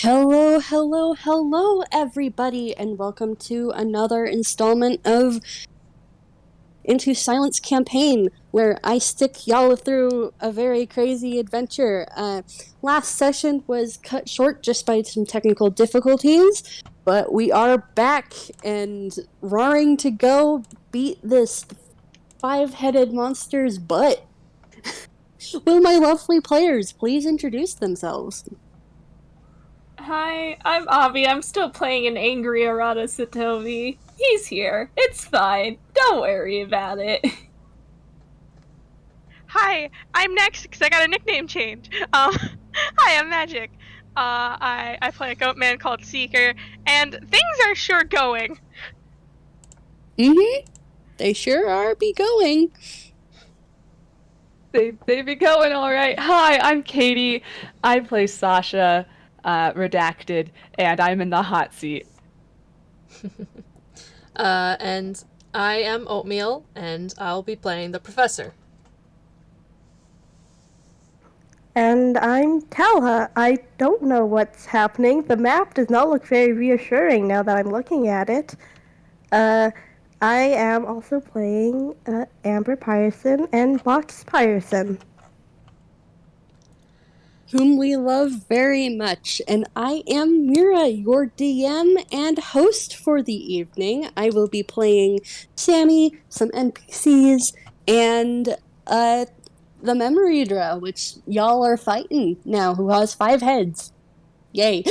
Hello, hello, hello, everybody, and welcome to another installment of Into Silence campaign, where I stick y'all through a very crazy adventure. Last session was cut short just by some technical difficulties, but we are back and roaring to go beat this five-headed monster's butt. Will my lovely players please introduce themselves? Hi, I'm Avi. I'm still playing an angry Arata Satomi. He's here. It's fine. Don't worry about it. Hi, I'm next because I got a nickname change. Hi, I'm Magic. I play a goat man called Seeker, and things are sure going. Mm-hmm. They sure are be going. They be going all right. Hi, I'm Katie. I play Sasha, redacted, and I'm in the hot seat. And I am Oatmeal, and I'll be playing the professor. And I'm Tala. I don't know what's happening. The map does not look very reassuring now that I'm looking at it. I am also playing Amber Pyreson and Box Pyreson. Whom we love very much, and I am Mira, your DM and host for the evening. I will be playing Sammy, some NPCs, and the memory draw, which y'all are fighting now, who has 5 heads. Yay.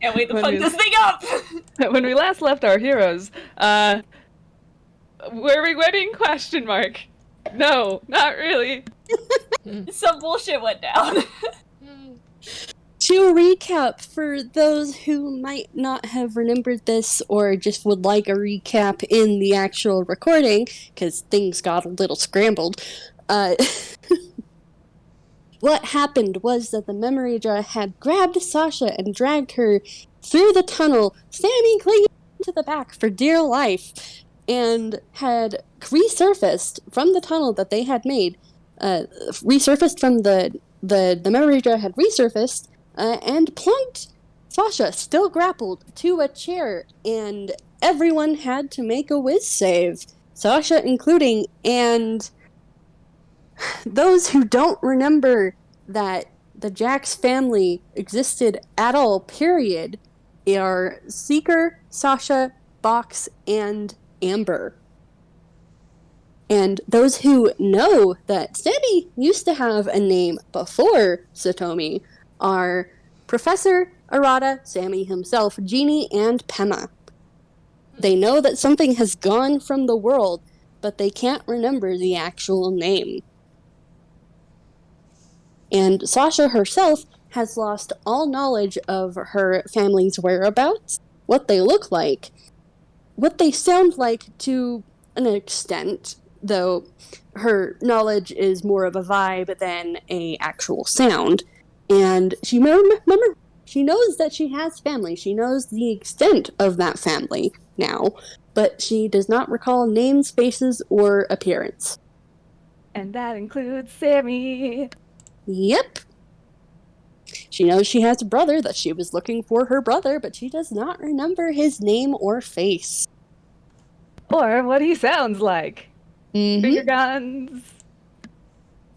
Can't wait to When fuck we- this thing up! When we last left our heroes, were we winning? Question mark. No, not really. Some bullshit went down. To recap, for those who might not have remembered this or just would like a recap in the actual recording, because things got a little scrambled, what happened was that the memory jar had grabbed Sasha and dragged her through the tunnel, Sammy clinging to the back for dear life, and had resurfaced from the tunnel that they had made, resurfaced from the memory jar had resurfaced, and plunked Sasha, still grappled, to a chair, and everyone had to make a whiz save, Sasha including, and those who don't remember that the Jax family existed at all, period, are Seeker, Sasha, Box, and Amber. And those who know that Sammy used to have a name before Satomi are Professor, Arata, Sammy himself, Jeannie, and Pema. They know that something has gone from the world, but they can't remember the actual name. And Sasha herself has lost all knowledge of her family's whereabouts, what they look like, what they sound like to an extent, though her knowledge is more of a vibe than a actual sound. And she knows that she has family. She knows the extent of that family now, but she does not recall names, faces, or appearance. And that includes Sammy. Yep. She knows she has a brother, that she was looking for her brother, but she does not remember his name or face. Or what he sounds like. Mm-hmm. Finger guns.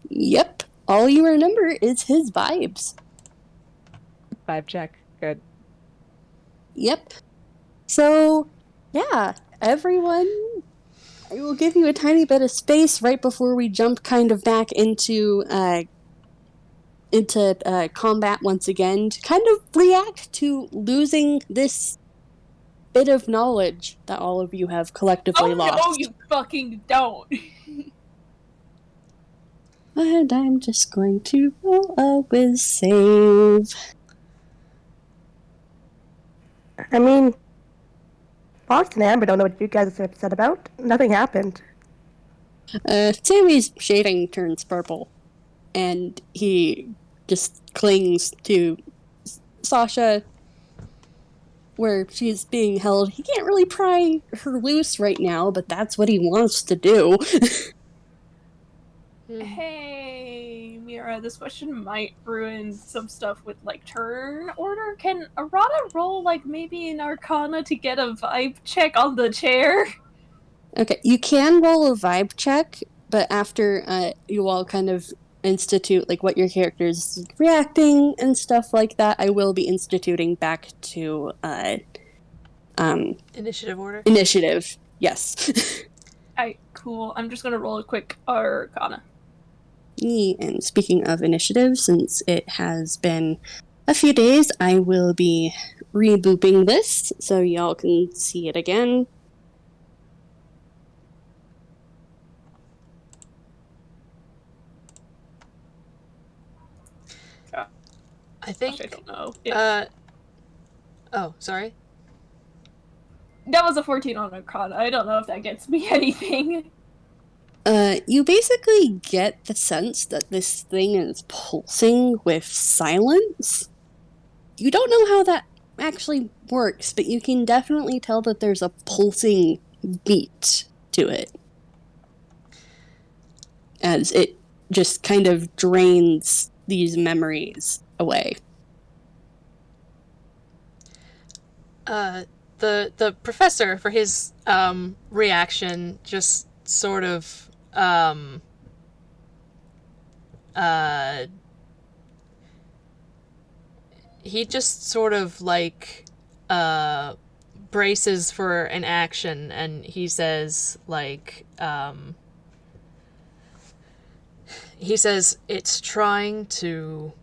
Yep. All you remember is his vibes. Vibe check. Good. Yep. So, yeah, everyone, I will give you a tiny bit of space right before we jump kind of back into combat once again to kind of react to losing this bit of knowledge that all of you have collectively lost. No, you fucking don't! And I'm just going to roll a whiz save. I mean, Box and Amber don't know what you guys are upset about. Nothing happened. Sammy's shading turns purple, and he just clings to Sasha where she's being held. He can't really pry her loose right now, but that's what he wants to do. Hey, Mira Mira, this question might ruin some stuff with, like, turn order. Can Arata roll, like, maybe an Arcana to get a vibe check on the chair? Okay, you can roll a vibe check, but after you all kind of institute like what your character's reacting and stuff like that, I will be instituting back to Initiative order. initiative. Yes. Alright, cool. I'm just gonna roll a quick Arcana. And speaking of initiative, since it has been a few days, I will be rebooping this so y'all can see it again. I think. I don't know. Oh, sorry. That was a 14 on Arcana. I don't know if that gets me anything. You basically get the sense that this thing is pulsing with silence. You don't know how that actually works, but you can definitely tell that there's a pulsing beat to it. As it just kind of drains these memories away. The professor, for his reaction, just sort of he just sort of like braces for an action, and he says like it's trying to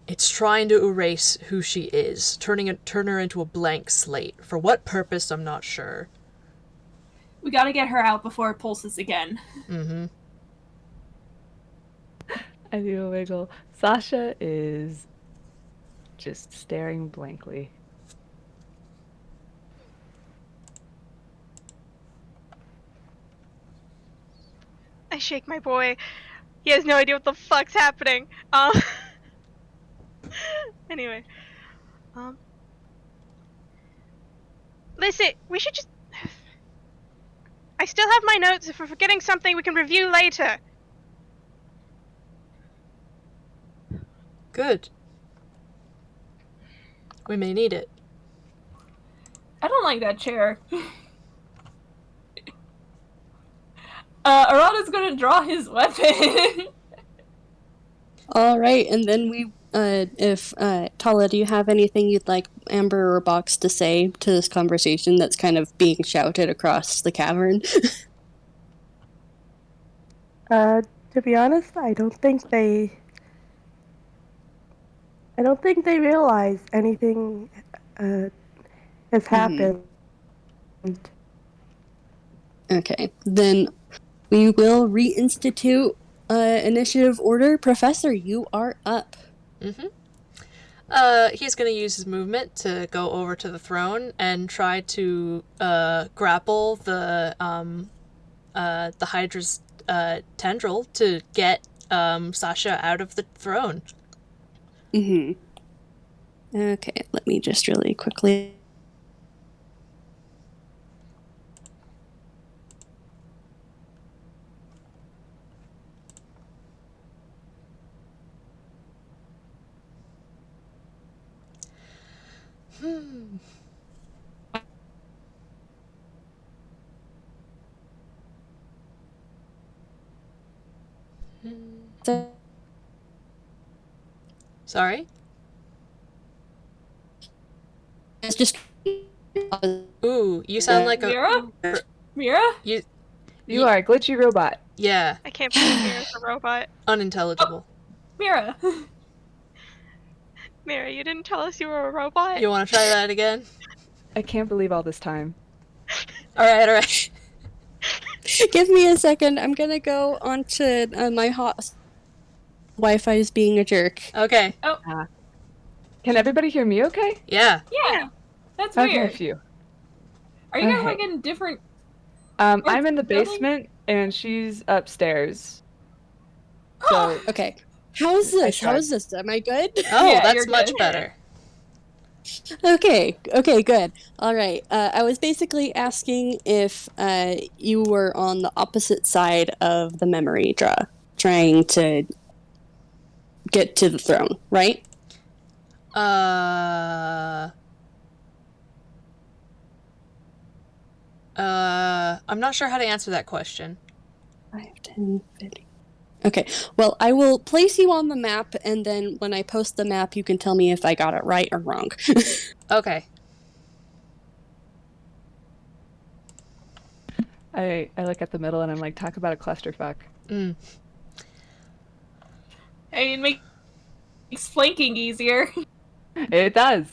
erase who she is, turn her into a blank slate. For what purpose, I'm not sure. We gotta get her out before it pulses again. Mm-hmm. I do a wiggle. Sasha is just staring blankly. I shake my boy. He has no idea what the fuck's happening. Anyway. Listen, we should just... I still have my notes. If we're forgetting something, we can review later. Good. We may need it. I don't like that chair. Arata's gonna draw his weapon. Alright, and then we, if, Tala, do you have anything you'd like Amber or Box to say to this conversation that's kind of being shouted across the cavern? To be honest, I don't think they realize anything has happened. Okay, then we will reinstitute initiative order. Professor, you are up. Mm-hmm. He's going to use his movement to go over to the throne and try to grapple the Hydra's tendril to get Sasha out of the throne. Mm-hmm. Okay, let me just really quickly... Sorry? It's just... Ooh, you sound like Mira? Mira? You are a glitchy robot. Yeah, I can't believe Mira's a robot. unintelligible. Mira. Mira, you didn't tell us you were a robot? You want to try that again? I can't believe all this time. Alright. Give me a second. I'm gonna go onto my hot... Wi-Fi is being a jerk. Okay. Can everybody hear me okay? Yeah. Yeah. That's Okay, weird. phew. Are you guys Okay. like in different... I'm in the building? basement, and she's upstairs. So, Okay. How's this? tried. How's this? Am I good? Oh, Yeah, that's you're much good. better. Okay, good. Alright, I was basically asking if you were on the opposite side of the memory draw, trying to get to the throne, right? I'm not sure how to answer that question. 5, 10, 50. Okay, well, I will place you on the map, and then when I post the map, you can tell me if I got it right or wrong. Okay. I look at the middle and I'm like, talk about a clusterfuck. Mm. I mean, it makes flanking easier. It does.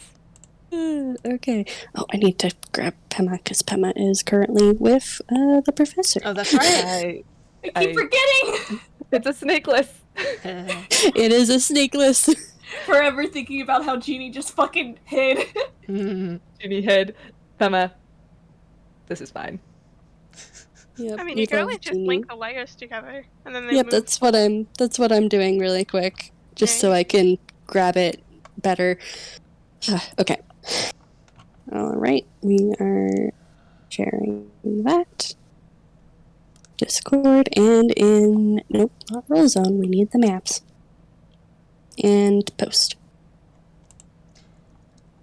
Okay. Oh, I need to grab Pema, because Pema is currently with the professor. Oh, that's right. I keep forgetting! It's a snakeless. It is a snakeless. Forever thinking about how Jeannie just fucking hid. Ginny hid. Pema. This is fine. Yep, I mean, we you can love always just Jeannie. link the layers together, and then they Yep, move. that's what I'm doing really quick, just so I can grab it better. Okay. All right, we are sharing that. Discord and in nope, not roll zone. We need the maps. And post.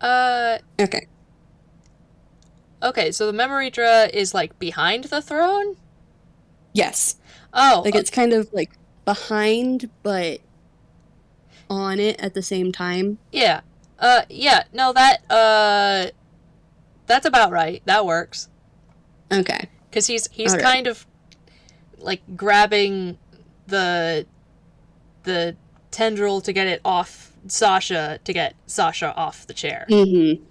Okay. Okay, so the memory draw is like behind the throne? Yes. Oh. Like it's kind of like behind but on it at the same time. Yeah. Yeah, no, that's about right. That works. Okay. Because he's All kind of like grabbing the tendril to get it off Sasha, to get Sasha off the chair. Mm-hmm.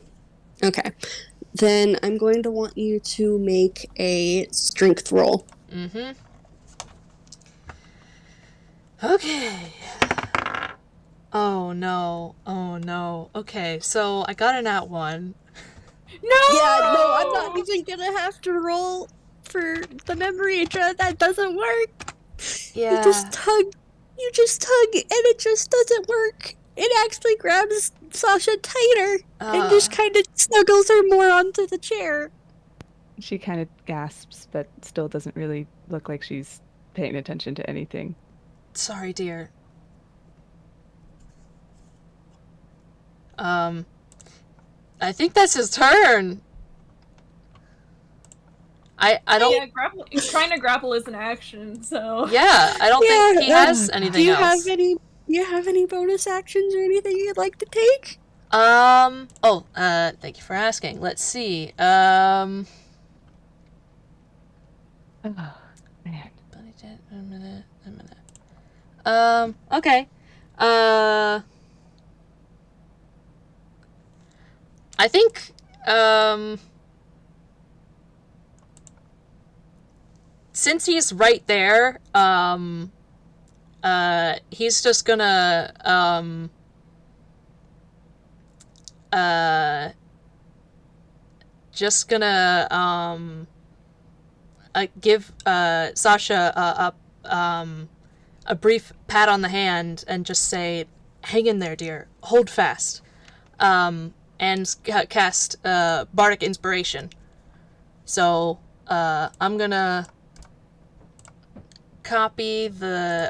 Okay. Then I'm going to want you to make a strength roll. Mm-hmm. Okay. Oh no. Oh no. Okay, so I got an at 1. No! Yeah, no, I'm not even gonna have to roll for the memory draw. That doesn't work. Yeah. You just tug, and it just doesn't work. It actually grabs Sasha tighter and just kind of snuggles her more onto the chair. She kind of gasps, but still doesn't really look like she's paying attention to anything. Sorry, dear. I think that's his turn. I don't. Yeah, trying to grapple is an action, so. Yeah, I don't think he has anything else. Do you have any bonus actions or anything you'd like to take? Thank you for asking. Let's see. Oh, man. A minute. Okay. I think, since he's right there, he's just gonna, give, Sasha, a brief pat on the hand and just say, "Hang in there, dear. Hold fast." And cast Bardic Inspiration. So I'm gonna copy the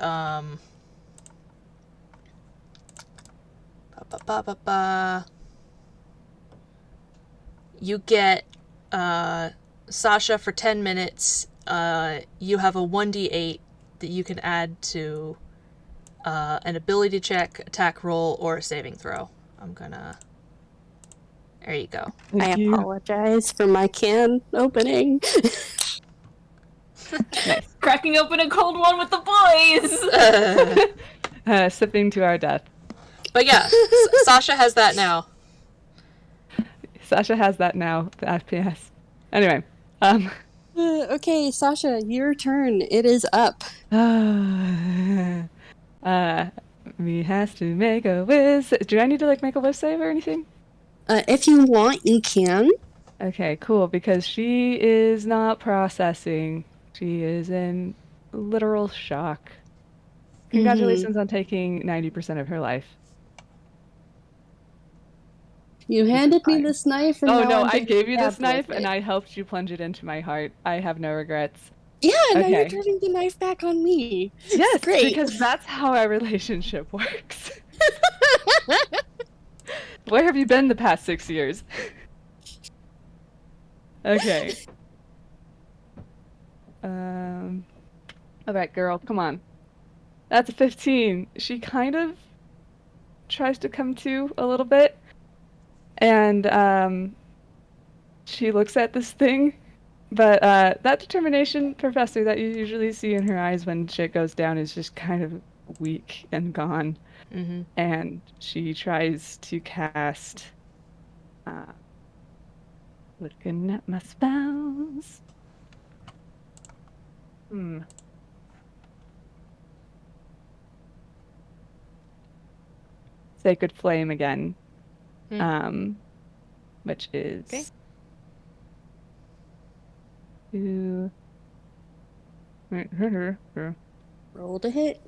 you get Sasha for 10 minutes. You have a 1d8 that you can add to an ability check, attack roll, or a saving throw. I'm gonna. There you go. I apologize for my can opening. Nice. Cracking open a cold one with the boys! Sipping to our death. But yeah, Sasha has that now. Sasha has that now, the FPS. Anyway, Okay, Sasha, your turn. It is up. me has to make a whiz. Do I need to make a whiz save or anything? If you want, you can. Okay, cool, because she is not processing. She is in literal shock. Congratulations on taking 90% of her life. You handed me this knife and Oh now no, I'm I gave you this stabbed with knife it. and I helped you plunge it into my heart. I have no regrets. Yeah, now you're Okay. turning the knife back on me. Yes, Great. because that's how our relationship works. Where have you been the past 6 years? Okay. All right, girl, come on. That's a 15. She kind of tries to come to a little bit, and she looks at this thing, but that determination, Professor, that you usually see in her eyes when shit goes down is just kind of weak and gone. Mm-hmm. And she tries to cast. Looking at my spells. Sacred Flame again. Which is Okay. 2. Roll to hit.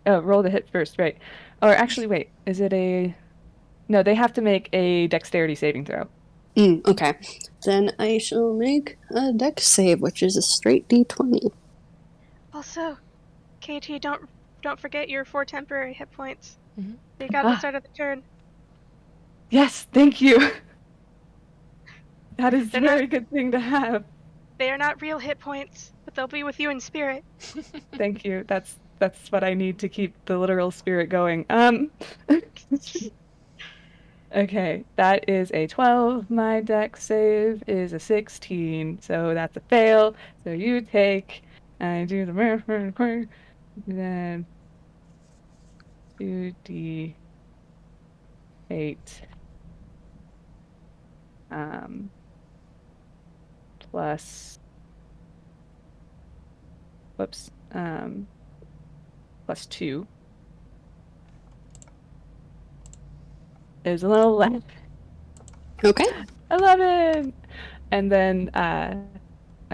Oh, roll the hit first, right? Or actually, wait. Is it a? No, they have to make a dexterity saving throw. Okay. Then I shall make a dex save, which is a straight d20. Also, KT, don't forget your 4 temporary hit points. Mhm. You got the start of the turn. Yes, thank you. That is a They're very not- good thing to have. They are not real hit points, but they'll be with you in spirit. Thank you. That's what I need to keep the literal spirit going. Okay, that is a 12. My dex save is a 16, so that's a fail. So you take, I do the then 2d8 plus whoops plus 2 is a little less. Okay. 11. And then I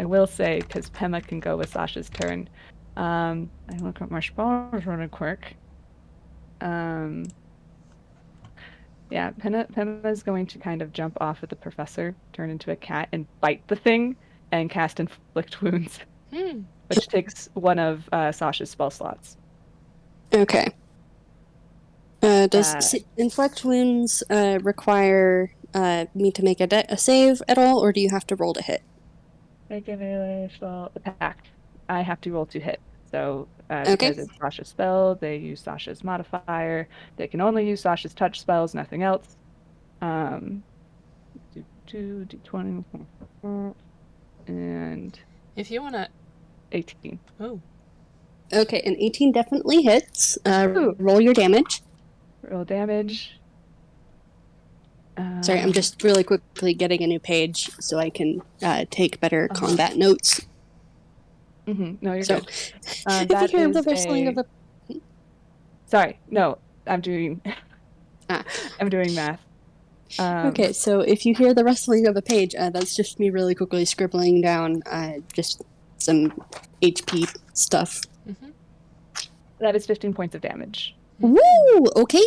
will say, because Pema can go with Sasha's turn, I look at my spells really quick. Yeah, Pema's going to kind of jump off of the professor, turn into a cat, and bite the thing, and cast Inflict Wounds, which takes one of Sasha's spell slots. Okay. Does Inflict Wounds require me to make a save at all, or do you have to roll to hit? Make a melee spell attack. I have to roll to hit. So Okay. because it's Sasha's spell, they use Sasha's modifier. They can only use Sasha's touch spells, nothing else. 2 d20 and If you want to... 18. Oh. Okay, an 18 definitely hits. Ooh. Roll your damage. Roll damage. Sorry, I'm just really quickly getting a new page so I can take better combat notes. No, you're So, good. if you hear the rustling of a... Sorry, no, I'm doing... I'm doing math. Okay, so if you hear the rustling of a page, that's just me really quickly scribbling down just some HP stuff. Mm-hmm. That is 15 points of damage. Woo! Okay.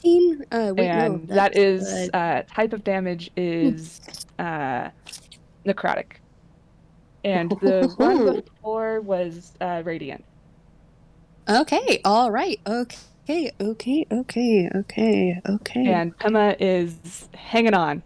Wait, and no, that is type of damage is necrotic. And the one before was radiant. Okay, all right. Okay. And Pema is hanging on.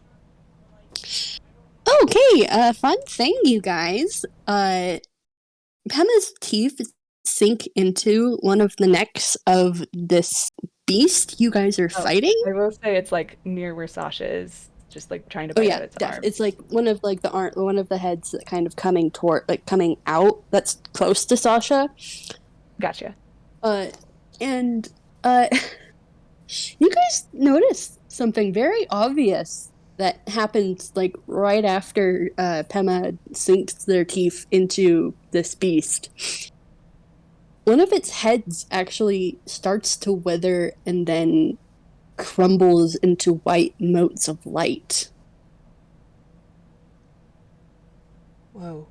Okay, fun thing, you guys. Pema's teeth sink into one of the necks of this beast you guys are fighting. I will say it's like near where Sasha is, just like trying to bite at its arm. It's like one of the heads that kind of coming out that's close to Sasha. Gotcha. And you guys notice something very obvious that happens like right after Pema sinks their teeth into this beast. One of its heads actually starts to wither and then crumbles into white motes of light. Whoa.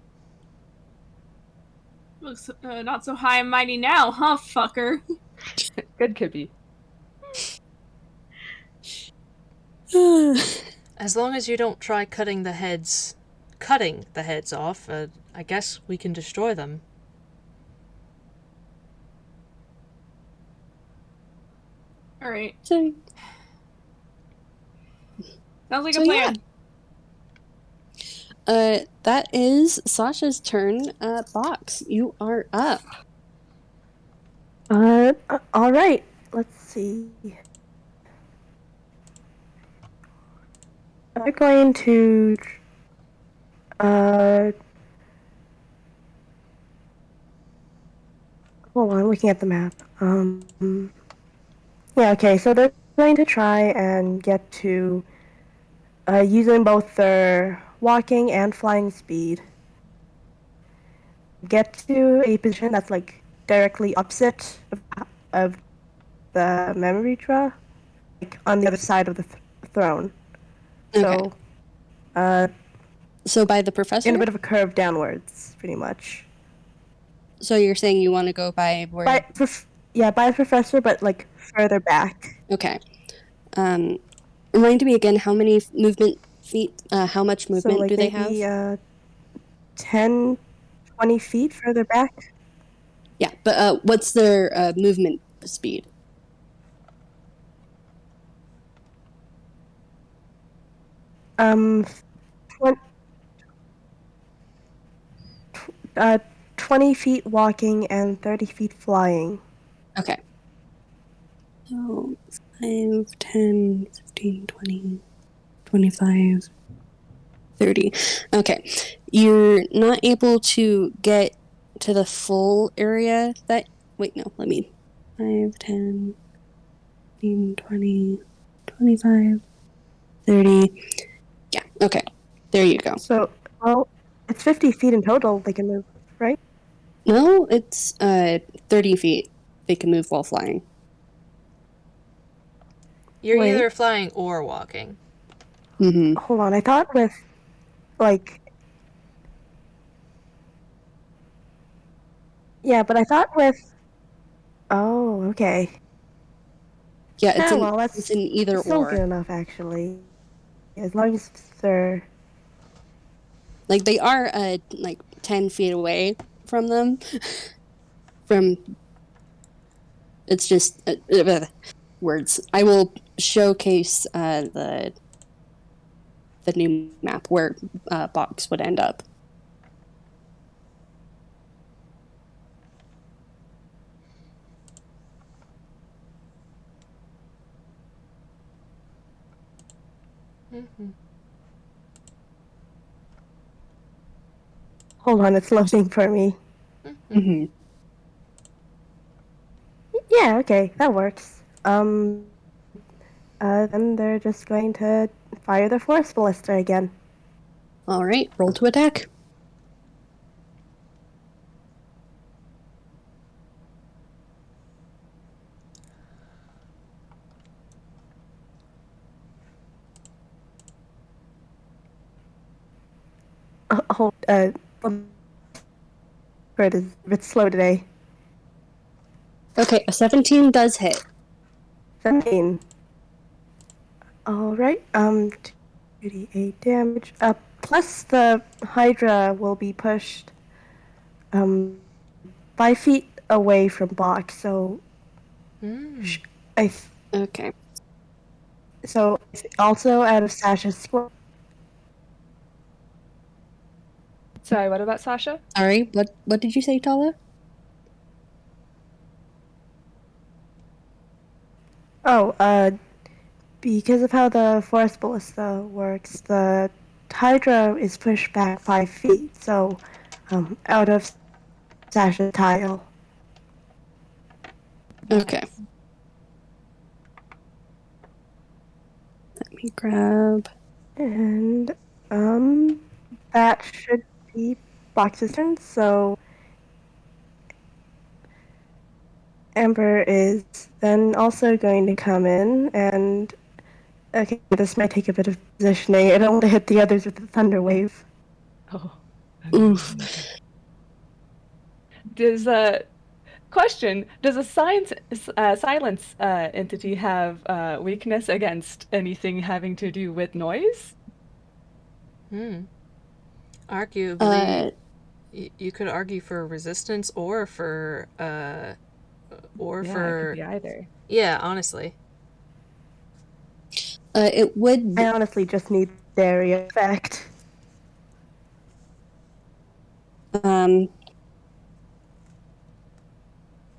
Looks not so high and mighty now, huh, fucker? Good Kibby. As long as you don't try cutting the heads off, I guess we can destroy them. All right. So, Sounds like So, a plan. that is Sasha's turn. Box, you are up. All right. Let's see. I'm going to hold on, I'm looking at the map. Yeah, okay, so they're going to try and get to using both their walking and flying speed. Get to a position that's like directly opposite of the memory draw, like on the other side of the throne. So, So by the professor? in a bit of a curve downwards, pretty much. So you're saying you want to go by where? By the professor, but like further back. Okay. Remind me again how many movement feet? How much movement So like do they maybe have? 10, 20 feet further back. Yeah, but what's their movement speed? Um, 20 feet walking and 30 feet flying. Okay. So 5, 10, 15, 20, 25, 30. Okay. You're not able to get to the full area that. Wait, no, let me. 5, 10, 15, 20, 25, 30. Yeah, okay. There you go. So, well, it's 50 feet in total they can move, right? No, it's 30 feet they can move while flying. You're Wait. either flying or walking. Mm-hmm. Hold on, I thought with, like... Yeah, but I thought with... Oh, okay. Yeah, it's Well, that's it's an either still or. good enough, actually. As long as they're... Like they are like 10 feet away from them. From it's just words. I will showcase the new map where Box would end up. Mm-hmm. Hold on, it's loading for me. Mm-hmm. Yeah, okay, that works. Then they're just going to fire the force ballista again. All right, roll to attack. Hold, it is a bit slow today. Okay, a 17 does hit. 17. Alright, 2d8 damage. Plus the Hydra will be pushed 5 feet away from Box, so Okay. so it's also out of Sasha's square. Sorry, what about Sasha? Sorry, what did you say, Tala? Oh, because of how the force ballista works, the Hydra is pushed back 5 feet, so out of Sasha's tile. Okay. Let me grab. And that should be Box's turn, so Amber is then also going to come in, and okay, this might take a bit of positioning. I don't want to hit the others with the thunder wave. Oh. Oof. Does question? Does a silence entity have weakness against anything having to do with noise? Arguably, you could argue for resistance or for It could be either. Yeah, honestly. It would. I honestly just need the area effect.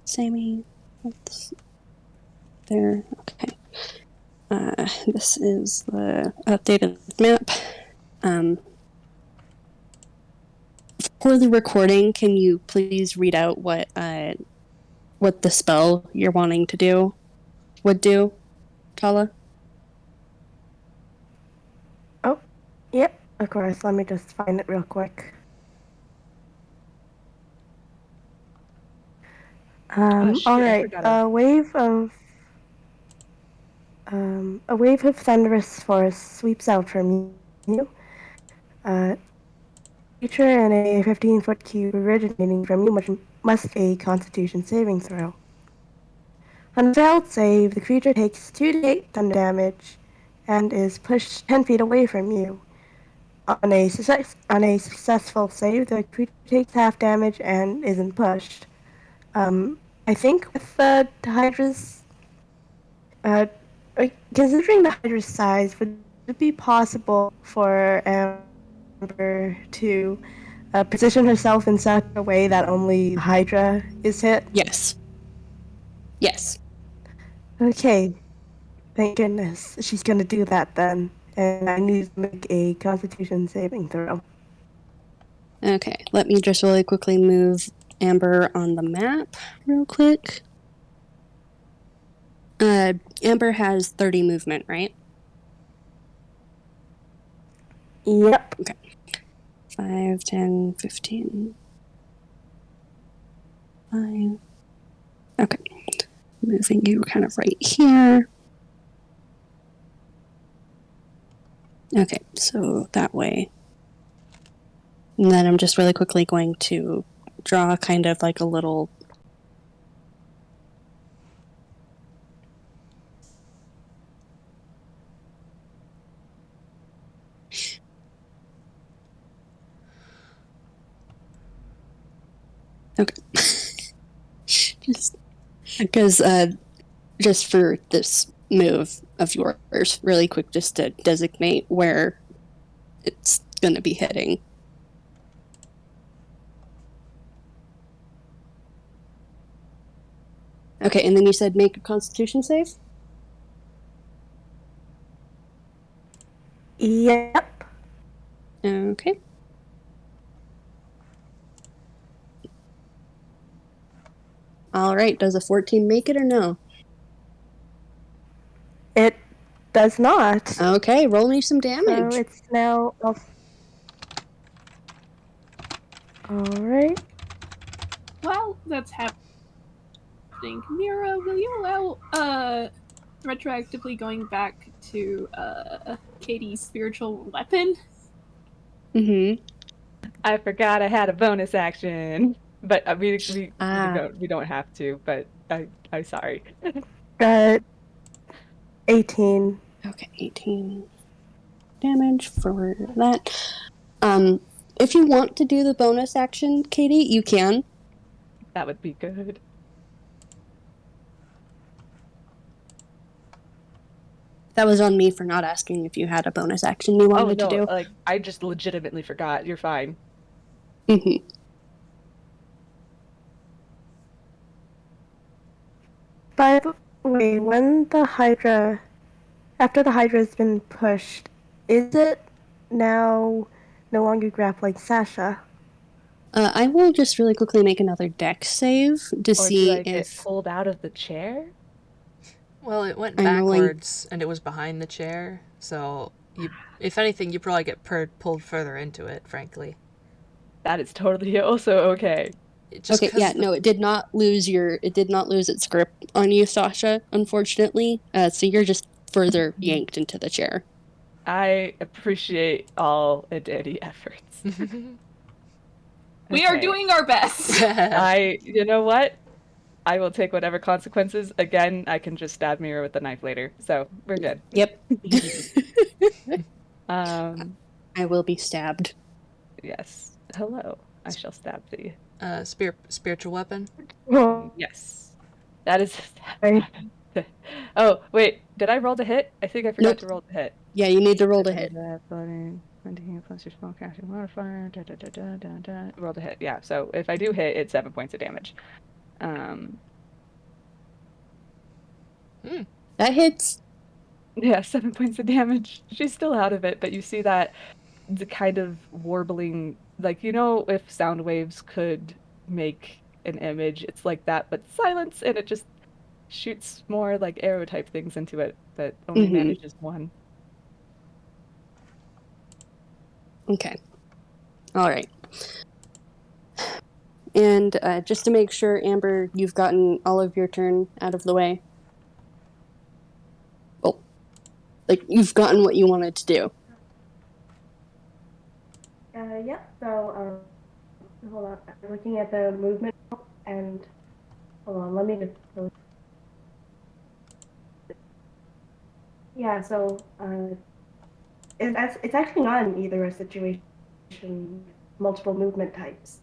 Sammy, what's there? Okay. This is the updated map. For the recording, can you please read out what the spell you're wanting to do would do, Tala? Oh, yep, of course. Let me just find it real quick. Shit, All I right. forgot A wave of thunderous force sweeps out from you. Creature in a 15-foot cube originating from you must a Constitution saving throw. On a failed save, the creature takes 2d8 thunder damage and is pushed 10 feet away from you. On a successful save, the creature takes half damage and isn't pushed. I think with the Hydra's, considering the Hydra's size, would it be possible for Amber to position herself in such a way that only Hydra is hit? Yes. Yes. Okay. Thank goodness. She's gonna do that then. And I need to make a Constitution saving throw. Okay. Let me just really quickly move Amber on the map real quick. Amber has 30 movement, right? Yep. Okay. 5, 10, 15. 5. Okay. Moving you kind of right here. Okay, so that way. And then I'm just really quickly going to draw kind of like a little. Okay. Just because just for this move of yours, really quick, just to designate where it's going to be hitting. Okay, and then you said make a Constitution save? Yep. Okay. All right, does a 14 make it or no? It does not. Okay, roll me some damage. So it's now off. Alright. Well, that's happening. Mira, will you allow retroactively going back to Katie's spiritual weapon? Mm-hmm. I forgot I had a bonus action, but we don't have to. But I'm sorry. 18. Okay, 18 damage for that. If you want to do the bonus action, Katie, you can. That would be good. That was on me for not asking if you had a bonus action you wanted to do. Like I just legitimately forgot. You're fine. Mm-hmm. By the way, after the Hydra has been pushed, is it now no longer grappling Sasha? I will just really quickly make another dex save to Or see do I get if pulled out of the chair? Well, it went I'm rolling- backwards and it was behind the chair, so if anything, you probably get pulled further into it, frankly. That is totally also okay. Okay, yeah, no, it did not lose its grip on you, Sasha, unfortunately. So you're just further yanked into the chair. I appreciate all Aditi efforts. We are doing our best. You know what? I will take whatever consequences. Again, I can just stab Mira with the knife later, so we're good. Yep. I will be stabbed. Yes. Hello. I shall stab thee. Spiritual weapon? Oh. Yes. That is Right. Oh, wait. Did I roll the hit? I think I forgot to roll the hit. Yeah, you need to roll to hit. Plus your small casting modifier. Roll the hit. Yeah. So if I do hit, it's 7 points of damage. That hits. Yeah, 7 points of damage. She's still out of it, but you see that the kind of warbling, like, you know, if sound waves could make an image, it's like that, but silence, and it just shoots more like arrow type things into it, but only manages one. Okay. All right. And just to make sure, Amber, you've gotten all of your turn out of the way. Oh, like you've gotten what you wanted to do. Yep. So, hold on. I'm looking at the movement and hold on. Let me just. Yeah. So, it's actually not in either a situation multiple movement types.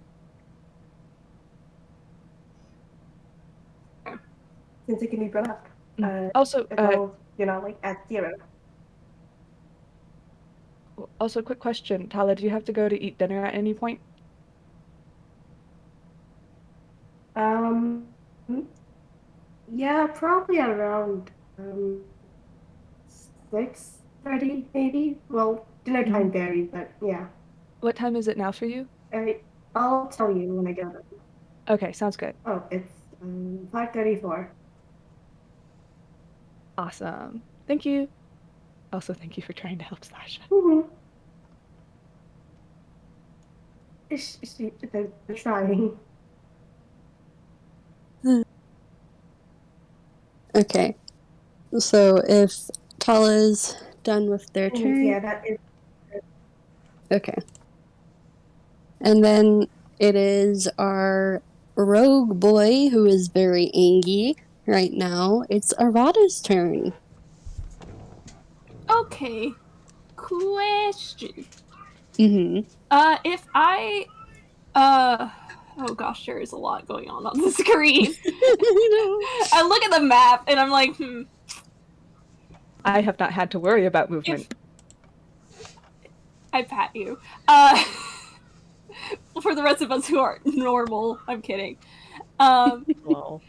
Since it can be brought up. Also, like at 0. Also, quick question, Tala, do you have to go to eat dinner at any point? Yeah, probably around 6:30 maybe. Well, dinner time varies, but yeah. What time is it now for you? All right, I'll tell you when I get it. Okay, sounds good. Oh, it's 5:34. Awesome. Thank you. Also, thank you for trying to help Sasha. They're trying. Okay. So if Tala's done with their turn. Yeah, that is. Okay. And then it is our rogue boy who is very angry right now. It's Arata's turn. Okay. Question. Mm-hmm. If I, oh gosh, there is a lot going on the screen. I look at the map and I'm like, I have not had to worry about movement. I pat you. For the rest of us who are normal, I'm kidding. Well.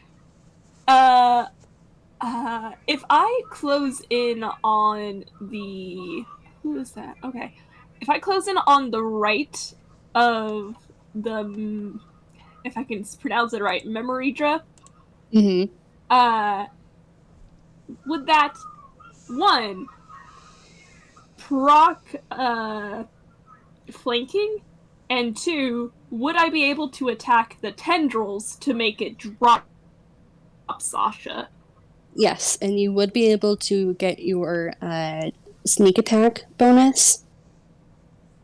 If I close in on the... Who is that? Okay. If I close in on the right of the... If I can pronounce it right, Memoridra, would that, one, proc flanking, and two, would I be able to attack the tendrils to make it drop Sasha? Yes, and you would be able to get your sneak attack bonus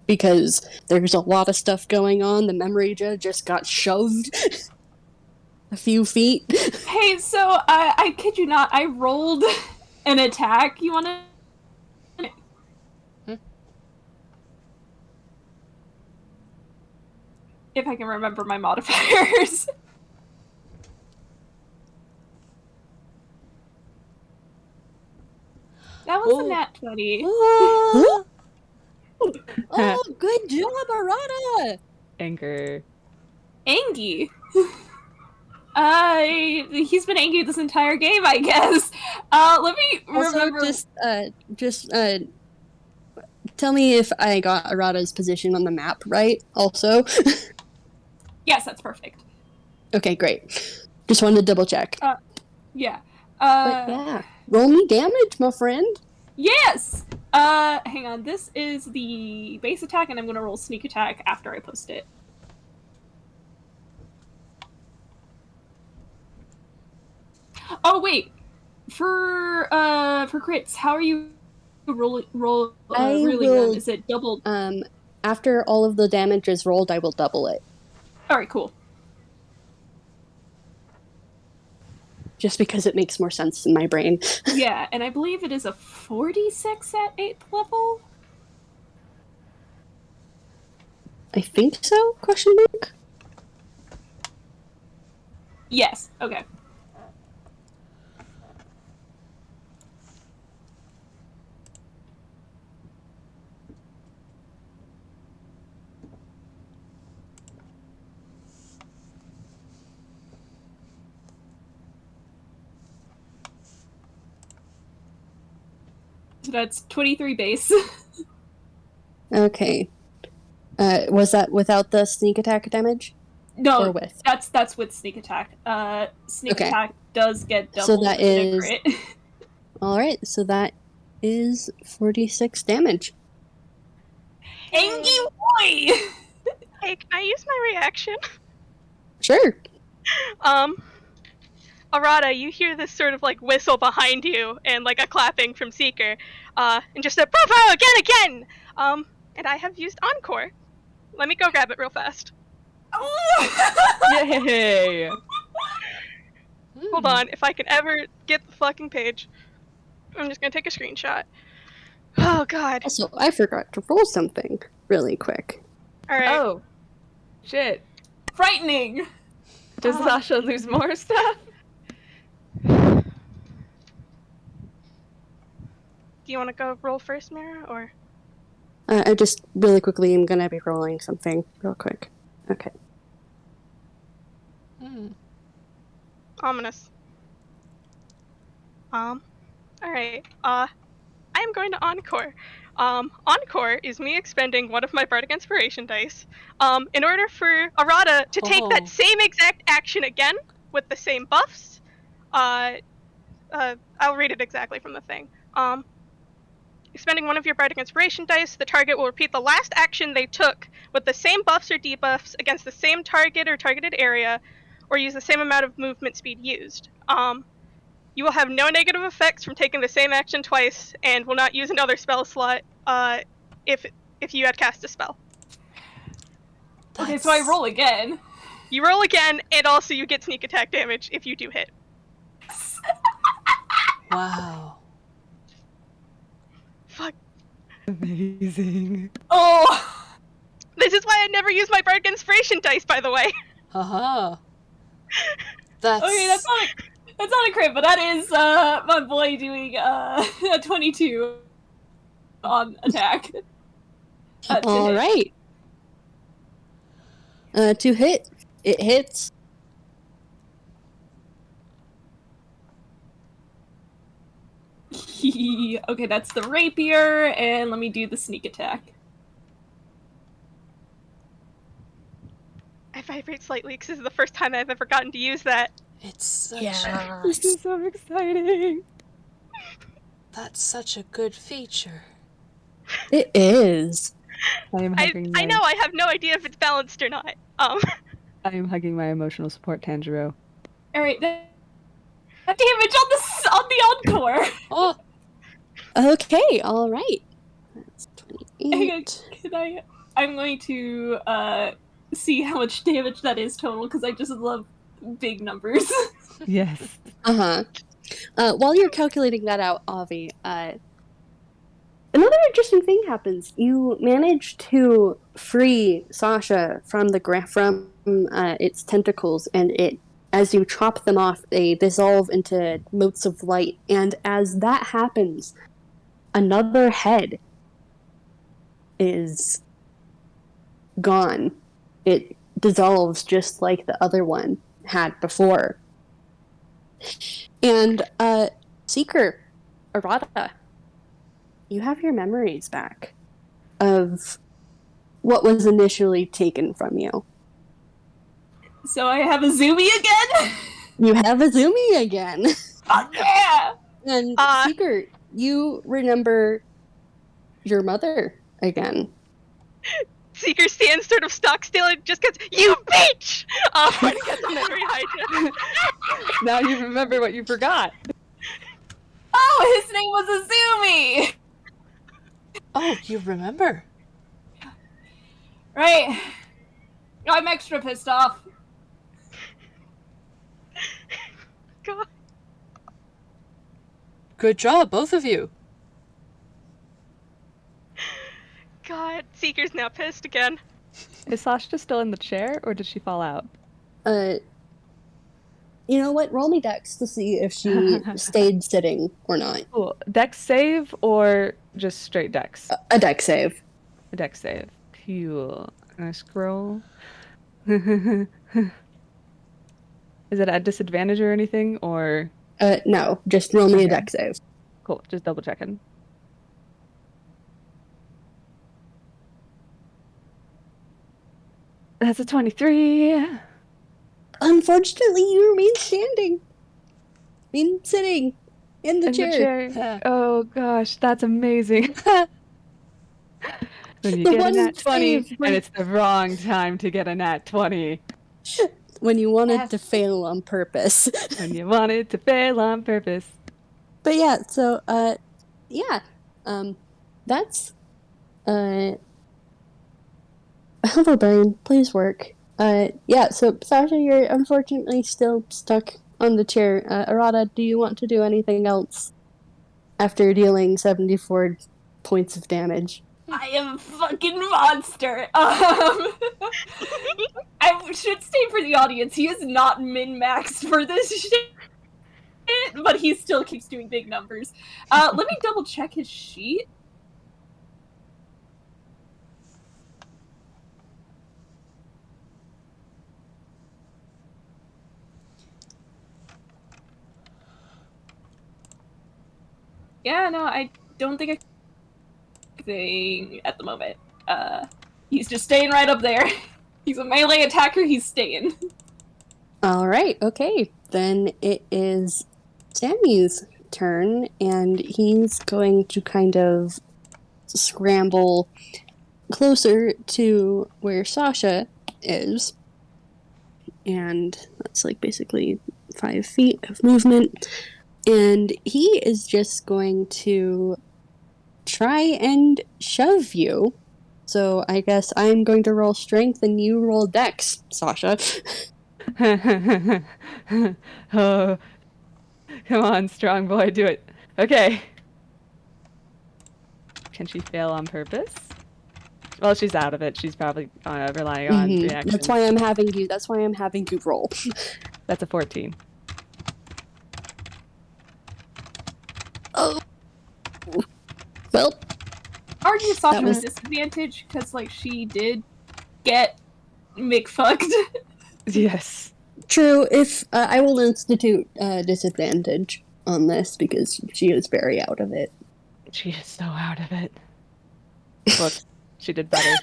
because there's a lot of stuff going on. The memory just got shoved a few feet. Hey, so I kid you not, I rolled an attack. You want to? If I can remember my modifiers. That was a nat 20. Oh, good job, Arata! Anger. Angy. He's been angry this entire game, I guess. Let me remember. Also, just tell me if I got Arata's position on the map right, also. Yes, that's perfect. Okay, great. Just wanted to double check. Yeah. But yeah, roll me damage, my friend. Yes! Hang on. This is the base attack, and I'm gonna roll sneak attack after I post it. Oh, wait! For crits, how are you ruling them? Is it doubled? After all of the damage is rolled, I will double it. Alright, cool. Just because it makes more sense in my brain. Yeah, and I believe it is a 46 at 8th level? I think so? Question mark? Yes, okay. So that's 23 base. Okay. Was that without the sneak attack damage? No, Or with? that's with sneak attack. Sneak Okay. attack does get So doubled that in a is- crit. Alright, so that is 46 damage. Angie boy! Hey, can I use my reaction? Sure. Arata, you hear this sort of like whistle behind you and like a clapping from Seeker, and just a bravo again. And I have used Encore. Let me go grab it real fast. Yay! Hold on, if I can ever get the fucking page, I'm just gonna take a screenshot. Oh god. Also, I forgot to roll something really quick. All right. Oh, shit. Frightening! Does Sasha lose more stuff? Do you want to go roll first, Mira, or? I just really quickly am gonna be rolling something real quick. Okay. Ominous. Alright. I am going to Encore. Encore is me expending one of my Bardic Inspiration dice, in order for Arata to take that same exact action again, with the same buffs. I'll read it exactly from the thing. Expending one of your Bardic Inspiration dice, the target will repeat the last action they took with the same buffs or debuffs against the same target or targeted area, or use the same amount of movement speed used. You will have no negative effects from taking the same action twice, and will not use another spell slot if you had cast a spell. Okay, so I roll again. You roll again, and also you get sneak attack damage if you do hit. Wow. Fuck. Amazing. Oh! This is why I never use my Bardic Inspiration dice, by the way. Haha. That's... Okay, that's not a crit, but that is my boy doing a 22 on attack. Alright. To hit. It hits. Okay, that's the rapier, and let me do the sneak attack. I vibrate slightly because this is the first time I've ever gotten to use that. It's such This is so exciting. That's such a good feature. It is. I know, I have no idea if it's balanced or not. I am hugging my emotional support Tanjiro. Alright, that damage on the encore! Oh! Okay, alright. That's 28. I'm going to see how much damage that is total, because I just love big numbers. Yes. Uh-huh. While you're calculating that out, Avi, another interesting thing happens. You manage to free Sasha from its tentacles, and as you chop them off, they dissolve into motes of light. And as that happens, another head is gone. It dissolves just like the other one had before. And, Seeker, Arata, you have your memories back of what was initially taken from you. So I have a Zoomy again? You have a Zoomy again. Oh, yeah! And Seeker, you remember your mother again. Seeker stands sort of stock still and just goes, "You bitch!" When he gets a memory hijack. Now you remember what you forgot. Oh, his name was Azumi! Oh, you remember? Right. I'm extra pissed off. God. Good job, both of you. God, Seeker's now pissed again. Is Sasha still in the chair, or did she fall out? You know what? Roll me Dex to see if she stayed sitting or not. Cool. Dex save or just straight Dex? A Dex save. A Dex save. Cool. Can I scroll? Is it at disadvantage or anything, or? No, just roll me a Dex save. Cool. Just double checking. That's a 23. Unfortunately, you remain standing. Sitting in the In the chair. chair. Oh gosh, that's amazing. When you The get a one nat 20, save and where it's the wrong time to get a nat 20. when you wanted to fail on purpose. When you wanted to fail on purpose. But yeah, so yeah. That's hello brain, please work. Yeah, so Sasha, you're unfortunately still stuck on the chair. Arata, do you want to do anything else after dealing 74 points of damage? I am a fucking monster. I should state for the audience, he is not min-maxed for this shit, but he still keeps doing big numbers. Let me double check his sheet. Yeah, no, I don't think I thing at the moment. He's just staying right up there. He's a melee attacker, he's staying. Alright, okay. Then it is Sammy's turn, and he's going to kind of scramble closer to where Sasha is. And that's like basically 5 feet of movement. And he is just going to try and shove you. So I guess I'm going to roll strength and you roll dex, Sasha. Oh, come on, strong boy, do it. Okay. Can she fail on purpose? Well, she's out of it. She's probably relying on reactions. That's why I'm having you roll. That's a 14. Oh. Well, Argue Sasha was disadvantage because, like, she did get McFucked. Yes. True. If I will institute disadvantage on this because she is very out of it. She is so out of it. Whoops. She did better.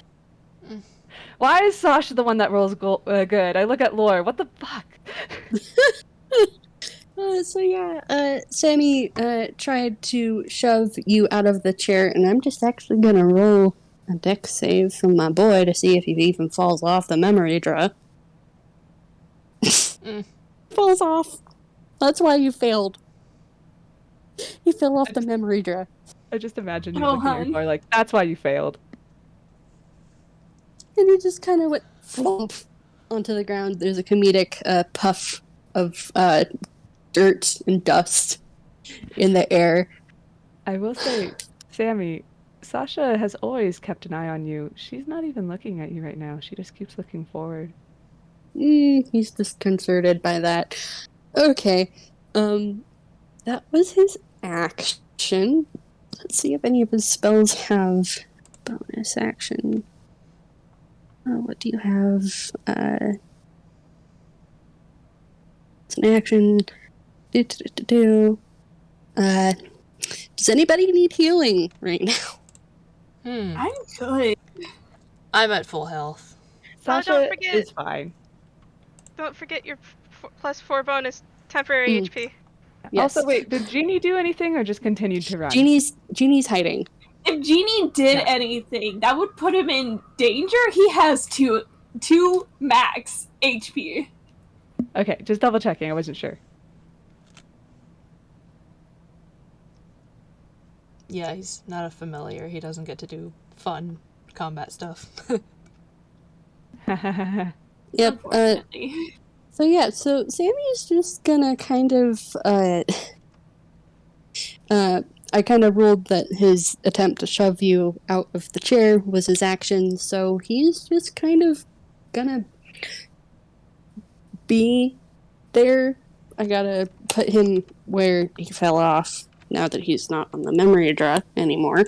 Why is Sasha the one that rolls good? I look at lore. What the fuck? So yeah, Sammy tried to shove you out of the chair, and I'm just actually gonna roll a dex save from my boy to see if he even falls off the memory draw. Falls off. That's why you failed. He fell off the memory draw. I just imagine you looking at your boy like, that's why you failed. And he just kind of went flump onto the ground. There's a comedic puff of dirt and dust in the air. I will say, Sammy, Sasha has always kept an eye on you. She's not even looking at you right now. She just keeps looking forward. He's disconcerted by that. Okay. That was his action. Let's see if any of his spells have bonus action. What do you have? It's an action. Does anybody need healing right now? I'm good. I'm at full health. Sasha is fine. Don't forget your +4 bonus temporary HP. Yes. Also, wait, did Jeannie do anything or just continued to run? Jeannie's hiding. If Genie did anything, that would put him in danger. He has two max HP. Okay, just double checking. I wasn't sure. Yeah, he's not a familiar. He doesn't get to do fun combat stuff. Yep. So Sammy's just gonna kind of I kind of ruled that his attempt to shove you out of the chair was his action, so he's just kind of gonna be there. I gotta put him where he fell off now that he's not on the memory draw anymore.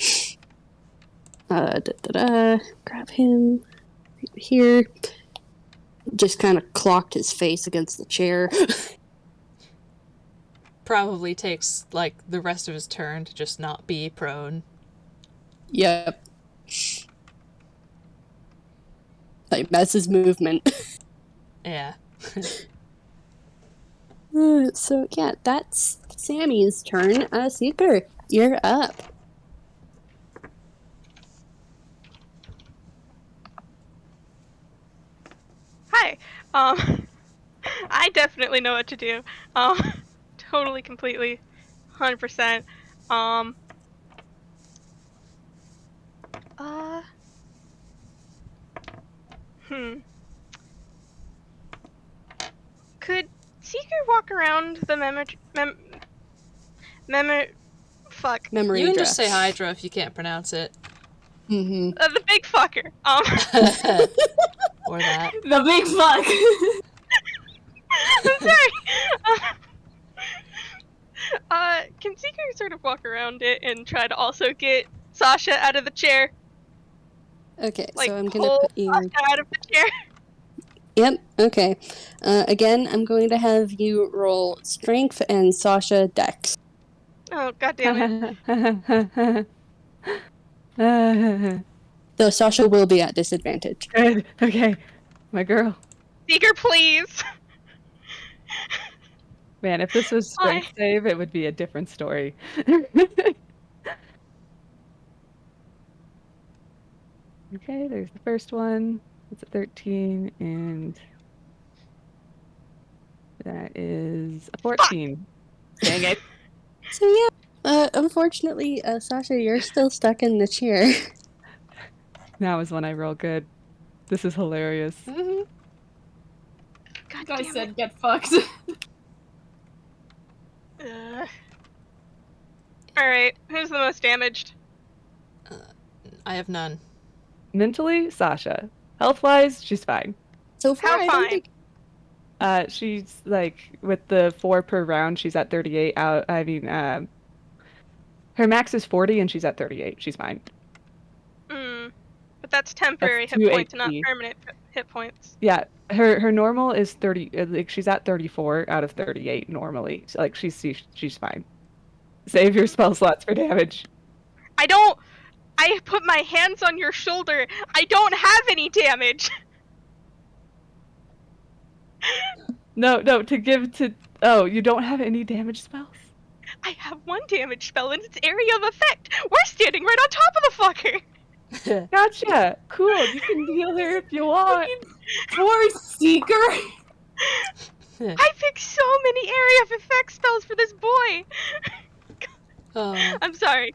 Grab him right here. Just kind of clocked his face against the chair. Probably takes, like, the rest of his turn to just not be prone. Yep. Like, that's his movement. Yeah. So, yeah, that's Sammy's turn. Seeker, you're up. Hi. I definitely know what to do. Totally, completely, 100%. Could Seeker walk around the fuck. Memory You can Dra. just say Hydra if you can't pronounce it. Mm-hmm. The big fucker. Or that. The big fuck. I'm sorry. Can Seeker sort of walk around it and try to also get Sasha out of the chair? Okay, Like, so I'm gonna pull put you... Sasha out of the chair? Yep, okay. Again, I'm going to have you roll Strength and Sasha Dex. Oh, god damn it. Though Sasha will be at disadvantage. Good. Okay. My girl. Seeker, please. Man, if this was strength save, it would be a different story. Okay, there's the first one. It's a 13, and that is a 14. Dang it. So yeah, unfortunately, Sasha, you're still stuck in the chair. Now is when I roll good. This is hilarious. Mm-hmm. God I damn said it. get fucked. Alright, who's the most damaged? I have none. Mentally, Sasha. Health-wise, she's fine. So far, How I don't fine? think... She's like, with the 4 per round, she's at 38 out. I mean, her max is 40 and she's at 38. She's fine. But that's temporary That's hit points, 2 not HP. permanent hit points. Yeah, her normal is 30. Like, she's at 34 out of 38 normally. So, like, she's fine. Save your spell slots for damage. I put my hands on your shoulder. I don't have any damage. No, to give to... Oh, you don't have any damage spells? I have 1 damage spell and its area of effect. We're standing right on top of the fucker. Gotcha. Cool. You can heal her if you want. Poor Seeker. I picked so many area of effect spells for this boy. Oh. I'm sorry.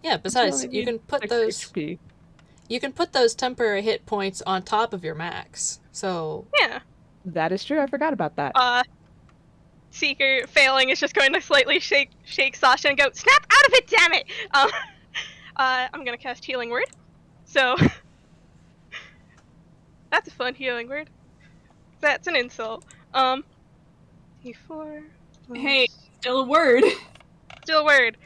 Yeah, besides, only you can need put 6 those HP. you can put those temporary hit points on top of your max. So Yeah. That is true. I forgot about that. Seeker failing is just going to slightly shake Sasha and go, snap out of it, damn it! I'm gonna cast Healing Word. So that's a fun healing word. That's an insult. D4. Hey, still a word. Still a word.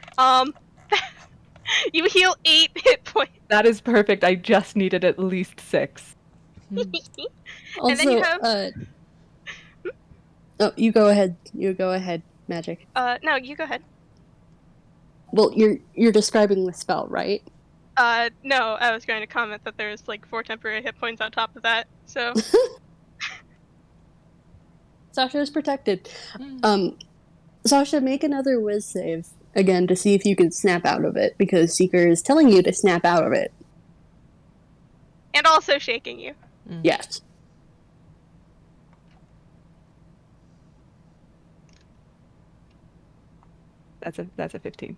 You heal 8 hit points. That is perfect. I just needed at least 6. Also, And then you have... Oh, you go ahead. You go ahead, Magic. No, you go ahead. Well, you're describing the spell, right? No, I was going to comment that there's like 4 temporary hit points on top of that, so... Sasha is protected. Sasha, make another whiz save, again, to see if you can snap out of it, because Seeker is telling you to snap out of it. And also shaking you. Yes. That's a 15.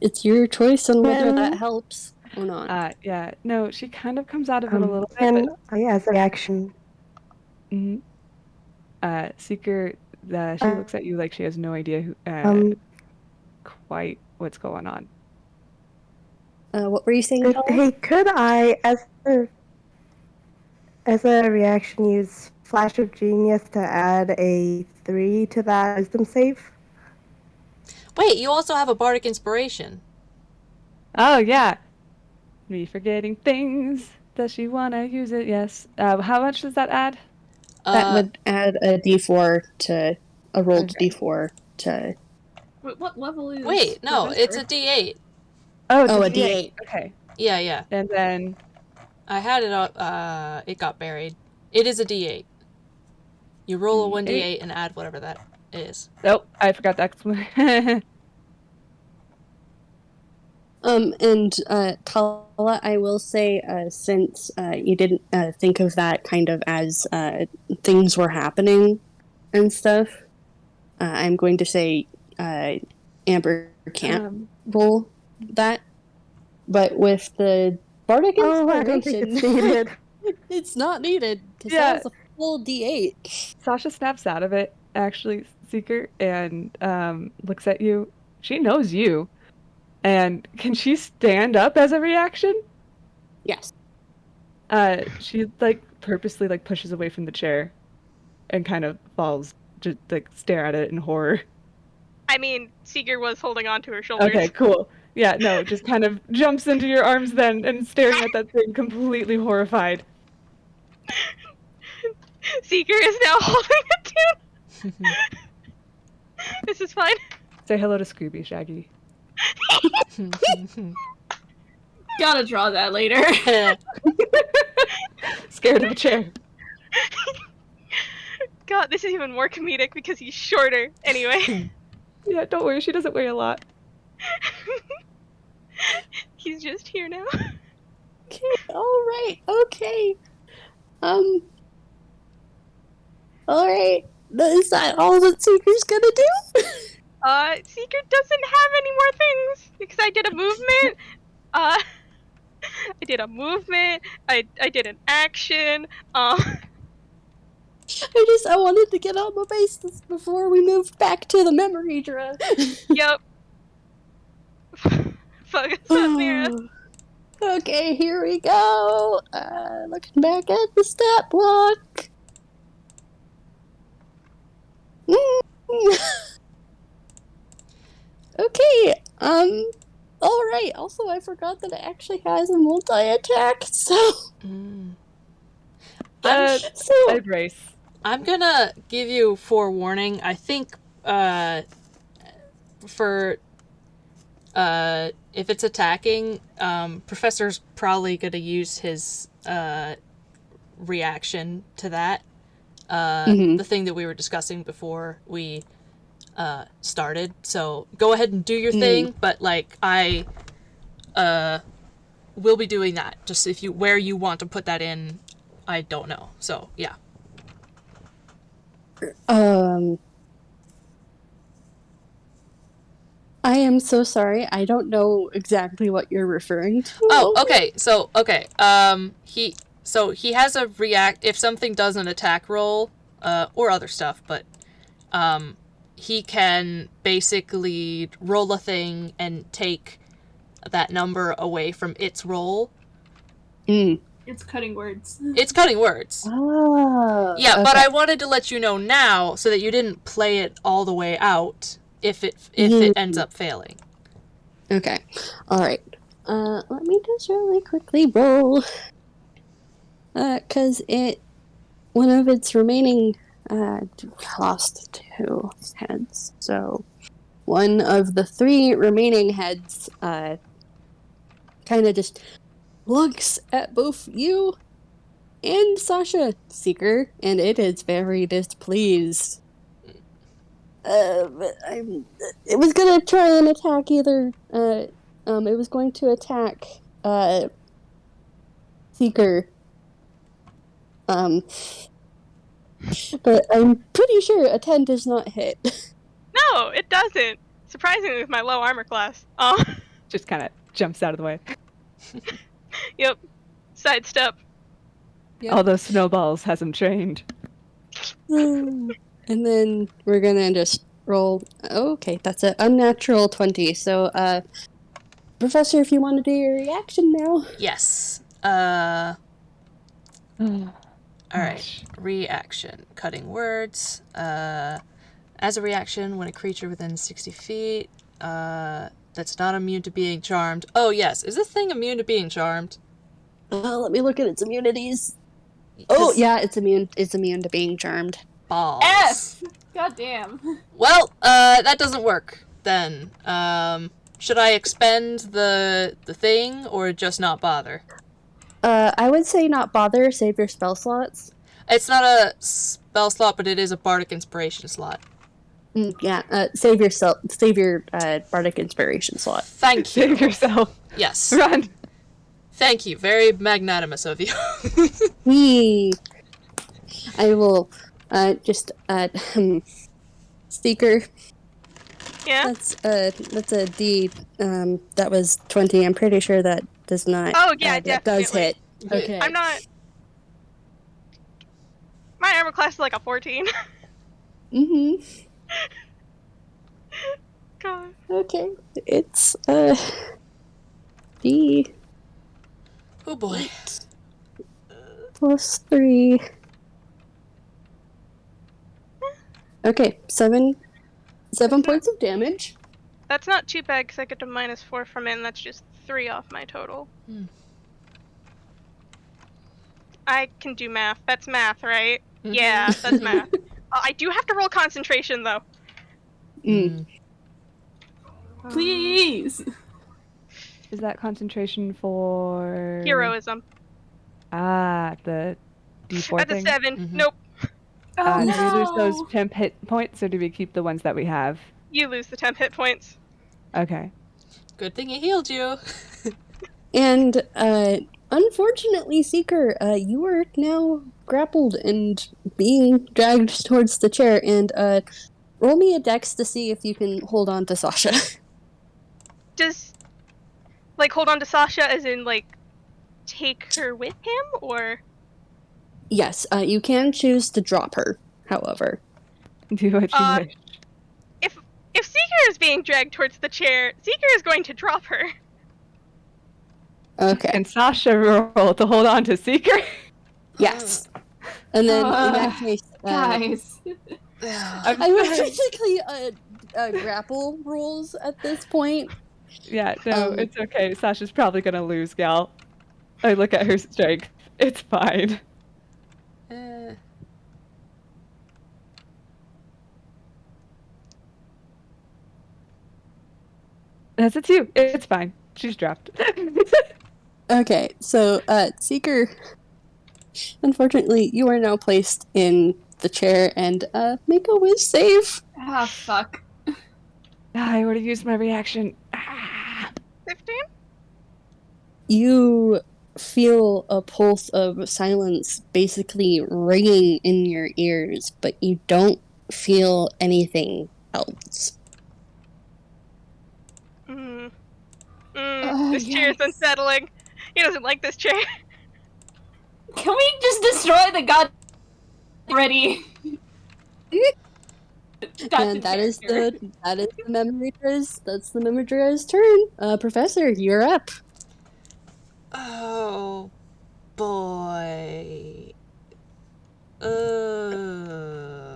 It's your choice on whether that helps or not. Yeah. No, she kind of comes out of it a little bit. And as a reaction. Seeker, she looks at you like she has no idea who, quite what's going on. What were you saying, Tala? Hey, could I, as a reaction, use Flash of Genius to add a 3 to that wisdom save? wait, you also have a bardic inspiration. Oh, yeah. Me forgetting things. Does she want to use it? Yes. How much does that add? That would add a d4 to a rolled d4 to... Wait, what level is... Wait, no, Professor? it's a D8. Oh, it's Oh, a a D8. D8. Okay. Yeah. And then... I had it it got buried. It is a D8. You roll a 1D8 and add whatever that is. Nope, I forgot the explanation. And Tala, I will say, since you didn't think of that kind of as things were happening and stuff, I'm going to say Amber can't roll that. But with the Bardic Inspiration, I don't think it's needed. it's not needed, because that was a full D8. Sasha snaps out of it, actually, Seeker, and looks at you. She knows you. And can she stand up as a reaction? Yes. She purposely pushes away from the chair and kind of falls, just stare at it in horror. I mean, Seeger was holding on to her shoulders. Okay, cool. Yeah, no, just kind of jumps into your arms then and staring at that thing, completely horrified. Seeker is now holding a toon. This is fine. Say hello to Scooby, Shaggy. Gotta draw that later. Scared of a chair. God, this is even more comedic because he's shorter. Anyway. Yeah, don't worry, she doesn't weigh a lot. He's just here now. Okay, alright, okay. Alright, is that all that Seeker's gonna do? Seeker doesn't have any more things because I did a movement. I did a movement. I did an action. I wanted to get on my bases before we moved back to the memory draw. Yep. Fuck us up, Mira. Okay, here we go. Looking back at the stat block. Okay, alright, also I forgot that it actually has a multi-attack, so... I'd race. I'm gonna give you forewarning. I think, for, if it's attacking, Professor's probably gonna use his, reaction to that. The thing that we were discussing before we started. So go ahead and do your thing, but I will be doing that. Just where you want to put that in, I don't know. So yeah. I am so sorry. I don't know exactly what you're referring to. Oh, okay. So okay. He has a react if something does an attack roll, or other stuff, but he can basically roll a thing and take that number away from its roll. It's cutting words. It's cutting words. Oh. Yeah, okay. but I wanted to let you know now so that you didn't play it all the way out if it ends up failing. Okay. Alright. Let me just really quickly roll. 'Cause one of its remaining, lost 2 heads. So, one of the 3 remaining heads, kind of just looks at both you and Sasha, Seeker, and it is very displeased. It was gonna try and attack either, it was going to attack, Seeker. But I'm pretty sure a 10 does not hit. No, it doesn't. Surprisingly, with my low armor class. Just kind of jumps out of the way. Yep. Sidestep. Yep. All those snowballs has him trained. And then we're gonna just roll. Okay, that's an unnatural 20. So, Professor, if you want to do your reaction now. Yes. Alright. Reaction. Cutting words. As a reaction, when a creature within 60 feet, that's not immune to being charmed. Oh, yes. Is this thing immune to being charmed? Let me look at its immunities. Oh, yeah, it's immune. It's immune to being charmed. balls. F! God damn. Well, that doesn't work then. Should I expend the thing or just not bother? I would say not bother, save your spell slots. It's not a spell slot, but it is a bardic inspiration slot. Save your bardic inspiration slot. Thank you. Save yourself. Yes. Run. Thank you. Very magnanimous of you. I will just Seeker. Yeah. That's a D. That was 20. I'm pretty sure that does not. Oh yeah, that does definitely. hit. Okay. I'm not. My armor class is like a 14. Mm-hmm. God. Okay. It's D Oh boy. plus 3. Okay, 7 points of damage. That's not too bad because I get to -4 from it, and that's just 3 off my total. I can do math. That's math, right? Mm-hmm. Yeah, that's math. I do have to roll concentration though. Please! Is that concentration for Heroism. The D4 That's a thing? 7. Mhm. Nope. Oh, Do no! we lose those temp hit points, or do we keep the ones that we have? You lose the 10 hit points. Okay. Good thing he healed you. And unfortunately, Seeker, you are now grappled and being dragged towards the chair. And roll me a dex to see if you can hold on to Sasha. Does, like, hold on to Sasha as in, like, take her with him, or? Yes, you can choose to drop her, however. Do what you wish. If Seeker is being dragged towards the chair, Seeker is going to drop her. Okay. Can Sasha roll to hold on to Seeker? Yes. And then in that case, Guys. I was basically grapple rules at this point. Yeah, no, it's okay. Sasha's probably gonna lose, gal. I look at her strength. It's fine. That's a 2. It's fine. She's dropped. Okay, so Seeker, unfortunately, you are now placed in the chair, and make a whiz save. Ah, fuck. I would have used my reaction. 15? You feel a pulse of silence basically ringing in your ears, but you don't feel anything else. This chair is unsettling. He doesn't like this chair. Can we just destroy the god already? And that is the memory Dura's turn. Professor, you're up. Oh boy.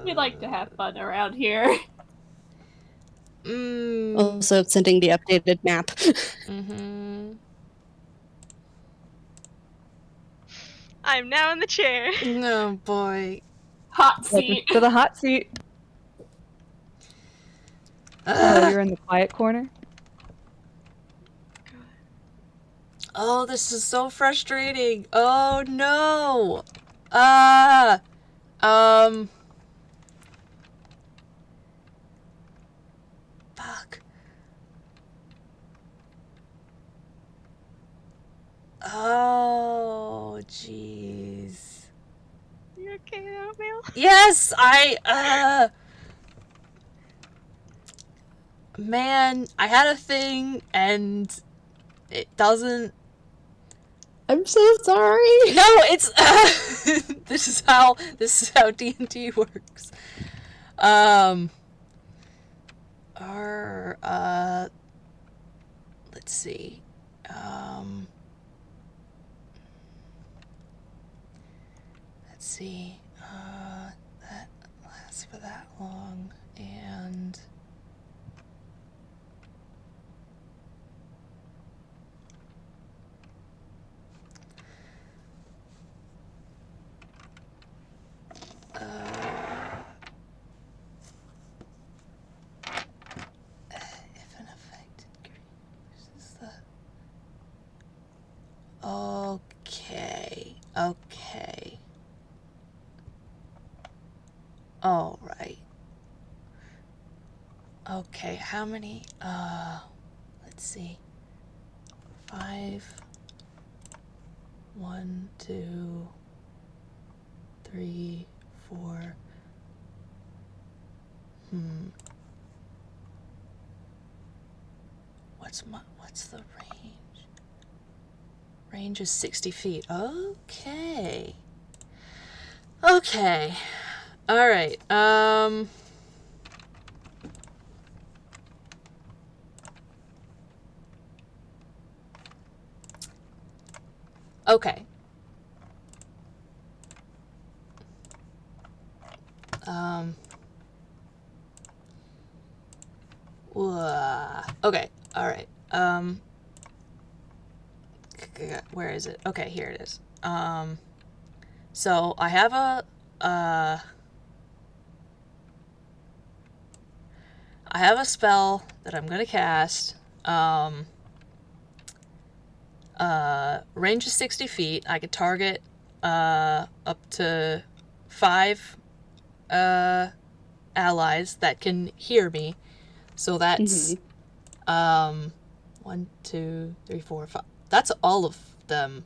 We like to have fun around here. Also sending the updated map. Mm-hmm. I'm now in the chair. Oh boy. Hot seat. To the hot seat. Oh, you're in the quiet corner? Oh, this is so frustrating. Oh no. Fuck. Oh, jeez. You okay, Oatmeal? Yes, man, I had a thing and it doesn't. I'm so sorry. No, it's this is how D&D works. Let's see. Let's see. That lasts for that long, and All right. Okay, how many? Let's see. 5. 1, 2, 3, 4. What's the range? Range is 60 feet. Okay. Okay. All right. Okay. Okay. All right. Where is it? Okay, here it is. So I have a spell that I'm gonna cast. Range is 60 feet. I can target up to 5 allies that can hear me. So that's 1, 2, 3, 4, 5. That's all of them,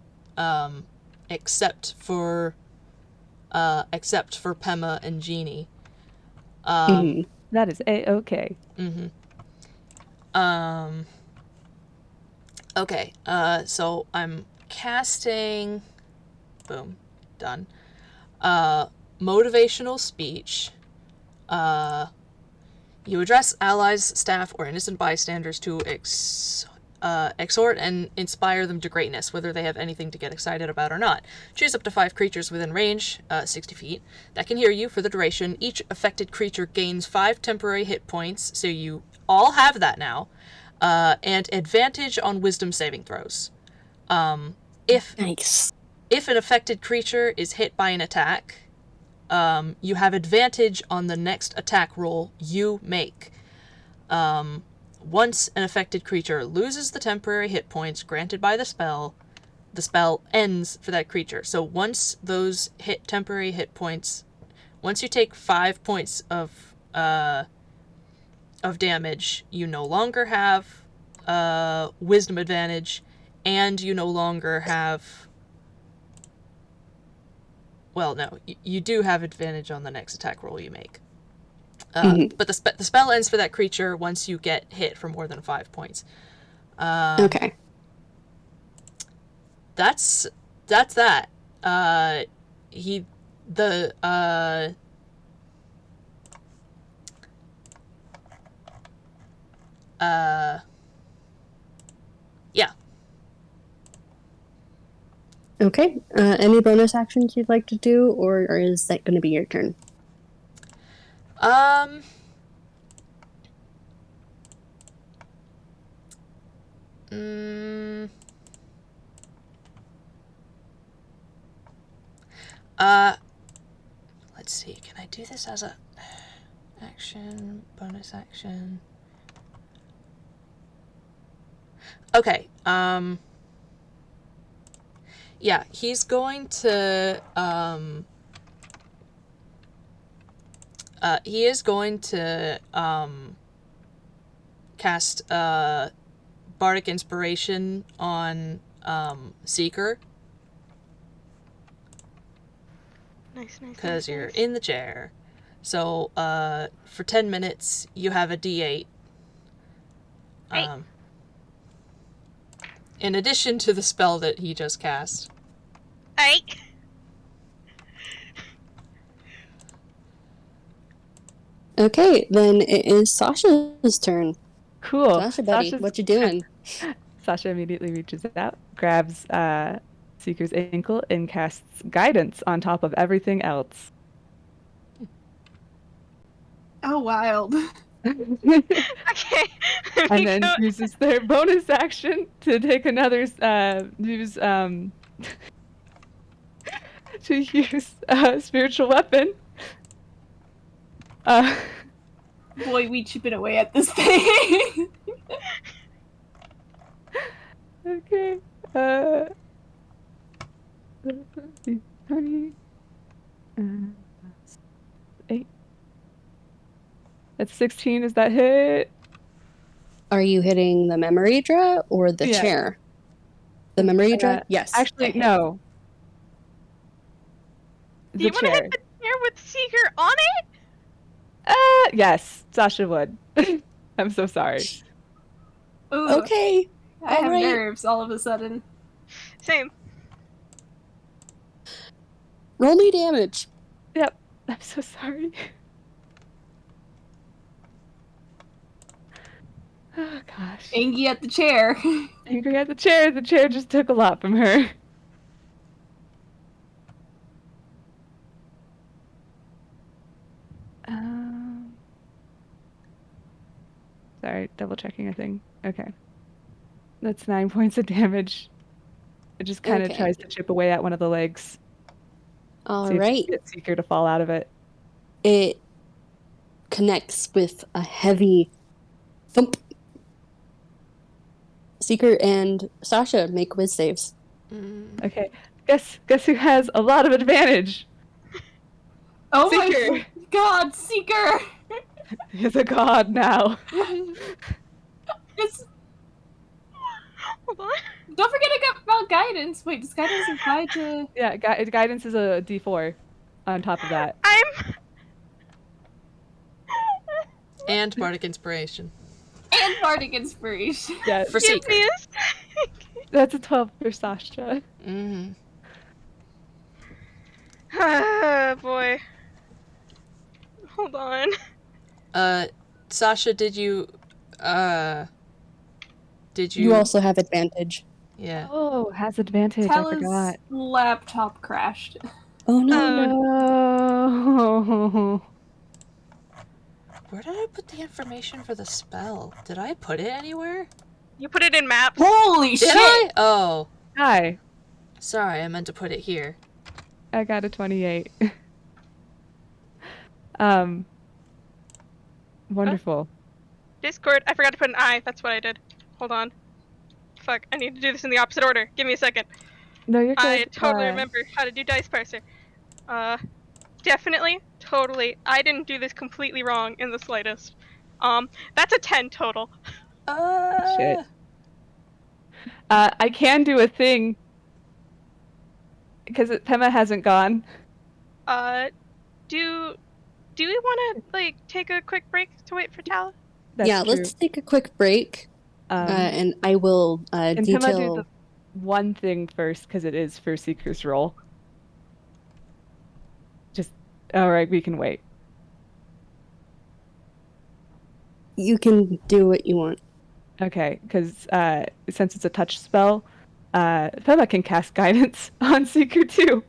except for Pema and Jeannie. That is A-okay. Okay, so I'm casting. Boom, done. Motivational speech. You address allies, staff, or innocent bystanders to exhort and inspire them to greatness, whether they have anything to get excited about or not. Choose up to 5 creatures within range, 60 feet, that can hear you for the duration. Each affected creature gains 5 temporary hit points, so you all have that now, and advantage on wisdom saving throws. Nice. If an affected creature is hit by an attack, you have advantage on the next attack roll you make. Once an affected creature loses the temporary hit points granted by the spell ends for that creature. So once those temporary hit points, once you take 5 points of damage, you no longer have wisdom advantage, and you no longer have. Well, no, you do have advantage on the next attack roll you make. But the spell ends for that creature once you get hit for more than 5 points. Okay. That's that. Yeah. Okay. Any bonus actions you'd like to do, or is that going to be your turn? Let's see. Can I do this as a action, bonus action? Okay. Yeah, he's going to he is going to cast Bardic Inspiration on Seeker. Nice. Because you're in the chair. So, for 10 minutes, you have a D8. In addition to the spell that he just cast. Hey. Okay, then it is Sasha's turn. Cool. Sasha, buddy, what you doing? Sasha immediately reaches out, grabs Seeker's ankle, and casts Guidance on top of everything else. Oh, wild. Okay. And then uses their bonus action to take another to use spiritual weapon. Boy, we chipping away at this thing. Okay. 20, 8, That's 16. Is that hit? Are you hitting the memory draw or the Yeah. chair? The memory draw? Yes. Actually, that hit. no. Do you want to hit the chair with Seeker on it? Yes, Sasha would. I'm so sorry. Ooh, Okay. I have alright. nerves all of a sudden. Same. Roll me damage. Yep. I'm so sorry. Oh, gosh. Angie at the chair. Angry at the chair. The chair just took a lot from her. Sorry, double checking a thing. Okay. That's 9 points of damage. It just kind of Okay. tries to chip away at one of the legs. See if Alright. you can get Seeker to fall out of it. It connects with a heavy thump. Seeker and Sasha make whiz saves. Okay. Guess who has a lot of advantage? Oh Seeker. my god, Seeker! He's a god now. It's... Hold on. Don't forget about guidance. Wait, does guidance apply to... Yeah, guidance is a D4 on top of that. I'm... And bardic inspiration. And bardic inspiration. Yeah, For Give Seeker. me a sec. that's a 12 for Sasha. Mm-hmm. Ah, boy. Hold on. Sasha, did you... You also have advantage. Yeah. Oh, has advantage. I Tala's forgot. laptop crashed. Oh no. No. Where did I put the information for the spell? Did I put it anywhere? You put it in maps. Holy Did shit! I? Oh. Hi. Sorry, I meant to put it here. I got a 28. Wonderful. Discord. I forgot to put an I. That's what I did. Hold on. Fuck. I need to do this in the opposite order. Give me a second. No, you're good. I totally remember how to do dice parser. Definitely, totally. I didn't do this completely wrong in the slightest. That's a 10 total. Shit. I can do a thing because Pema hasn't gone. Do we want to like take a quick break to wait for Tala? That's yeah, true. let's take a quick break. And I will Can Pema detail... do the one thing first because it is for Seeker's roll? Alright, we can wait. You can do what you want. Okay, because since it's a touch spell, Pema can cast guidance on Seeker too.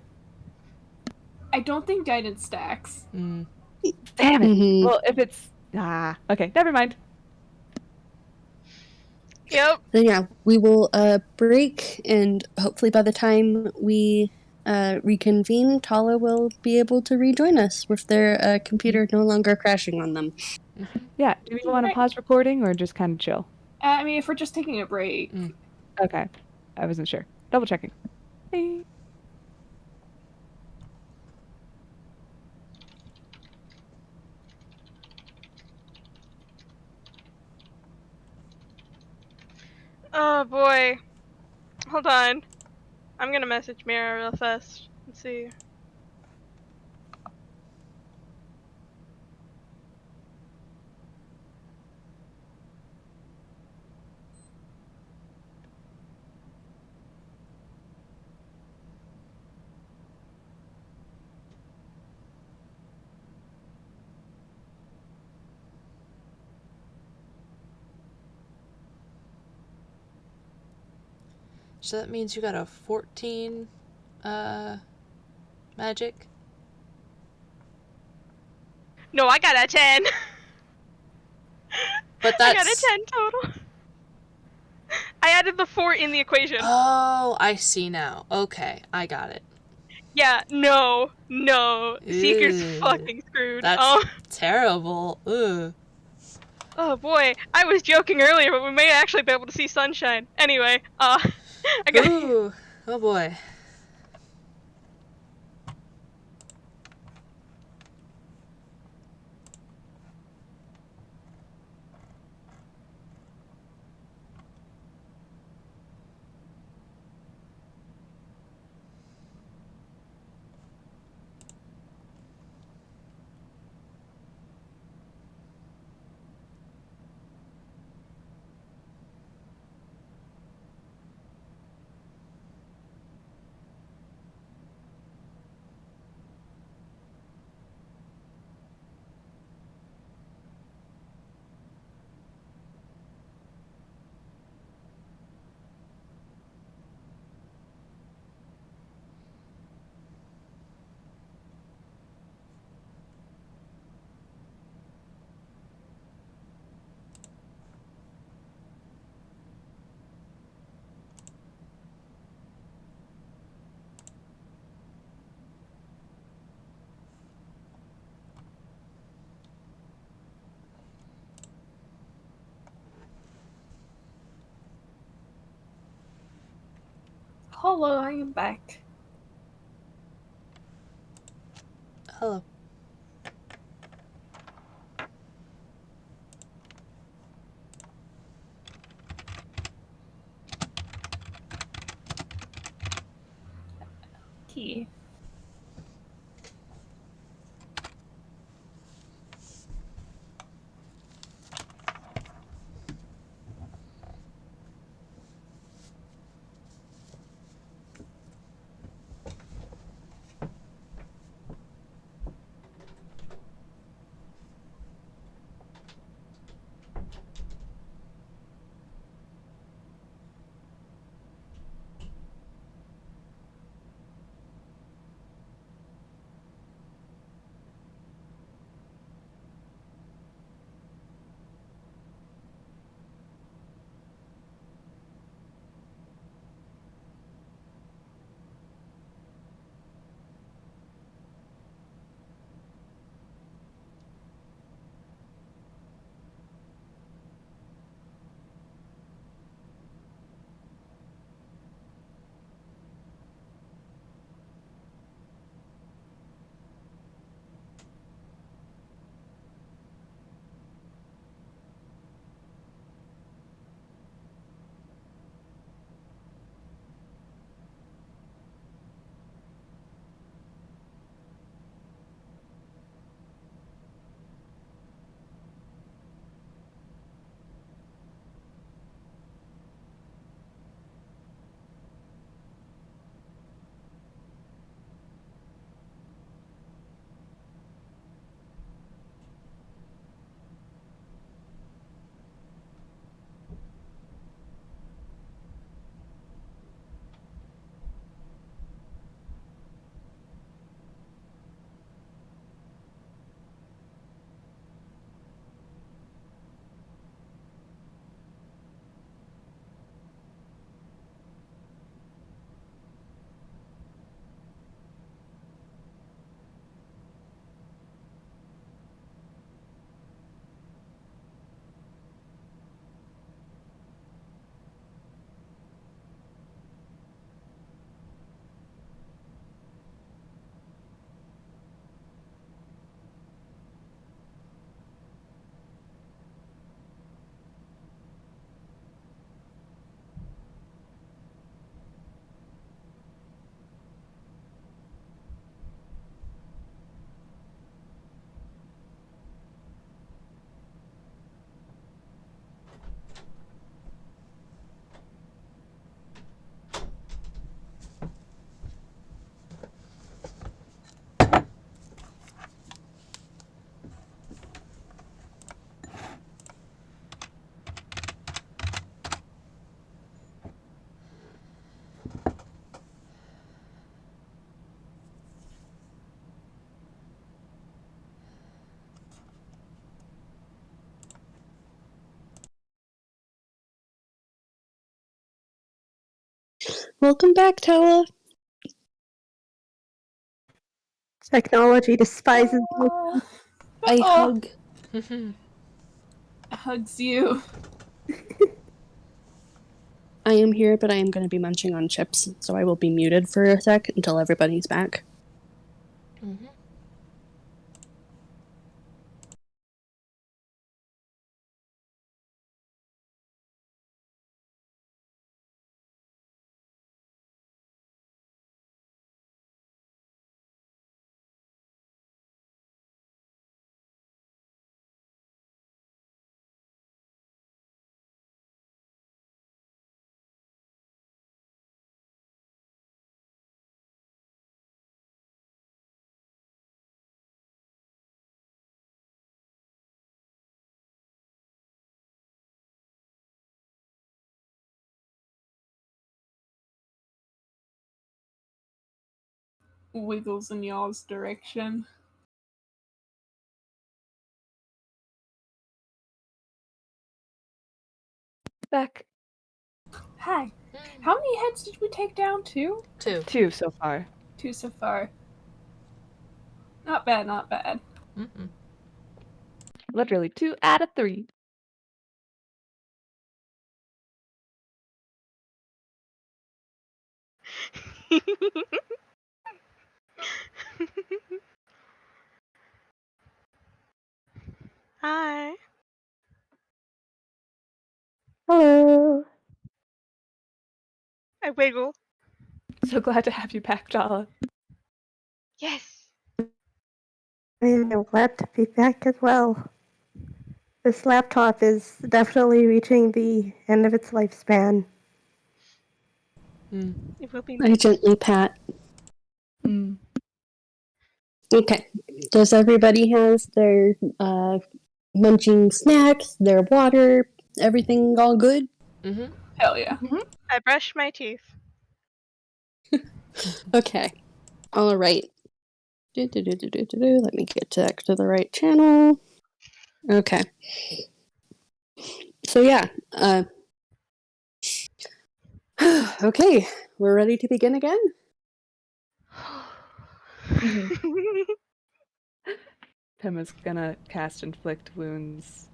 I don't think guidance stacks. Mm. Damn it! Mhm. Well, if it's okay, never mind. Yep. Then yeah, we will break, and hopefully by the time we reconvene, Tala will be able to rejoin us with their computer no longer crashing on them. Yeah, do we want to pause recording or just kind of chill? I mean, if we're just taking a break. Okay, I wasn't sure. Double checking. Hey. Oh boy. Hold on. I'm gonna message Mira real fast. Let's see. So that means you got a 14 magic? No, I got a 10. But I got a that's... 10 total. I added the 4 in the equation. Oh, I see now. Okay, I got it. Yeah, no. Seeker's Ew. fucking screwed. That's terrible. Ugh. Oh boy, I was joking earlier, but we may actually be able to see sunshine. Anyway, I got. Ooh. Oh boy. Hello, I am back. Hello. Key. Welcome back, Tala. Technology despises me. I hug. Hugs you. I am here, but I am going to be munching on chips, so I will be muted for a sec until everybody's back. Mm-hmm. Wiggles in y'all's direction. Back. Hi. How many heads did we take down? 2? 2 so far. 2 so far. Not bad, not bad. Mm-mm. Literally 2 out of 3. Hi. Hello. I wiggle. So glad to have you back, Tala. Yes. I'm glad to be back as well. This laptop is definitely reaching the end of its lifespan. It will be I missed. gently pat. Mm. Okay. Does everybody have their munching snacks, their water, everything all good? Mm-hmm. Hell yeah. I brush my teeth. Okay. All right. Let me get back to the right channel. Okay. So yeah. Okay. We're ready to begin again? Pema's gonna cast Inflict Wounds.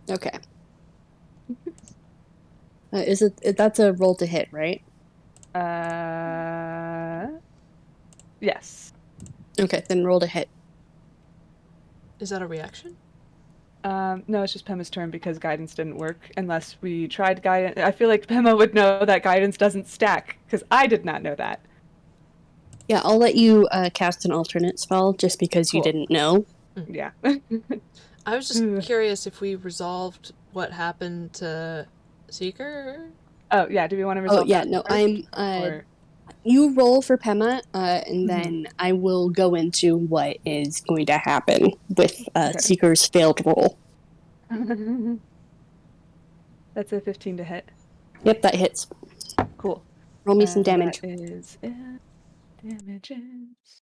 Okay. Is it that's a roll to hit, right? Yes. Okay, then roll to hit. Is that a reaction? No, it's just Pema's turn because guidance didn't work unless we tried guidance. I feel like Pema would know that guidance doesn't stack because I did not know that. Yeah, I'll let you cast an alternate spell just because you Cool. didn't know. Yeah. I was just curious if we resolved what happened to Seeker. Oh yeah. Do we want to resolve? Oh yeah, that no, first, I'm. or... You roll for Pema, and then I will go into what is going to happen with Okay. Seeker's failed roll. That's a 15 to hit. Yep, that hits. Cool. Roll me some damage. That is damages.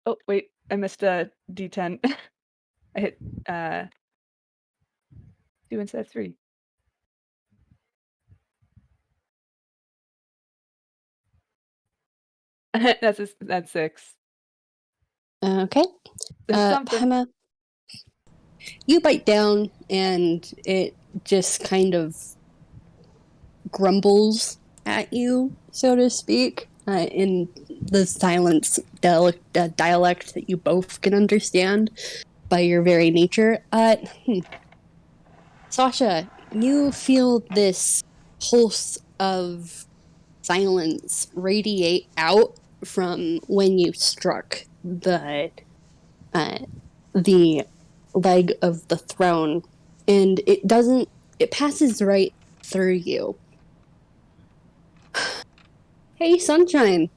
Oh wait, I missed a D10. I hit 2 instead of 3. That's 6. Okay. That's something. Pema, you bite down, and it just kind of grumbles at you, so to speak, in the silence dialect that you both can understand by your very nature. Sasha, you feel this pulse of silence radiate out from when you struck uh, the leg of the throne, and it passes right through you. Hey, Sunshine,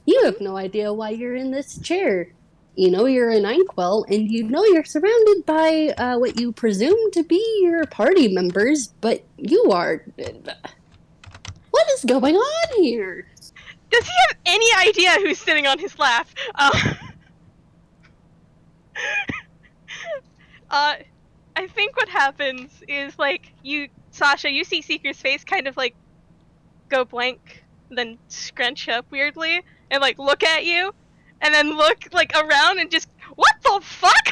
you have no idea why you're in this chair. You know you're an Inkwell, and you know you're surrounded by what you presume to be your party members, but you are. What is going on here? Does he have any idea who's sitting on his lap? I think what happens is like Sasha, you see Seeker's face kind of like go blank, then scrunch up weirdly, and like look at you, and then look like around and just what the fuck?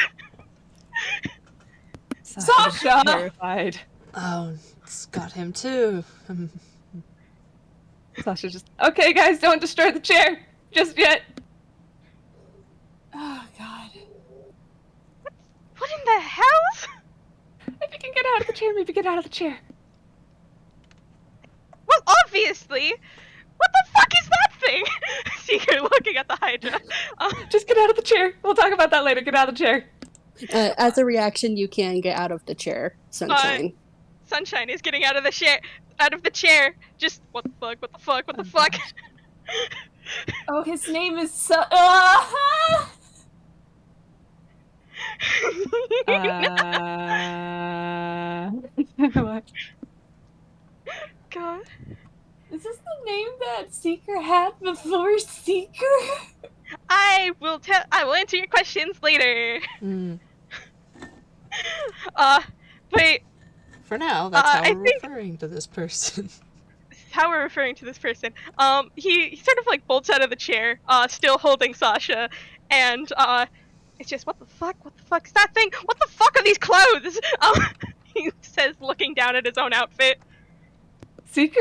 Sasha's Sasha! terrified. Oh, it's got him too. Sasha just, okay guys, don't destroy the chair just yet. Oh god. What in the hell? If you can get out of the chair, maybe get out of the chair. Well, obviously. What the fuck is that thing? Seeker looking at the Hydra. Just get out of the chair. We'll talk about that later. Get out of the chair. As a reaction, you can get out of the chair, Sunshine. Sunshine is getting out of the chair. Just what the fuck? What the fuck? What the fuck? Oh, his name is What? God. Is this the name that Seeker had before Seeker? I will answer your questions later. But For now, that's how I we're think referring to this person. how we're referring to this person. He sort of like bolts out of the chair, still holding Sasha, and It's just, what the fuck? What the fuck is that thing? What the fuck are these clothes? He says, looking down at his own outfit. Seeker?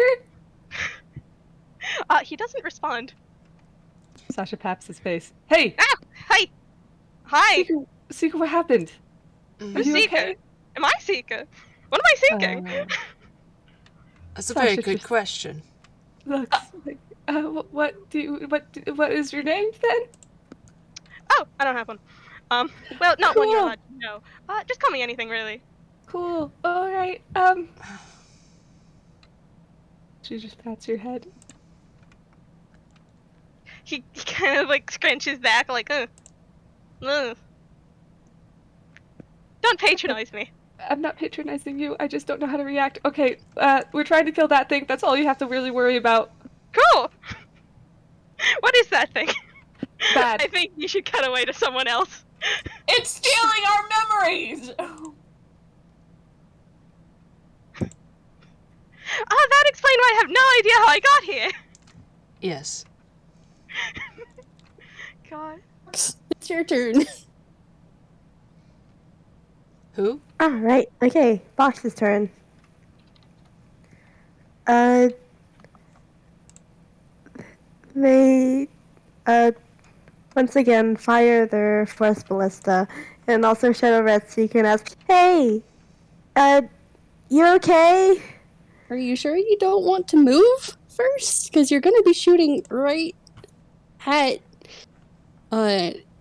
He doesn't respond. Sasha paps his face. Hey! Ah! Hey! Hi! Seeker, what happened? Are Who's you Seeker? okay? Am I Seeker? What am I seeking? That's a Sasha very good just- question. Looks like, what is your name then? Oh, I don't have one. Well, not one you're Cool. allowed to know. Just call me anything, really. Cool. All right. She just pats your head. He kind of, like, scrunches back, like, Don't patronize me. I'm not patronizing you. I just don't know how to react. Okay. We're trying to kill that thing. That's all you have to really worry about. Cool! What is that thing? Bad. I think you should cut away to someone else. It's stealing our memories! That explains why I have no idea how I got here. Yes. God. It's your turn. Who? Alright, okay, Box's turn. They, once again fire their first ballista, and also Shadow Red Seeker and ask, hey, you okay? Are you sure you don't want to move first? Because you're going to be shooting right at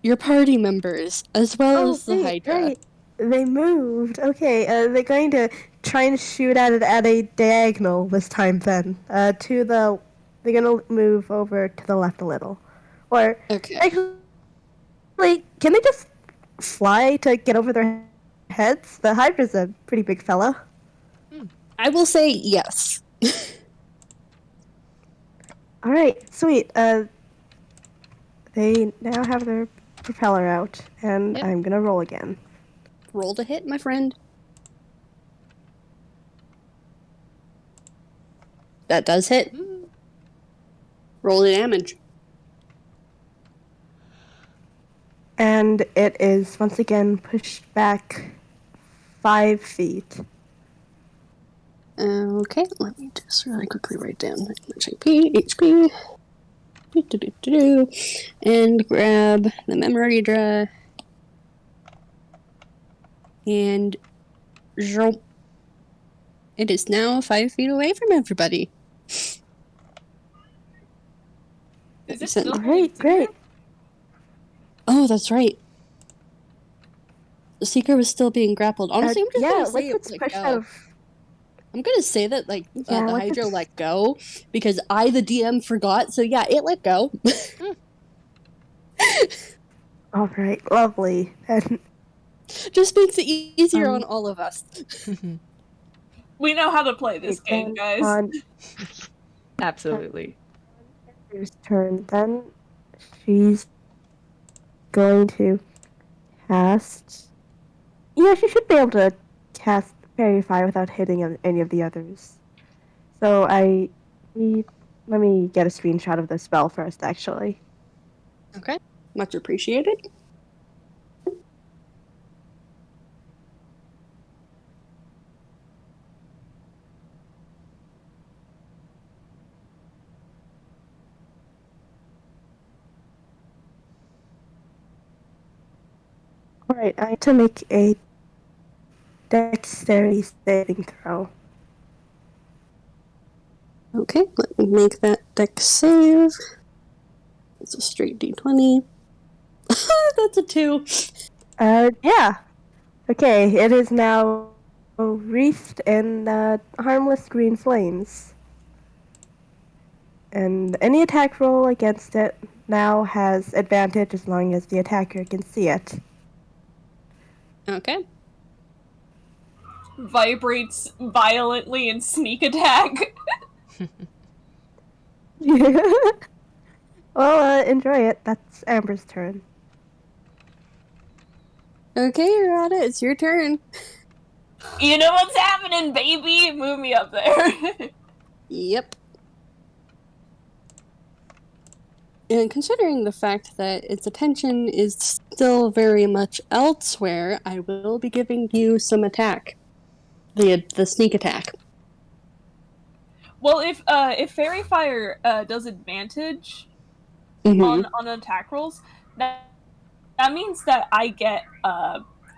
your party members, as well as the Hydra. Right. They moved. Okay, they're going to try and shoot at it at a diagonal this time then. They're going to move over to the left a little. Or, Okay. actually, can they just fly to get over their heads? The Hydra's a pretty big fella. I will say yes. Alright, sweet. They now have their propeller out, and Yep. I'm gonna roll again. Roll to hit, my friend. That does hit. Roll the damage. And it is once again pushed back 5 feet. Okay, let me just really quickly write down how much HP, and grab the memory draw, and zoom. It is now 5 feet away from everybody. Is it Sent- still Great, great. Oh, that's right. The Seeker was still being grappled. Honestly, I'm just yeah, gonna say let's it let's let push go. out of. I'm gonna say that Yeah, the let's Hydra just- let go because I, the DM, forgot. So yeah, it let go. All right, lovely. And Just makes it easier on all of us. We know how to play this game, guys. on Absolutely. Andrew's turn, then she's going to cast. Yeah, she should be able to cast Fairy Fire without hitting any of the others. So let me get a screenshot of the spell first, actually. Okay, much appreciated. Alright, I need to make a dexterity saving throw. Okay, let me make that dex save. It's a straight d20. That's a 2. Yeah. Okay, it is now wreathed in harmless green flames. And any attack roll against it now has advantage as long as the attacker can see it. Okay. Vibrates violently and sneak attack. Well, enjoy it. That's Amber's turn. Okay, Arata, it's your turn. You know what's happening, baby? Move me up there. Yep. And considering the fact that its attention is still very much elsewhere, I will be giving you some attack. The sneak attack. Well, if Fairy Fire does advantage on attack rolls, that means that I get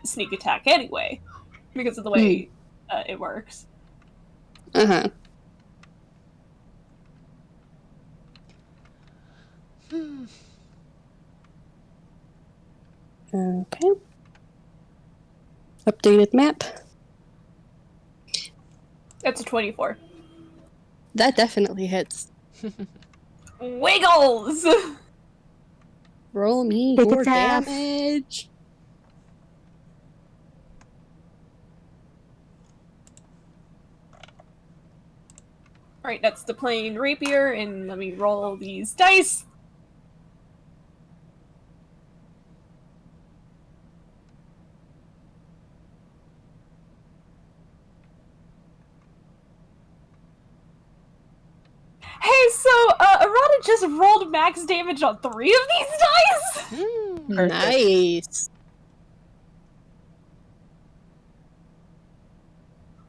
sneak attack anyway, because of the way it works. Uh-huh. Okay. Updated map. That's a 24. That definitely hits. Wiggles! Roll me Kick for its ass. damage. Alright, that's the plain rapier, and let me roll these dice. Hey, so Arata just rolled max damage on 3 of these dice? Nice.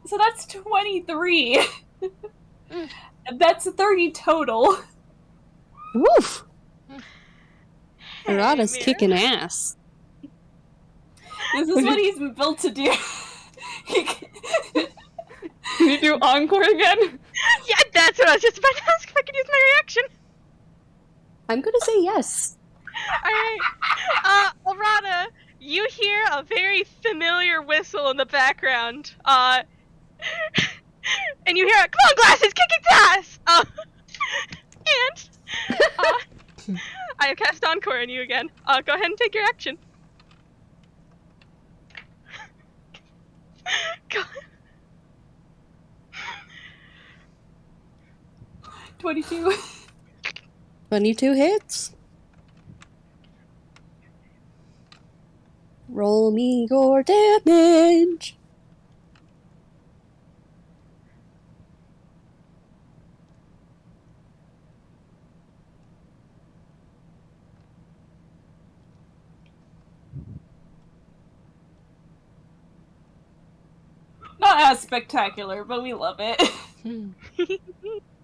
So that's 23. That's 30 total. Woof. Hey, Arata's Mira. kicking ass. This is what he's been built to do. Can you do encore again? Yeah, that's what I was just about to ask if I could use my reaction. I'm gonna say yes. Alright. Arata, you hear a very familiar whistle in the background. And you hear, "Come on, Glasses, kick its ass!" I have cast Encore on you again. Go ahead and take your action. Go. 22. 22 hits. Roll me your damage. Not as spectacular, but we love it.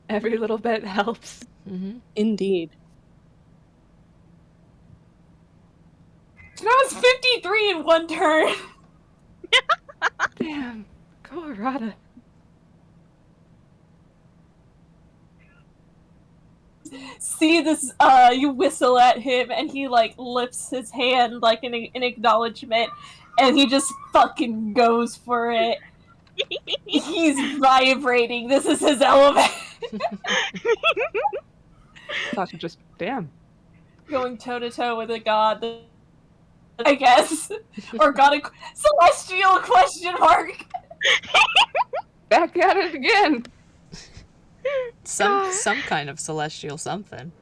Every little bit helps. Indeed. That was 53 in one turn. Damn. Go, Arata. See this, you whistle at him, and he, like, lifts his hand, like, in acknowledgement, and he just fucking goes for it. He's vibrating. This is his element. Sasha just, damn. Going toe-to-toe with a god, I guess. Or god, celestial question mark. Back at it again. Some kind of celestial something.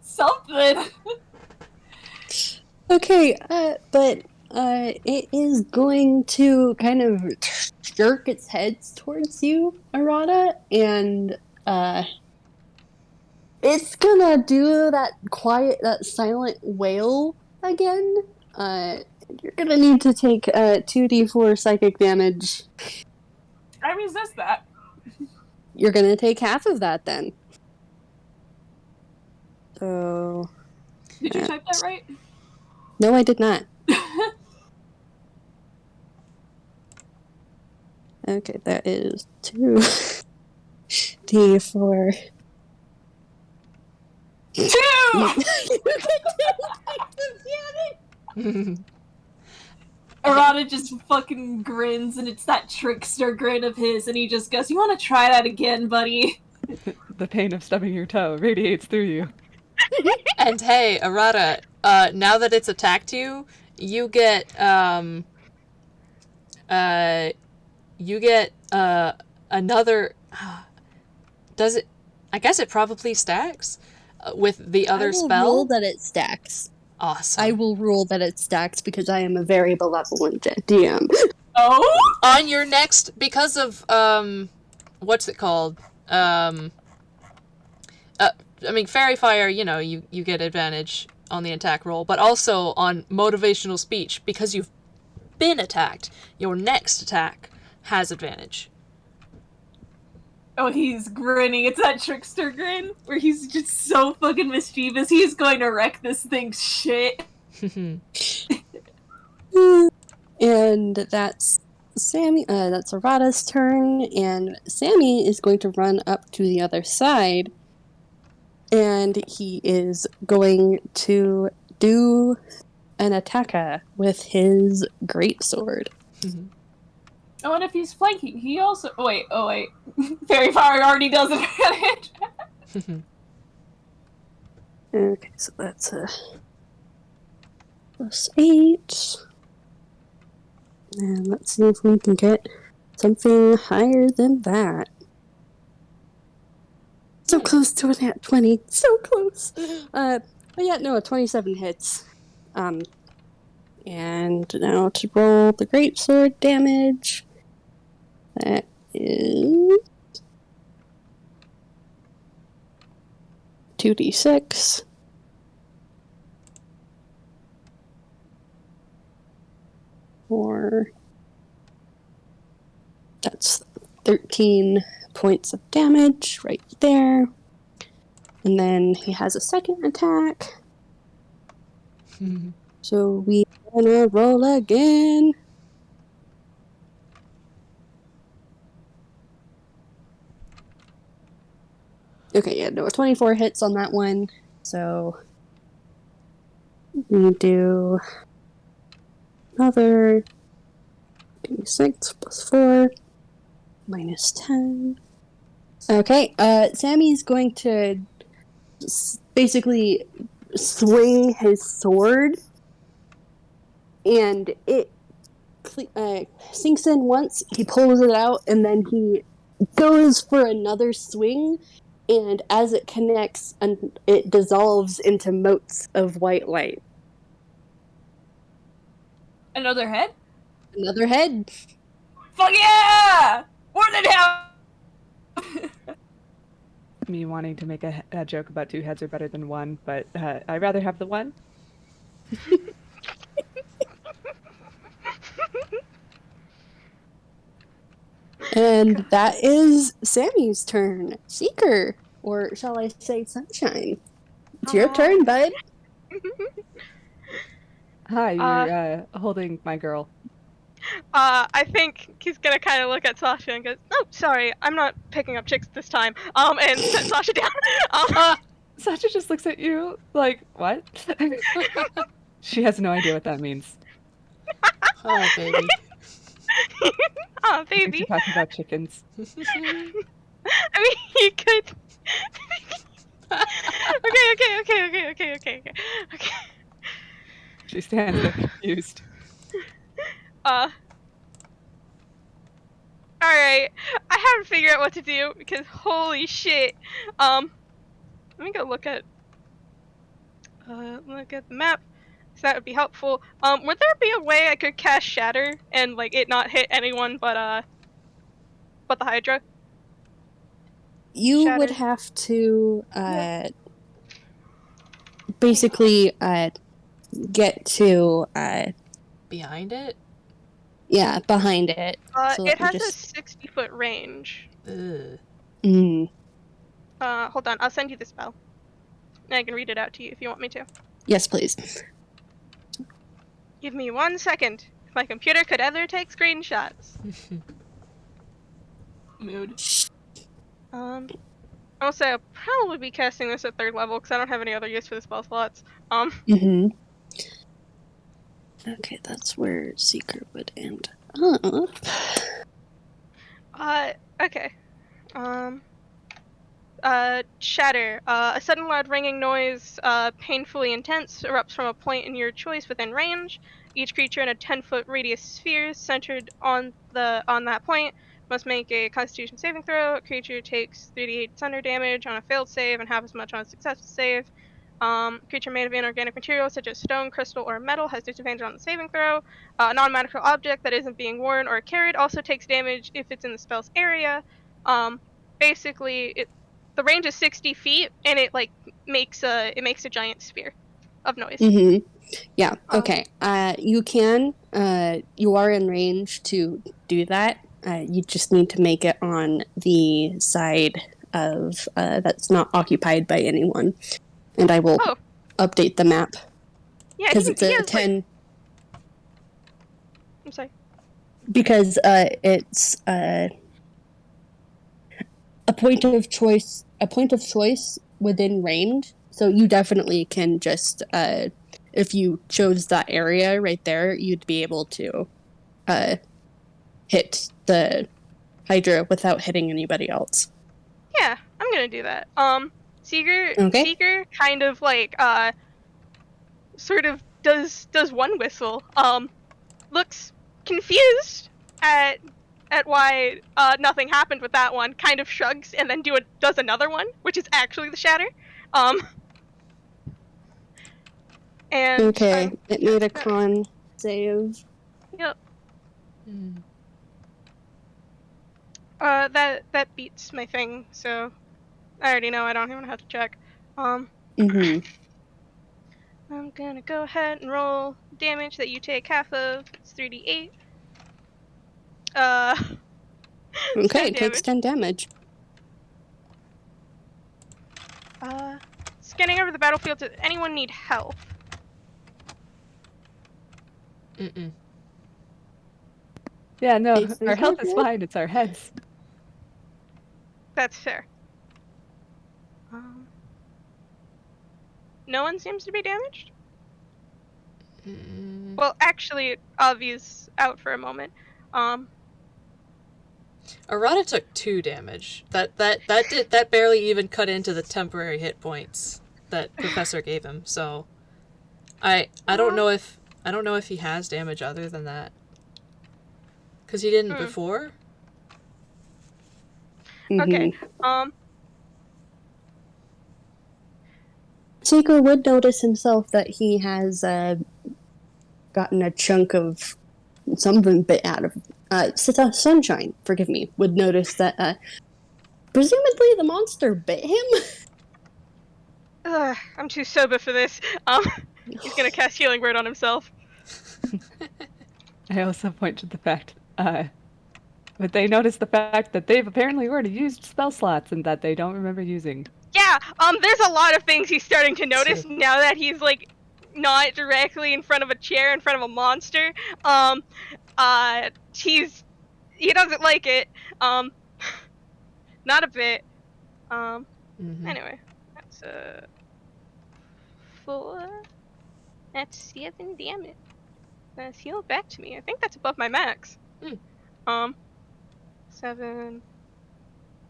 Something. Okay, but it is going to kind of jerk its head towards you, Arata, and it's gonna do that silent wail again. You're gonna need to take 2d4 psychic damage. I resist that. You're gonna take half of that then. So... Did you type that right? No, I did not. Okay, that is 2d4. 2! Arata just fucking grins, and it's that trickster grin of his, and he just goes, "You want to try that again, buddy?" The pain of stubbing your toe radiates through you. And hey, Arata, now that it's attacked you, you get another. Does it? I guess it probably stacks with the other spell. I will rule that it stacks. Awesome. I will rule that it stacks because I am a very benevolent DM. Oh? On your next, because of what's it called? I mean, fairy fire, you get advantage on the attack roll, but also on motivational speech. Because you've been attacked, your next attack has advantage. Oh, he's grinning. It's that trickster grin where he's just so fucking mischievous. He's going to wreck this thing's shit. And that's Sammy. That's Arata's turn, and Sammy is going to run up to the other side, and he is going to do an attacker with his greatsword. Oh, and if he's flanking, he also... Oh, wait. Fairy Fire already does advantage. Okay, so that's a +8. And let's see if we can get something higher than that. So close to a nat 20. So close. But yeah, no, 27 hits. And now to roll the greatsword damage. That is 2d6. Or that's 13 points of damage right there. And then he has a second attack. So we're gonna roll again. Okay, yeah, no, 24 hits on that one. So we do another 6 plus 4 minus 10. Okay, Sammy's going to basically swing his sword, and it sinks in once, he pulls it out, and then he goes for another swing, and as it connects, and it dissolves into motes of white light. Another head? Another head. Fuck yeah! More than half! Me wanting to make a joke about 2 heads are better than 1, but I'd rather have the 1. And that is Sammy's turn. Seeker, or shall I say Sunshine? It's your turn, bud. Hi, you're holding my girl. I think he's gonna kind of look at Sasha and goes, "Oh, sorry, I'm not picking up chicks this time." And set Sasha down. Sasha just looks at you like, what? She has no idea what that means. Oh, baby. Oh, Thinks baby. you're talking about chickens. I mean, you could. Okay. She stands there confused. Alright. I haven't figured out what to do because holy shit. Let me go look at the map. So that would be helpful. Would there be a way I could cast Shatter and like it not hit anyone but the Hydra? You Shatter. would have to basically get to Behind it? yeah, behind it. So It has a 60-foot range. Ugh. Hold on, I'll send you the spell. And I can read it out to you if you want me to. Yes, please. Give me 1 second. If my computer could ever take screenshots. Mood. I'll say I'll probably be casting this at 3rd level because I don't have any other use for the spell slots. Okay, that's where Seeker would end up. Okay. Shatter. A sudden loud ringing noise, painfully intense, erupts from a point in your choice within range. Each creature in a 10-foot radius sphere centered on that point must make a Constitution saving throw. A creature takes 3d8 thunder damage on a failed save and half as much on a successful save. Creature made of inorganic materials such as stone, crystal, or metal has disadvantage on the saving throw. A non-magical object that isn't being worn or carried also takes damage if it's in the spell's area. Basically, the range is 60 feet, and it like makes a giant sphere of noise. Mm-hmm. Yeah. Okay. You can. You are in range to do that. You just need to make it on the side of that's not occupied by anyone, and I will update the map because it's a 10. Like... I'm sorry. Because it's a point of choice. A point of choice within range. So you definitely can just if you chose that area right there, you'd be able to hit the Hydra without hitting anybody else. Yeah, I'm gonna do that. Seeker kind of like sort of does one whistle. Looks confused at why nothing happened with that one. Kind of shrugs and then does another one, which is actually the shatter. And okay, it made a con save. Yep. Mm. That beats my thing, so I already know. I don't even have to check. Mm-hmm. I'm gonna go ahead and roll damage that you take half of. It's 3d8. Okay, it takes 10 damage. Scanning over the battlefield. Does anyone need help? Mm-mm. Yeah, no, our health is fine. It's our heads. That's fair. No one seems to be damaged? Mm. Well, actually, Avi's out for a moment. Arata took 2 damage. That barely even cut into the temporary hit points that Professor gave him. So, I don't know if he has damage other than that. Because he didn't before. Okay. Seeker would notice himself that he has gotten a chunk of something bit out of Sunshine, forgive me, would notice that presumably the monster bit him. I'm too sober for this. He's gonna cast Healing Word on himself. I also point to the fact, but they notice the fact that they've apparently already used spell slots and that they don't remember using. Yeah, there's a lot of things he's starting to notice now that he's like not directly in front of a chair, in front of a monster. He doesn't like it. Not a bit. Anyway, that's 4. That's 7 damage. That's healed back to me. I think that's above my max. 7.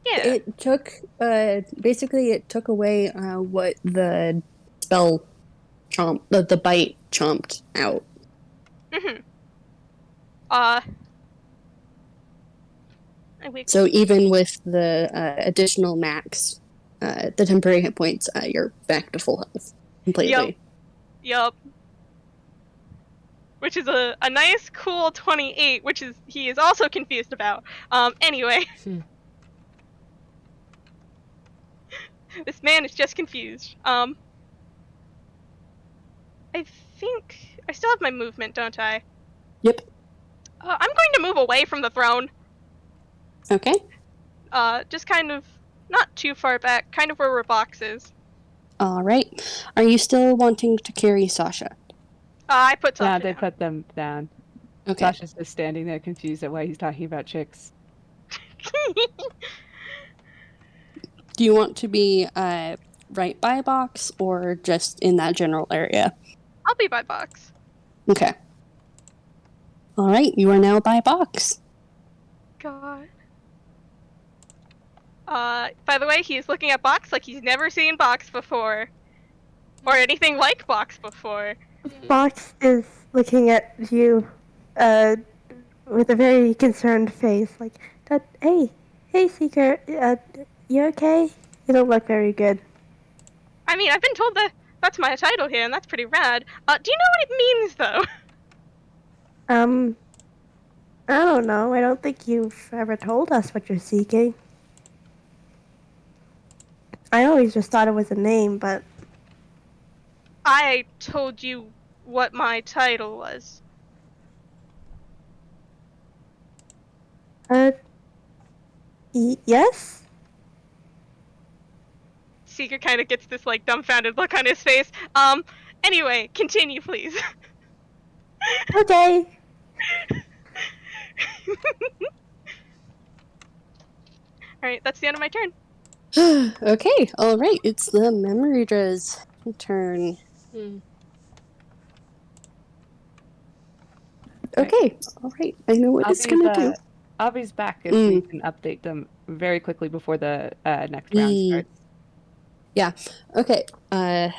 Yeah. It took basically it took away what the spell the bite chomped out. So even with the additional max, the temporary hit points, you're back to full health completely. Yup. Which is a nice, cool 28, which is he is also confused about. Anyway. This man is just confused. I think I still have my movement, don't I? Yep. I'm going to move away from the throne. Okay. Just kind of not too far back, kind of where Robox is. All right. Are you still wanting to carry Sasha? I put Sasha Yeah, they down. put them down. Okay. Sasha's just standing there confused at why he's talking about chicks. Do you want to be right by box or just in that general area? I'll be by box. Okay. All right, you are now by box. God. By the way, he's looking at box like he's never seen box before. Or anything like box before. Box is looking at you with a very concerned face, like, hey, Seeker, you okay? You don't look very good. I mean, I've been told that that's my title here, and that's pretty rad. Do you know what it means, though? I don't know. I don't think you've ever told us what you're seeking. Well, actually, I've been told that that's my title here, and that's pretty rad. Do you know what it means, though? I don't know. I don't think you've ever told us what you're seeking. I always just thought it was a name, but I told you what my title was. Yes? Seeker kind of gets this like dumbfounded look on his face. Anyway, continue, please. Okay. Alright, that's the end of my turn. Okay, alright, it's the memory dress turn. Okay, alright, I know what it's gonna do. Avi's back if we can update them very quickly before the next round starts. Yeah, okay, oh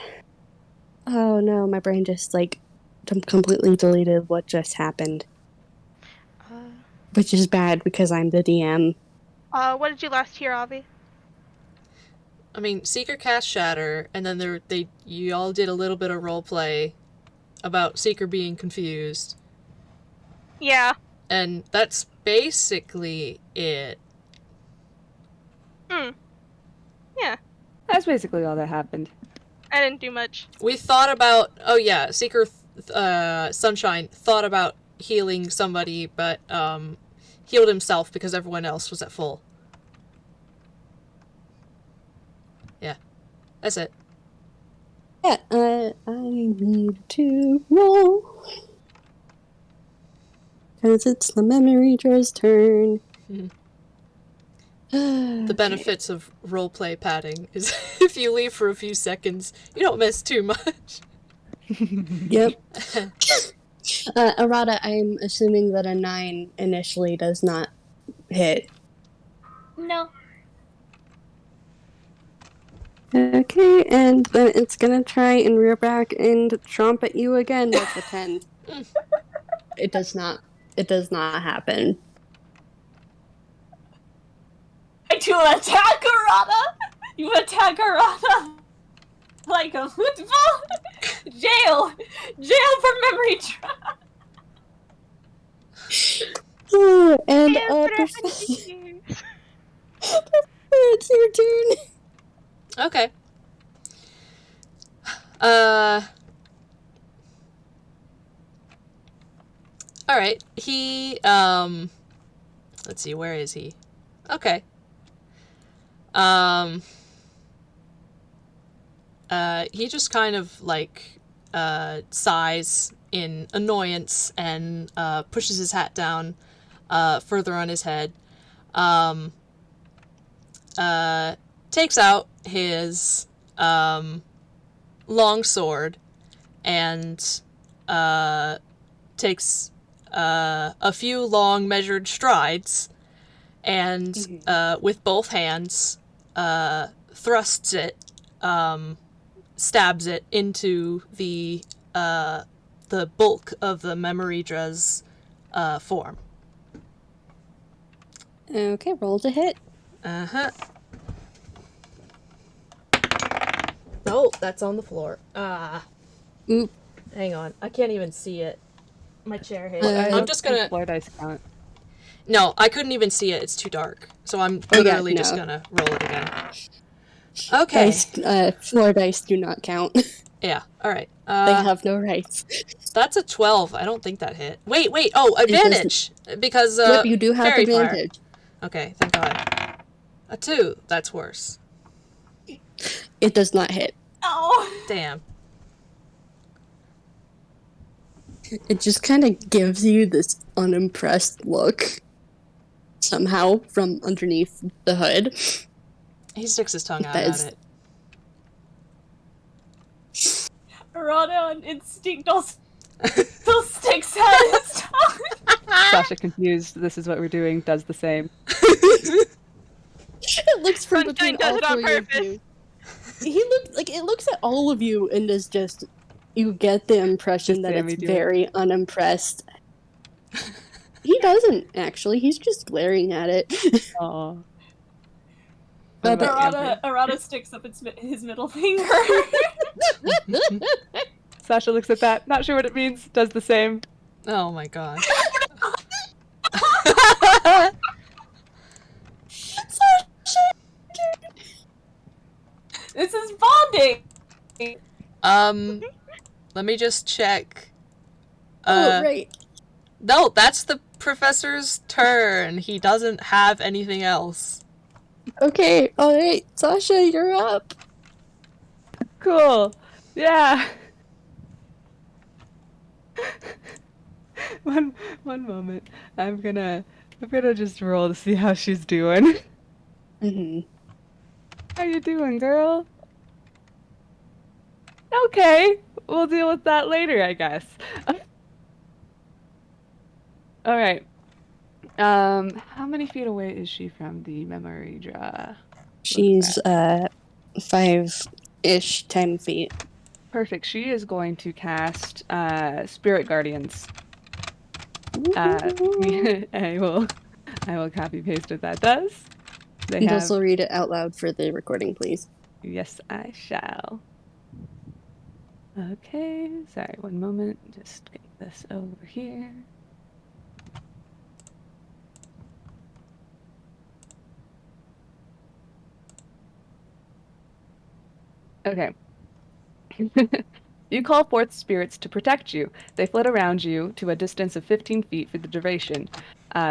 no, my brain just, like, completely deleted what just happened. Which is bad, because I'm the DM. What did you last hear, Avi? I mean, Seeker cast Shatter, and then you all did a little bit of role play about Seeker being confused. Yeah. And that's basically it. Yeah. That's basically all that happened. I didn't do much. We thought about, Seeker Sunshine thought about healing somebody, but healed himself because everyone else was at full. Yeah, that's it. Yeah, I need to roll. Because it's the memory dress turn. The benefits of roleplay padding is if you leave for a few seconds, you don't miss too much. Yep. Arata, I'm assuming that a 9 initially does not hit. No. Okay, and then it's gonna try and rear back and chomp at you again with a 10. It does not happen. I do attack Arata! You attack Arata like a football? Jail for memory trap. And it's your turn. Okay. Alright. He, let's see, where is he? Okay. He just kind of, like, sighs in annoyance and, pushes his hat down, further on his head. Takes out his, long sword and, takes, a few long measured strides and, with both hands, thrusts it, stabs it into the bulk of the Memoridra's form. Okay, roll to hit. Uh-huh. Oh, that's on the floor. Oop. Hang on. I can't even see it. My chair hit. I'm just gonna... Floor dice count. No, I couldn't even see it. It's too dark. So I'm literally just gonna roll it again. Okay. Floor dice do not count. Yeah, alright. They have no rights. That's a 12. I don't think that hit. Wait. Oh, advantage! Because, Yep, you do have fairy advantage. Fire. Okay, thank God. A 2. That's worse. It does not hit. Oh. Damn. It just kind of gives you this unimpressed look. Somehow, from underneath the hood. He sticks his tongue out at it. Arata on instinct also sticks out his tongue. Sasha, confused, this is what we're doing, does the same. It looks from Sunshine between does all it on three of purpose. you. It looks at all of you and is just, you get the impression Just that Sammy it's do it. very unimpressed. He doesn't, actually. He's just glaring at it. Aww. Arata sticks up his middle finger. Sasha looks at that, not sure what it means, does the same. Oh my God. This is bonding. Let me just check. Oh, right. No, that's the professor's turn. He doesn't have anything else. Okay, alright. Sasha, you're up. Cool. Yeah. one moment. I'm gonna just roll to see how she's doing. Mm-hmm. How you doing, girl? Okay, we'll deal with that later, I guess. All right. How many feet away is she from the memory draw? She's 5-ish, 10 feet. Perfect. She is going to cast Spirit Guardians. I will copy paste what that does. They And have. also read it out loud for the recording, please. Yes, I shall. Okay, sorry, one moment. Just get this over here. Okay. You call forth spirits to protect you. They flit around you to a distance of 15 feet for the duration,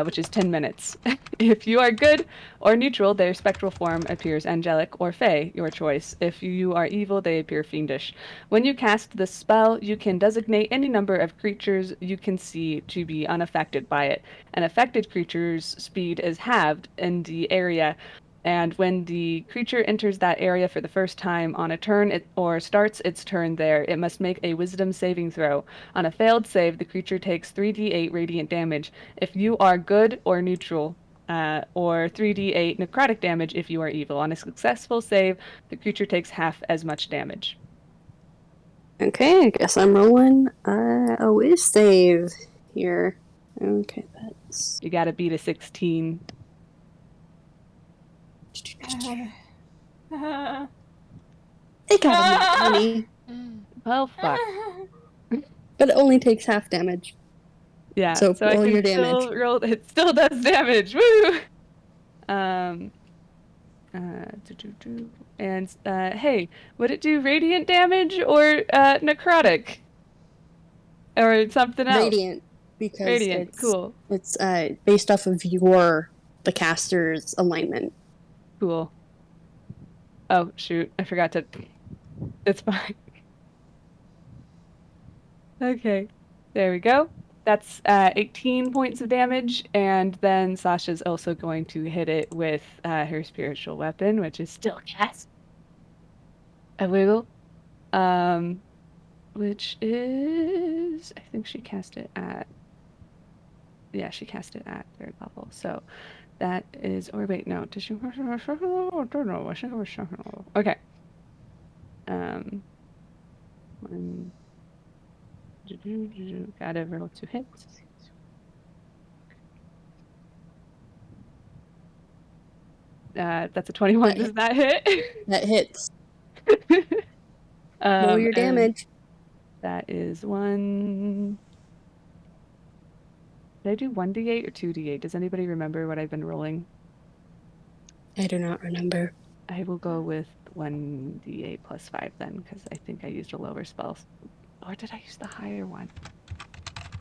which is 10 minutes. If you are good or neutral, their spectral form appears angelic or fey, your choice. If you are evil, they appear fiendish. When you cast this spell, you can designate any number of creatures you can see to be unaffected by it. An affected creature's speed is halved in the area, and when the creature enters that area for the first time on a turn or starts its turn there, it must make a wisdom saving throw. On a failed save, the creature takes 3d8 radiant damage if you are good or neutral, or 3d8 necrotic damage if you are evil. On a successful save, the creature takes half as much damage. Okay, I guess I'm rolling a whiz save here. Okay, that's... You gotta beat a 16. It got a nat 20, Well, fuck. but it only takes half damage. Yeah, So so I roll can your damage. still roll. It still does damage. Woo! Um, And hey, would it do radiant damage or necrotic? Or something else? Radiant, because Radiant, cool. it's based off of the caster's alignment. Cool. Oh, shoot, I forgot to... It's fine. Okay, there we go. That's 18 points of damage, and then Sasha's also going to hit it with her spiritual weapon, which is still cast. A wiggle. Which is... I think she cast it at... Yeah, she cast it at 3rd level, so that is... Or wait, no. Did she... I don't know. I think it was 2nd level. Okay. One... Gotta roll 2 hits. That's a 21. Does that hit? That hits. Roll your damage. That is 1... Did I do 1d8 or 2d8? Does anybody remember what I've been rolling? I do not remember. I will go with 1d8 plus 5 then, because I think I used a lower spell. Or did I use the higher one?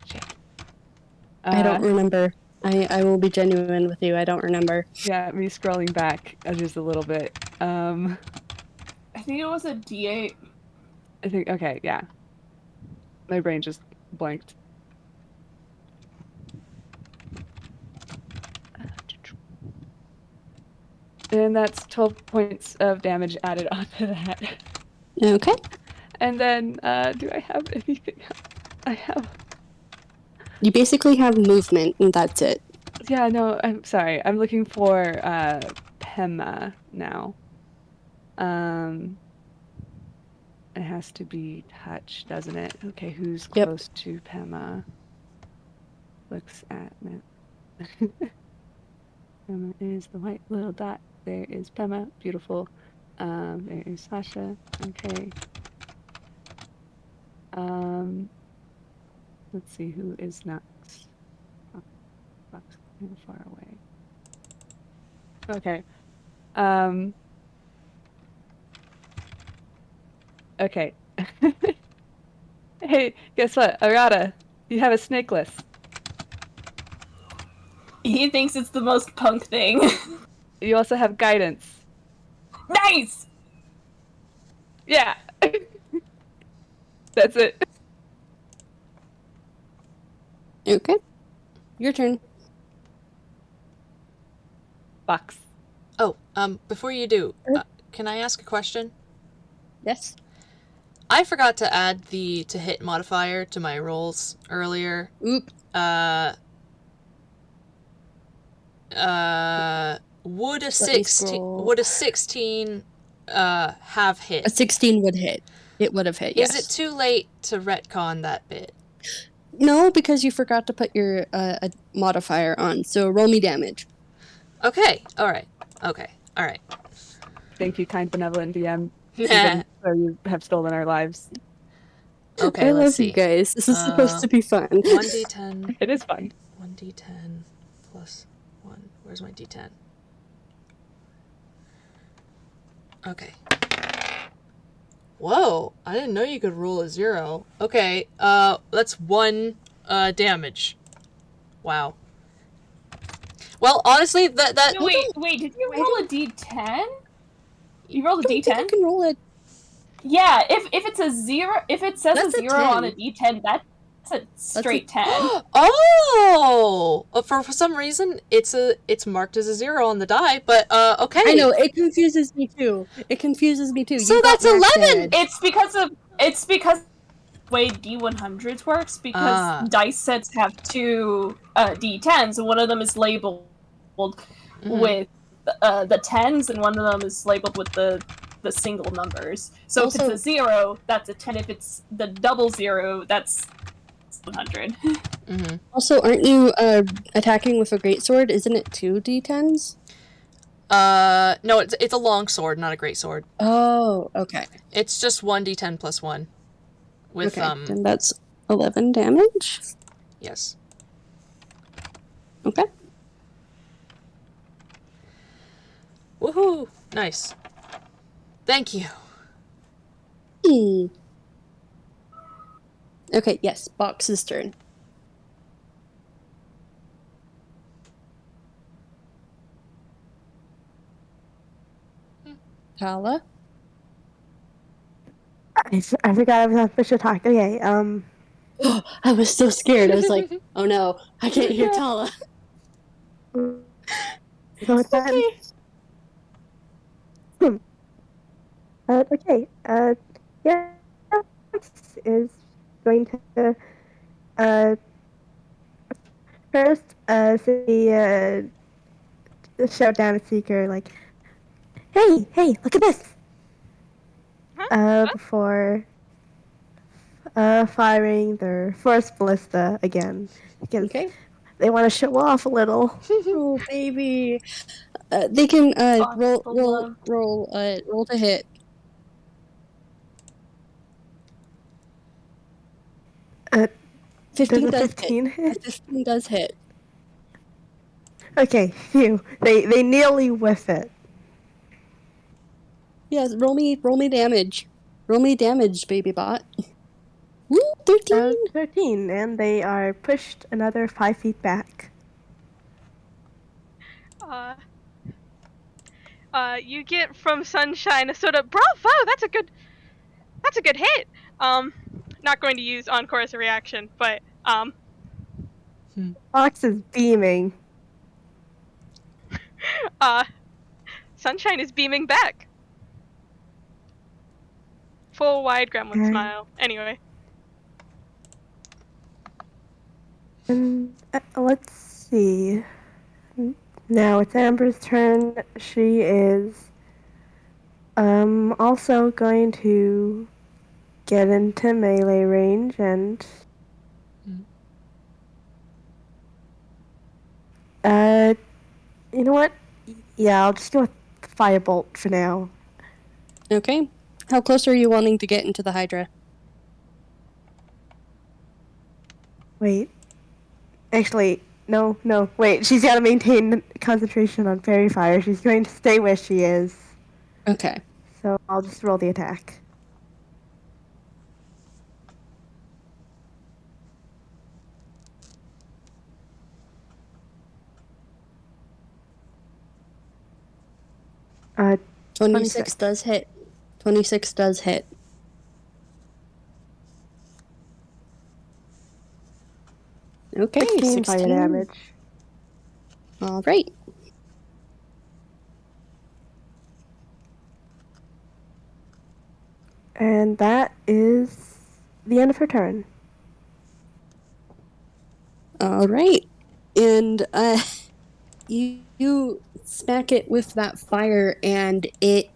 Shit. I don't remember. I will be genuine with you. I don't remember. Yeah, me scrolling back just a little bit. I think it was a D8. I think, okay, yeah. My brain just blanked. And that's 12 points of damage added onto that. Okay. And then, do I have anything else? I have... You basically have movement, and that's it. Yeah, no, I'm sorry. I'm looking for Pema now. It has to be touch, doesn't it? Okay, who's close to Pema? Looks at me. Pema is the white little dot. There is Pema. Beautiful. There is Sasha. Okay. Let's see who is next. Buck's kind of far away. Okay. Okay. Hey, guess what? Arata, you have a snakeless. He thinks it's the most punk thing. You also have guidance. Nice! Yeah. That's it. Okay. Your turn. Box. Oh, before you do, can I ask a question? Yes. I forgot to add the to hit modifier to my rolls earlier. Oop. Would a Let me 16 scroll. would a 16 have hit? A 16 would hit. It would have hit, yes. Is it too late to retcon that bit? No, because you forgot to put your a modifier on. So roll me damage. Okay. All right. Okay. All right. Thank you, kind benevolent DM. Even though you have stolen our lives. Okay, I let's love see. you guys. This is supposed to be fun. 1d10. It is fun. 1d10 plus 1. Where's my d10? Okay. Whoa, I didn't know you could roll a 0. Okay, that's 1 damage. Wow. Well, honestly, that No, wait, did you roll a d10? You rolled a I don't think d10? you can roll it. Yeah, if it's a 0, if it says That's a a 0 on 10. a d10, that's a straight 10. Oh! For some reason, it's marked as a 0 on the die, but okay. I know, it confuses me too. It confuses me too. So You got that's 11! maxed. It's because the way D100s works, because dice sets have 2 d10s, and one of them is labeled with the 10s, and one of them is labeled with the single numbers. So Also, if it's a 0, that's a 10. If it's the double 0, that's 100. Also, aren't you attacking with a greatsword? Isn't it 2 d10s? No, it's a long sword, not a great sword. Oh, okay. It's just 1d10 plus 1. With Okay, then that's 11 damage. Yes. Okay. Woohoo! Nice. Thank you. Okay, yes, Box's turn. Tala? I forgot I was on fish attack. Okay, I was so scared. I was like, oh no, I can't hear Tala. go with that. Okay. Yeah, is going to first say shout down at Seeker like, hey, look at this. Huh? Before firing their first ballista again because they want to show off a little. Oh baby. They can roll to hit. Does 15 a does 15 hit. A 15 does hit. Okay, phew. They nearly whiff it. Yes, roll me damage. Roll me damage, baby bot. Woo, 13! 13, and they are pushed another 5 feet back. You get from Sunshine a sort of bravo. That's a good hit. Not going to use Encore as a reaction, but Fox is beaming. Sunshine is beaming back. Full wide gremlin smile. Anyway. And let's see. Now it's Amber's turn. She is also going to get into melee range and you know what? Yeah, I'll just go with Firebolt for now. Okay. How close are you wanting to get into the Hydra? Wait. Actually, no. Wait, she's got to maintain concentration on Fairy Fire. She's going to stay where she is. Okay. So I'll just roll the attack. 26 does hit. 26 does hit. Okay, 16 fire damage. All right. And that is the end of her turn. All right. And you smack it with that fire, and it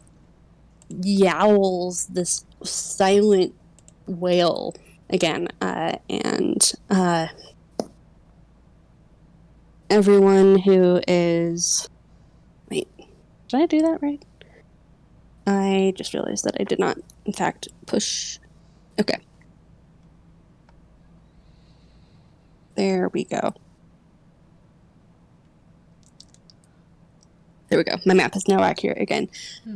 yowls this silent wail again. And everyone who is... Wait, did I do that right? I just realized that I did not, in fact, push... Okay. There we go. There we go. My map is now accurate again.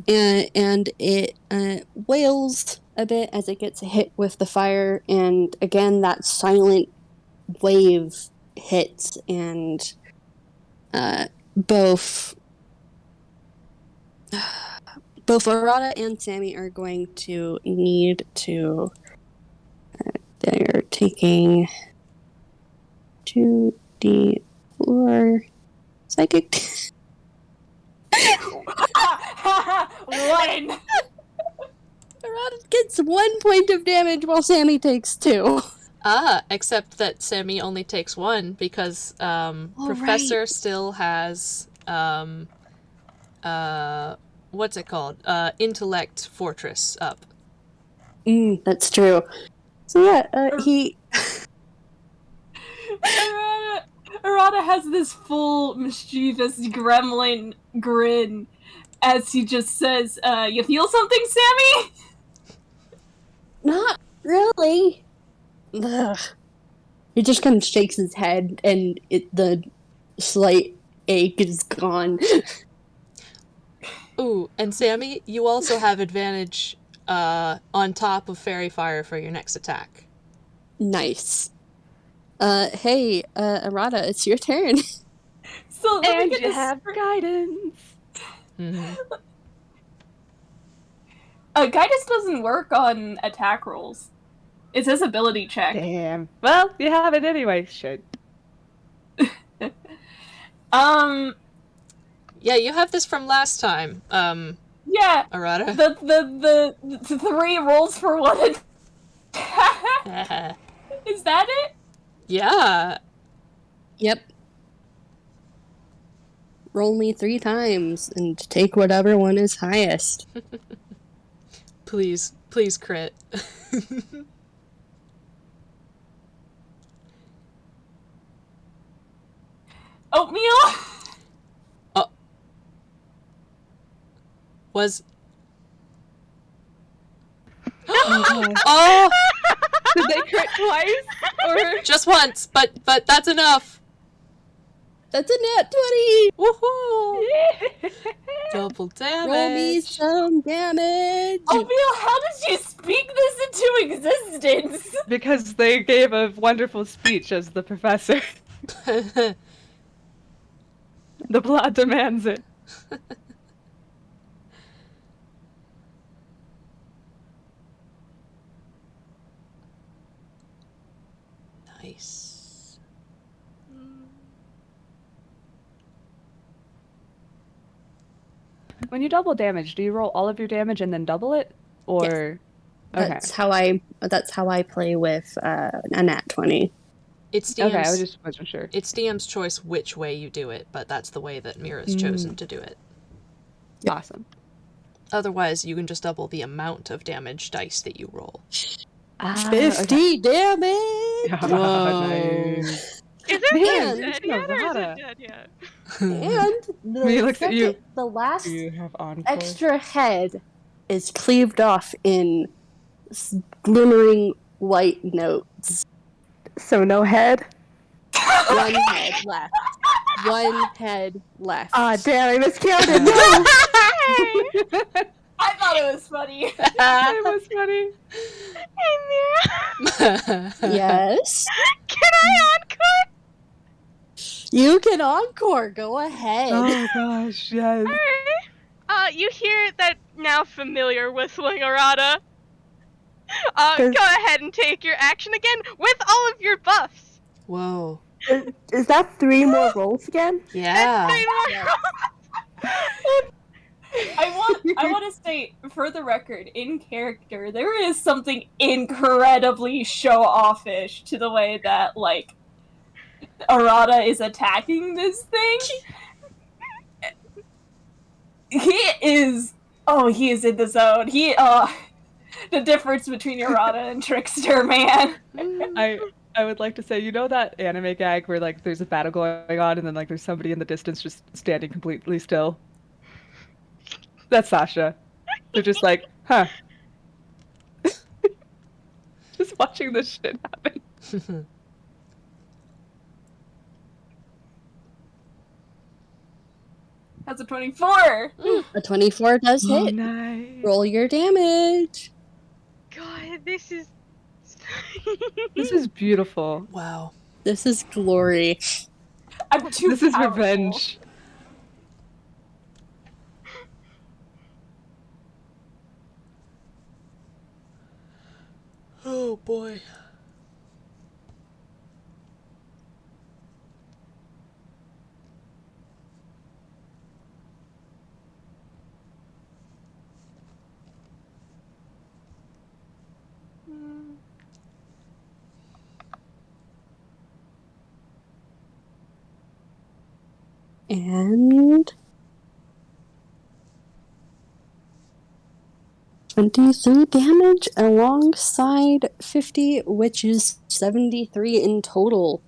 And it wails a bit as it gets hit with the fire. And again, that silent wave hits. And both Arata and Sammy are going to need to... they're taking 2d4 psychic. One. Arata gets 1 point of damage while Sammy takes 2. Except that Sammy only takes 1 because Professor still has what's it called? Intellect Fortress up. That's true. So yeah, he... Arata has this full mischievous gremlin grin as he just says, you feel something, Sammy? Not really. Ugh. He just kind of shakes his head, and the slight ache is gone. Ooh, and Sammy, you also have advantage on top of Fairy Fire for your next attack. Nice. Hey, Arata, it's your turn. So let me And get you this have guidance. Mm-hmm. Guidance doesn't work on attack rolls. It says ability check. Damn. Well, you have it anyway. Shit. Yeah, you have this from last time, Yeah. Arata. The 3 rolls for 1 attack. Is that it? Yeah. Yep. Roll me 3 times and take whatever one is highest. Please crit. Oatmeal? Was... Oh! Did they crit twice? Or just once, but that's enough. That's a nat 20! Woohoo! yeah. Double damage. Roll me some damage! Oatmeal, how did you speak this into existence? Because they gave a wonderful speech as the professor. The plot demands it. Nice. When you double damage, do you roll all of your damage and then double it? Or okay. That's how I play with a nat 20. It's DM's, Okay, I just wasn't sure. It's DM's choice which way you do it, but that's the way that Mira's chosen to do it. Awesome. Otherwise, you can just double the amount of damage dice that you roll. 50 damage! Whoa. Nice. Is it Man, dead yet or is Arata. it dead yet? And He looks at you. the last Do you have encore? extra head is cleaved off in glimmering white notes. So no head? 1 head left. 1 head left. Ah, damn, I miscounted. No! I thought it was funny. It was funny. Hey, Mira. Yes? Can I encore? You can encore. Go ahead. Oh gosh, yes. Alright. You hear that now familiar whistling, Arata. Go ahead and take your action again with all of your buffs. Whoa. Is that 3 more rolls again? Yeah. Three more rolls. I want to state, for the record, in character, there is something incredibly show-offish to the way that, like, Arata is attacking this thing. He is in the zone. The difference between Arata and Trickster, man. I would like to say, you know that anime gag where like there's a battle going on and then like there's somebody in the distance just standing completely still? That's Sasha. They're just like, huh. Just watching this shit happen. That's a 24. A 24 does Oh, hit. nice. Roll your damage. God, this is... This is beautiful. Wow. This is glory. I'm too This is powerful. revenge. Oh boy. And 23 damage alongside 50, which is 73 in total.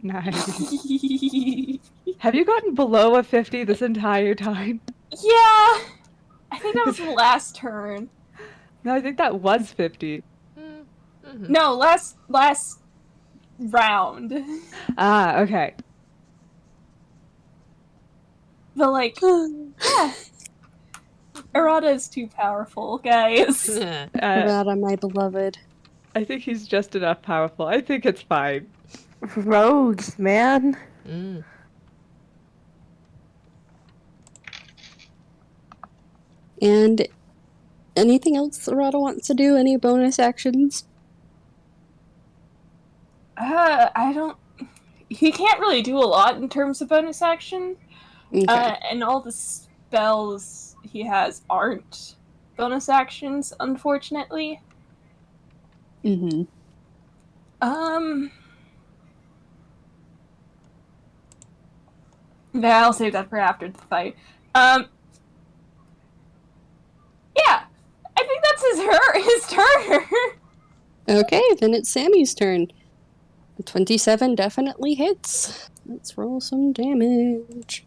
Nice. Have you gotten below a 50 this entire time? Yeah. I think that was the last turn. No, I think that was 50. Mm-hmm. No, last round. Ah, okay. But like, yeah. Arata is too powerful, guys. Arata, my beloved. I think he's just enough powerful. I think it's fine. Rogues, man. Mm. And anything else Arata wants to do? Any bonus actions? I don't. He can't really do a lot in terms of bonus action. Okay. And all the spells he has aren't bonus actions, unfortunately. Mm-hmm. Yeah, I'll save that for after the fight. Yeah, I think that's his turn. Okay, then it's Sammy's turn. 27 definitely hits. Let's roll some damage.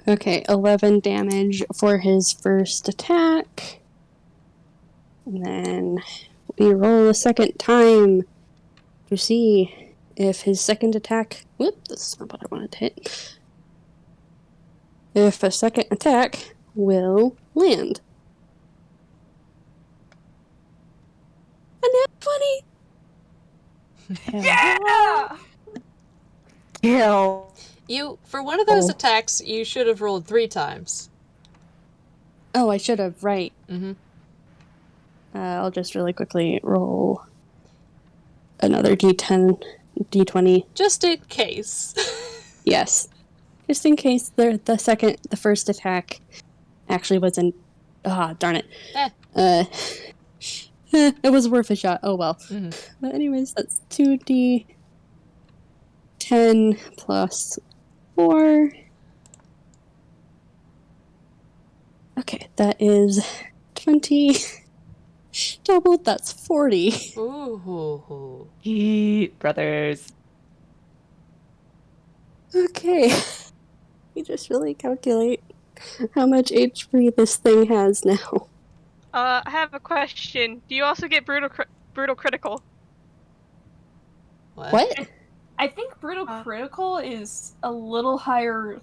Okay, 11 damage for his first attack. And then we roll a second time to see if his second attack... Whoop, that's not what I wanted to hit. If a second attack will land. A nat 20! Yeah! Kill. For one of those attacks, you should have rolled 3 times. Oh, I should have, right. Mm-hmm. I'll just really quickly roll another d10, d20. Just in case. Yes. Just in case the first attack actually wasn't... Ah, darn it. It was worth a shot. Oh, well. Mm-hmm. But anyways, that's 2d10 plus 4. Okay, that is 20. Doubled, that's 40. Ooh. Yeet, brothers. Okay. You just really calculate how much HP this thing has now. I have a question. Do you also get brutal critical? What? I think Brutal Critical is a little higher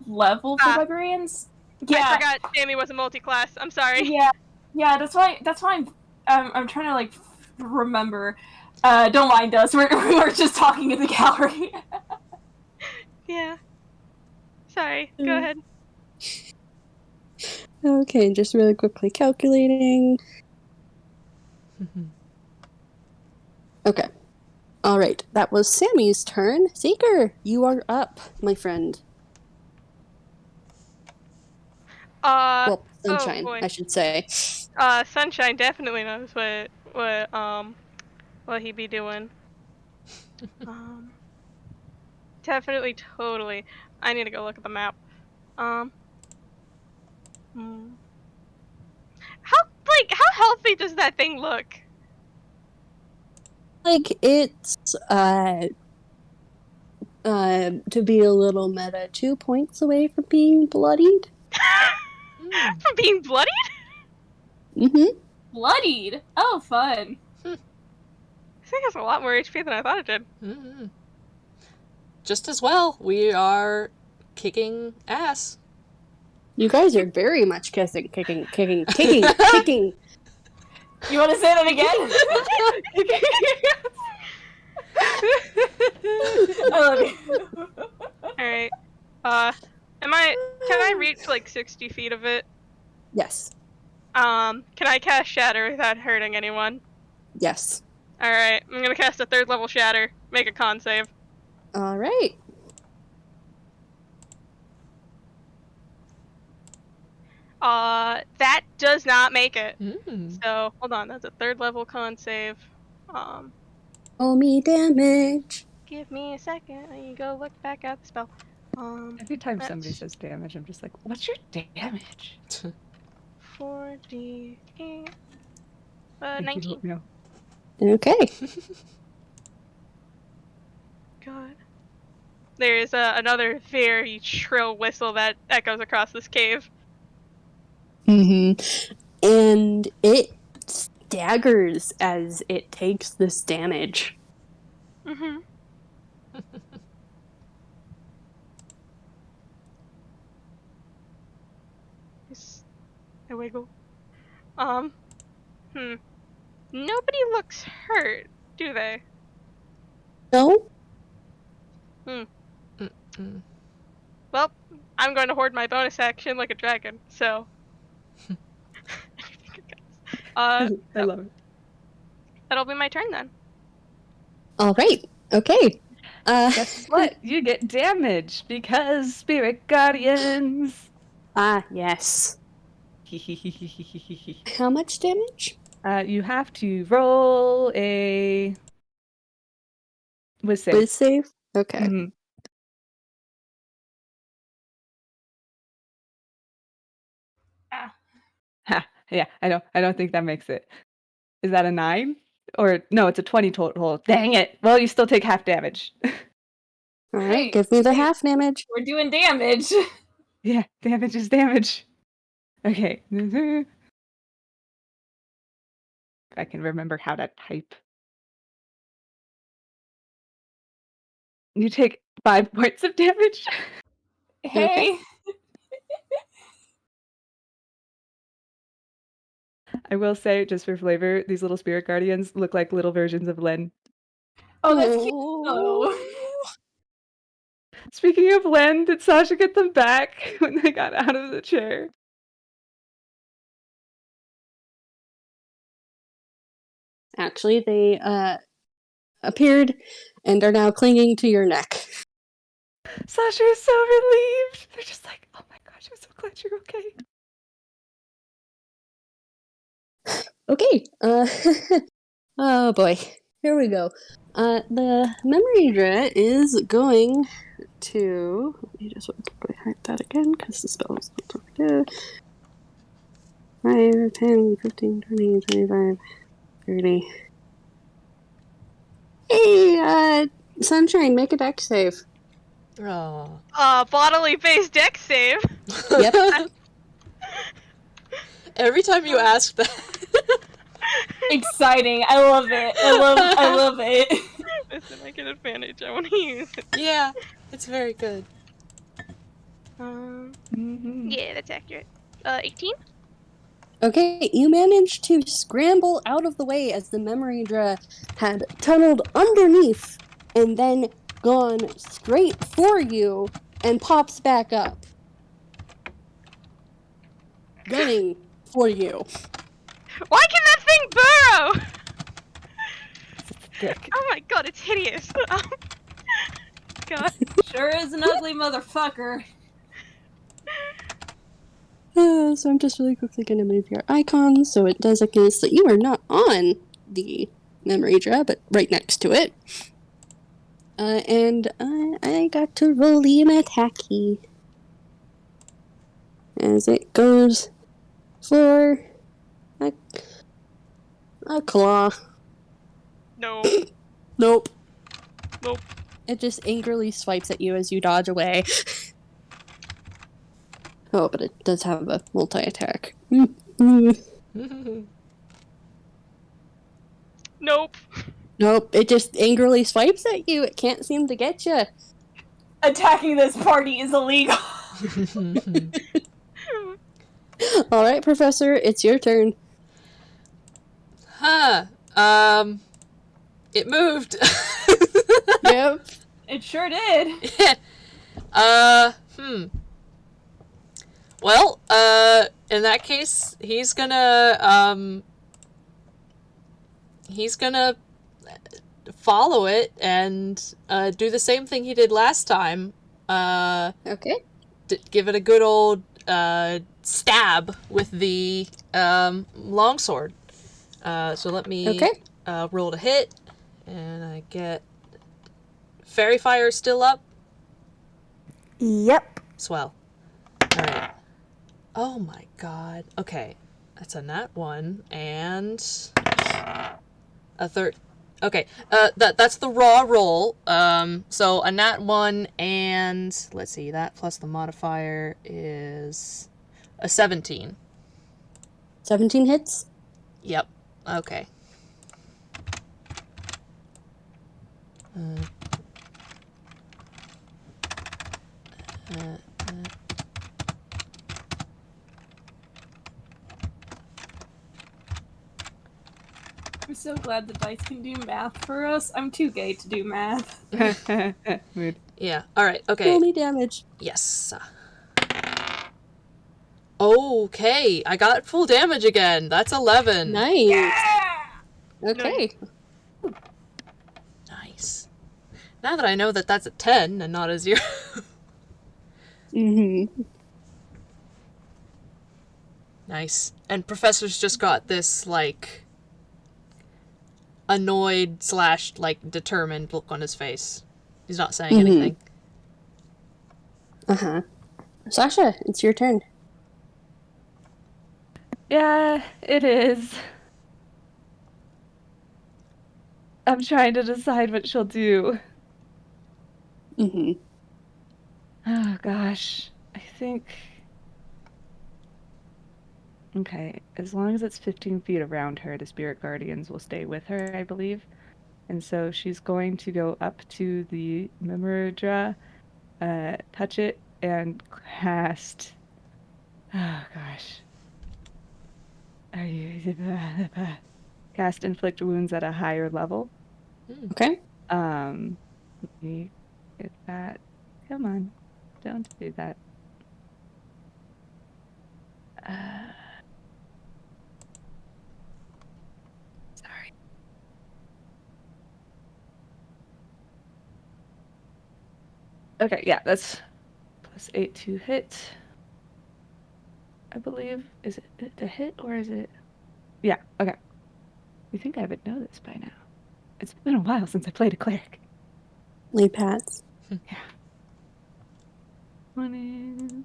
level for librarians. Yeah. I forgot Sammy was a multi-class. I'm sorry. Yeah, that's why I'm trying to like remember. Don't mind us. We're just talking in the gallery. Yeah. Sorry. Go ahead. Okay, just really quickly calculating. Okay. All right, that was Sammy's turn. Seeker, you are up, my friend. Well, Oh Sunshine, boy. I should say. Sunshine definitely knows what he be doing. Definitely, totally. I need to go look at the map. How healthy does that thing look? Like, it's, to be a little meta, 2 points away from being bloodied. From being bloodied? Mm-hmm. Bloodied? Oh, fun. This thing has a lot more HP than I thought it did. Mm-hmm. Just as well, we are kicking ass. You guys are very much kicking. You want to say that again? I love you. Alright. Can I reach like 60 feet of it? Yes. Can I cast Shatter without hurting anyone? Yes. Alright, I'm gonna cast a 3rd level Shatter. Make a con save. All right. That does not make it. Mm. So, hold on, that's a 3rd level con save. Roll me damage. Give me a second, I need to go look back at the spell. Every time somebody says damage, I'm just like, what's your damage? 4d8. Thank 19. You, Oatmeal. Okay. God. There's another very shrill whistle that echoes across this cave. Mm-hmm. And it staggers as it takes this damage. Mm-hmm. I wiggle. Nobody looks hurt, do they? No? Mm-mm. Well, I'm going to hoard my bonus action like a dragon, so. I love it. That'll be my turn then. All right. Okay. Guess what? You get damage because spirit guardians. Ah, yes. How much damage? You have to roll a Wiz save. Wiz save? Okay. Mm-hmm. Ha, yeah, I don't think that makes it. Is that a 9? Or no, it's a 20 total. Dang it. Well, you still take half damage. All right, Hey, give me the half damage. We're doing damage. Yeah, damage is damage. Okay. If I can remember how to type. You take 5 points of damage. Hey. I will say, just for flavor, these little spirit guardians look like little versions of Len. Oh, that's cute though. Speaking of Len, did Sasha get them back when they got out of the chair? Actually, they appeared and are now clinging to your neck. Sasha is so relieved. They're just like, oh my gosh, I'm so glad you're okay. Okay. Oh boy. Here we go. The memory dra is going to. Let me just quickly hide that again because the spell is not good. 5, 10, 15, 20, 25, 30. Hey, Sunshine, make a dex save. Oh. Bodily based dex save. Yep. Every time you ask that. Exciting. I love it. I love it. Listen, I get advantage. I want to use it. Yeah, it's very good. Yeah, that's accurate. 18? Okay, you managed to scramble out of the way as the memory dra had tunneled underneath and then gone straight for you and pops back up, gunning for you. Why can that thing burrow? It's a dick. Oh my god, it's hideous. God. Sure is an ugly motherfucker. So I'm just really quickly going to move your icon so it designates that you are not on the memory dra, but right next to it. And I got to roll the attack key as it goes for a claw. No. Nope. Nope. It just angrily swipes at you as you dodge away. Oh, but it does have a multi-attack. Nope. Nope, it just angrily swipes at you. It can't seem to get you. Attacking this party is illegal. Alright, Professor, it's your turn. Huh. It moved. Yep. It sure did. Well, in that case, he's gonna follow it and do the same thing he did last time. Okay. Give it a good old stab with the longsword. So let me roll to hit, and I get Fairy Fire still up. Yep. Swell. All right. Oh my god. Okay, that's a nat 1 and a third. Okay, that's the raw roll. So a nat 1 and let's see, that plus the modifier is a 17. 17 hits? Yep. Okay. I'm so glad the dice can do math for us. I'm too gay to do math. Mood. Yeah. All right. Okay. Roll me damage. Yes. Okay, I got full damage again. That's 11. Nice. Yeah! Okay. Nice. Now that I know that that's a 10 and not a 0. Mm-hmm. Nice. And Professor's just got this, like, annoyed / like, determined look on his face. He's not saying anything. Uh-huh. Sasha, it's your turn. Yeah, it is. I'm trying to decide what she'll do. Mm-hmm. Oh, gosh. I think... Okay, as long as it's 15 feet around her, the spirit guardians will stay with her, I believe. And so she's going to go up to the Mimurdra, touch it, and cast... Oh, gosh. Are you... Cast Inflict Wounds at a higher level. Okay. Let me get that. Come on. Don't do that. Sorry. Okay, yeah, that's +8 to hit. I believe. Is it a hit or is it? Yeah, okay. You think I would know this by now. It's been a while since I played a cleric. Lead pads. Yeah. 20.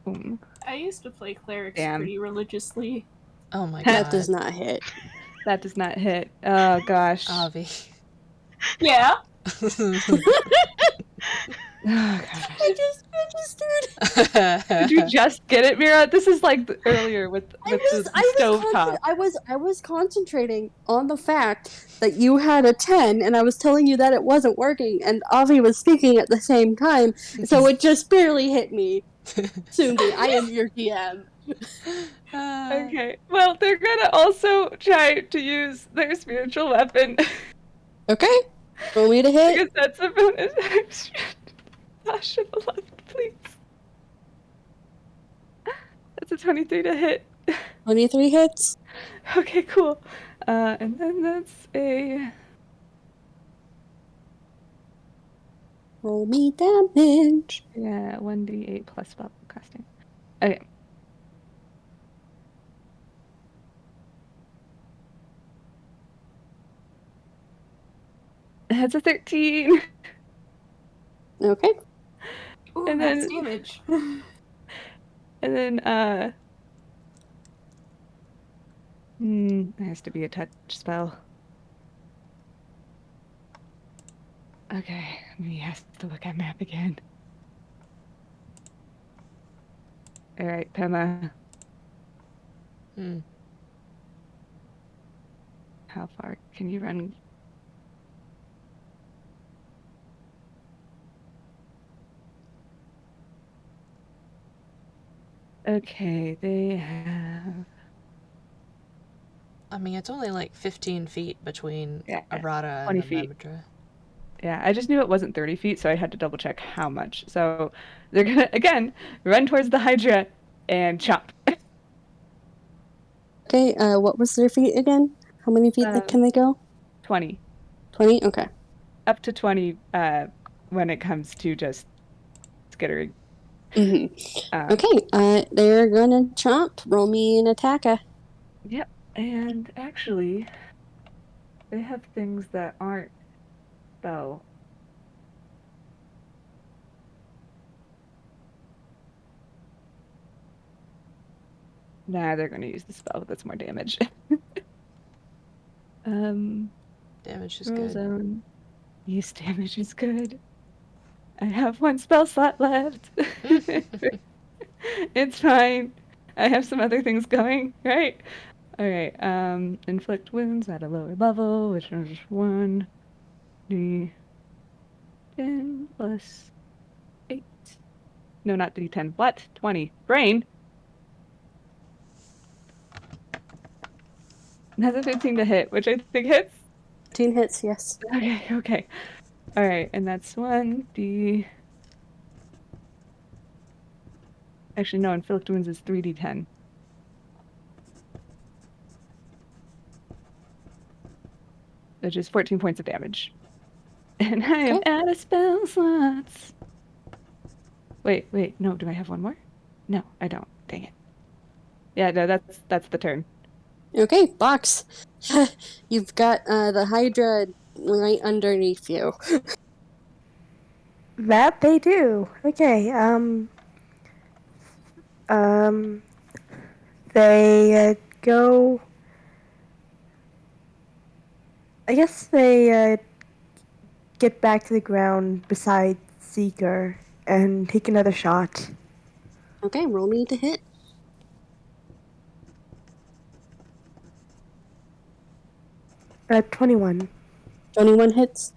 Boom. I used to play clerics Damn. pretty religiously. Oh my god. That does not hit. That does not hit. Oh gosh. Avi. Yeah. Oh gosh. I just registered. Did you just get it, Mira? This is like earlier with the stove top. I was concentrating on the fact that you had a 10, and I was telling you that it wasn't working, and Avi was speaking at the same time, so it just barely hit me. Soon be. I am your DM. Okay. Well, they're gonna also try to use their spiritual weapon. Okay. Roll me to hit. Because that's a bonus action. Sasha, beloved, please. That's a 23 to hit. 23 hits. Okay, cool. And then that's a... Roll me damage. Yeah, 1d8 plus spell casting. Okay. That's a 13. Okay. Ooh, And that's then- damage. And then, it has to be a touch spell. Okay, he has to look at map again. Alright, Pema. How far can you run? Okay, they have... I mean, it's only like 15 feet between Yeah, Arata 20 and the feet. Memdra. Yeah, I just knew it wasn't 30 feet, so I had to double check how much. So they're gonna, again, run towards the Hydra and chop. Okay, what was their feet again? How many feet can they go? 20. 20? Okay. Up to 20 when it comes to just skittering. Mm-hmm. Okay, they're gonna chomp. Roll me an attacker. Yep, and actually, they have things that aren't spell. Nah, they're gonna use the spell. That's more damage. Damage is Roll good. zone. Use damage is good. I have one spell slot left. It's fine. I have some other things going, right? Alright, inflict wounds at a lower level, which is 1d10 plus 8. No, not d10. What? 20. Brain! That's a 15 to hit, which I think hits. 15 hits, yes. Okay. Alright, and that's 1d... Actually, no, inflict wounds is 3d10. Which is 14 points of damage. And I am out of spell slots. Wait, no, do I have one more? No, I don't. Dang it. Yeah, no, that's the turn. Okay, box. You've got the Hydra right underneath you. That they do. Okay, they go. I guess they get back to the ground beside Seeker and take another shot. Okay, roll me to hit. 21. 21 hits.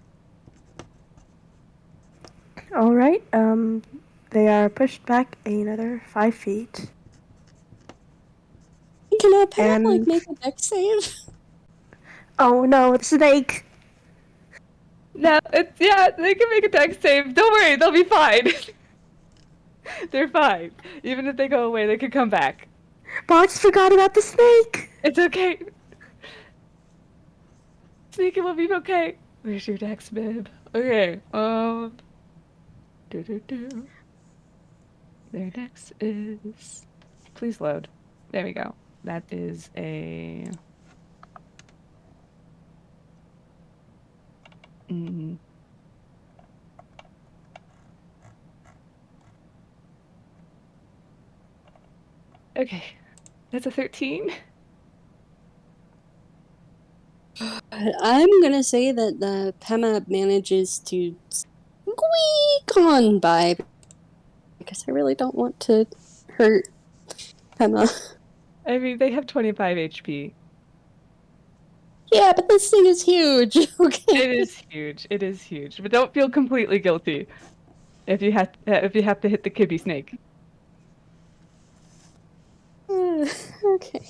All right. They are pushed back another 5 feet. Can a pet And- make a dex save? Oh no, the snake! No, they can make a dex save. Don't worry, they'll be fine. They're fine. Even if they go away, they can come back. Box forgot about the snake! It's okay. Sneaky will be okay. Where's your dex, babe? Okay, Their dex is... Please load. There we go. That is a... Okay. That's a 13. I'm gonna say that the Pema manages to squeak on by because I really don't want to hurt Pema. I mean, they have 25 HP. Yeah, but this thing is huge. Okay. It is huge. It is huge. But don't feel completely guilty if you have to hit the kibby snake. Okay.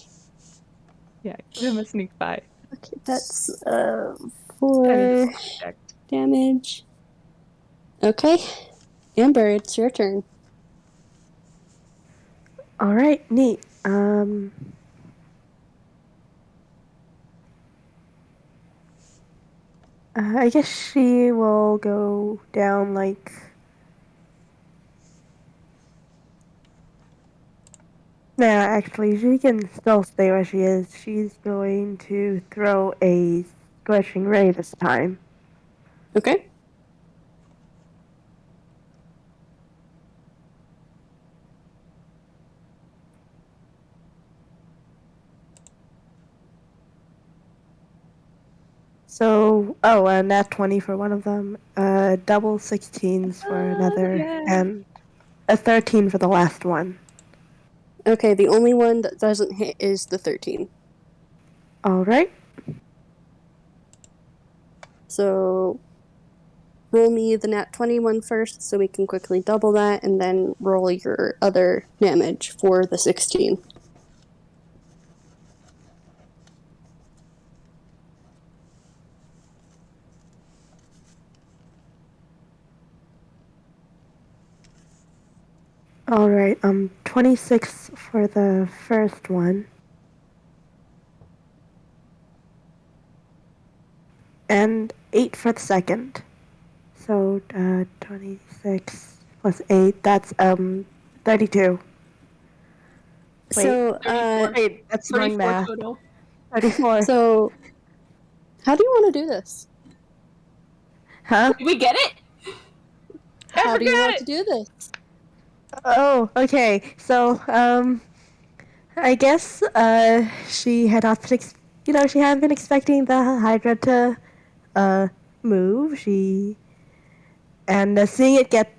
Yeah, give him a sneak by. Okay, that's Tiny 4 check. damage. Okay. Amber, it's your turn. All right, neat. I guess she will go down like. Nah, actually, she can still stay where she is. She's going to throw a scorching ray this time. Okay. So, and nat 20 for one of them, double 16s for another, yeah. and a 13 for the last one. Okay, the only one that doesn't hit is the 13. All right. So roll me the nat 20 one first so we can quickly double that, and then roll your other damage for the 16. All right. 26 for the first one. And 8 for the second. So, 26 plus 8, that's 32. Wait, So, 34. wait, that's wrong 34 math. total. 34. so how do you want to do this? Huh? Did we get it? How do you forgot want it. to do this? Oh, okay. So, I guess she had not been, she hadn't been expecting the Hydra to move. And seeing it get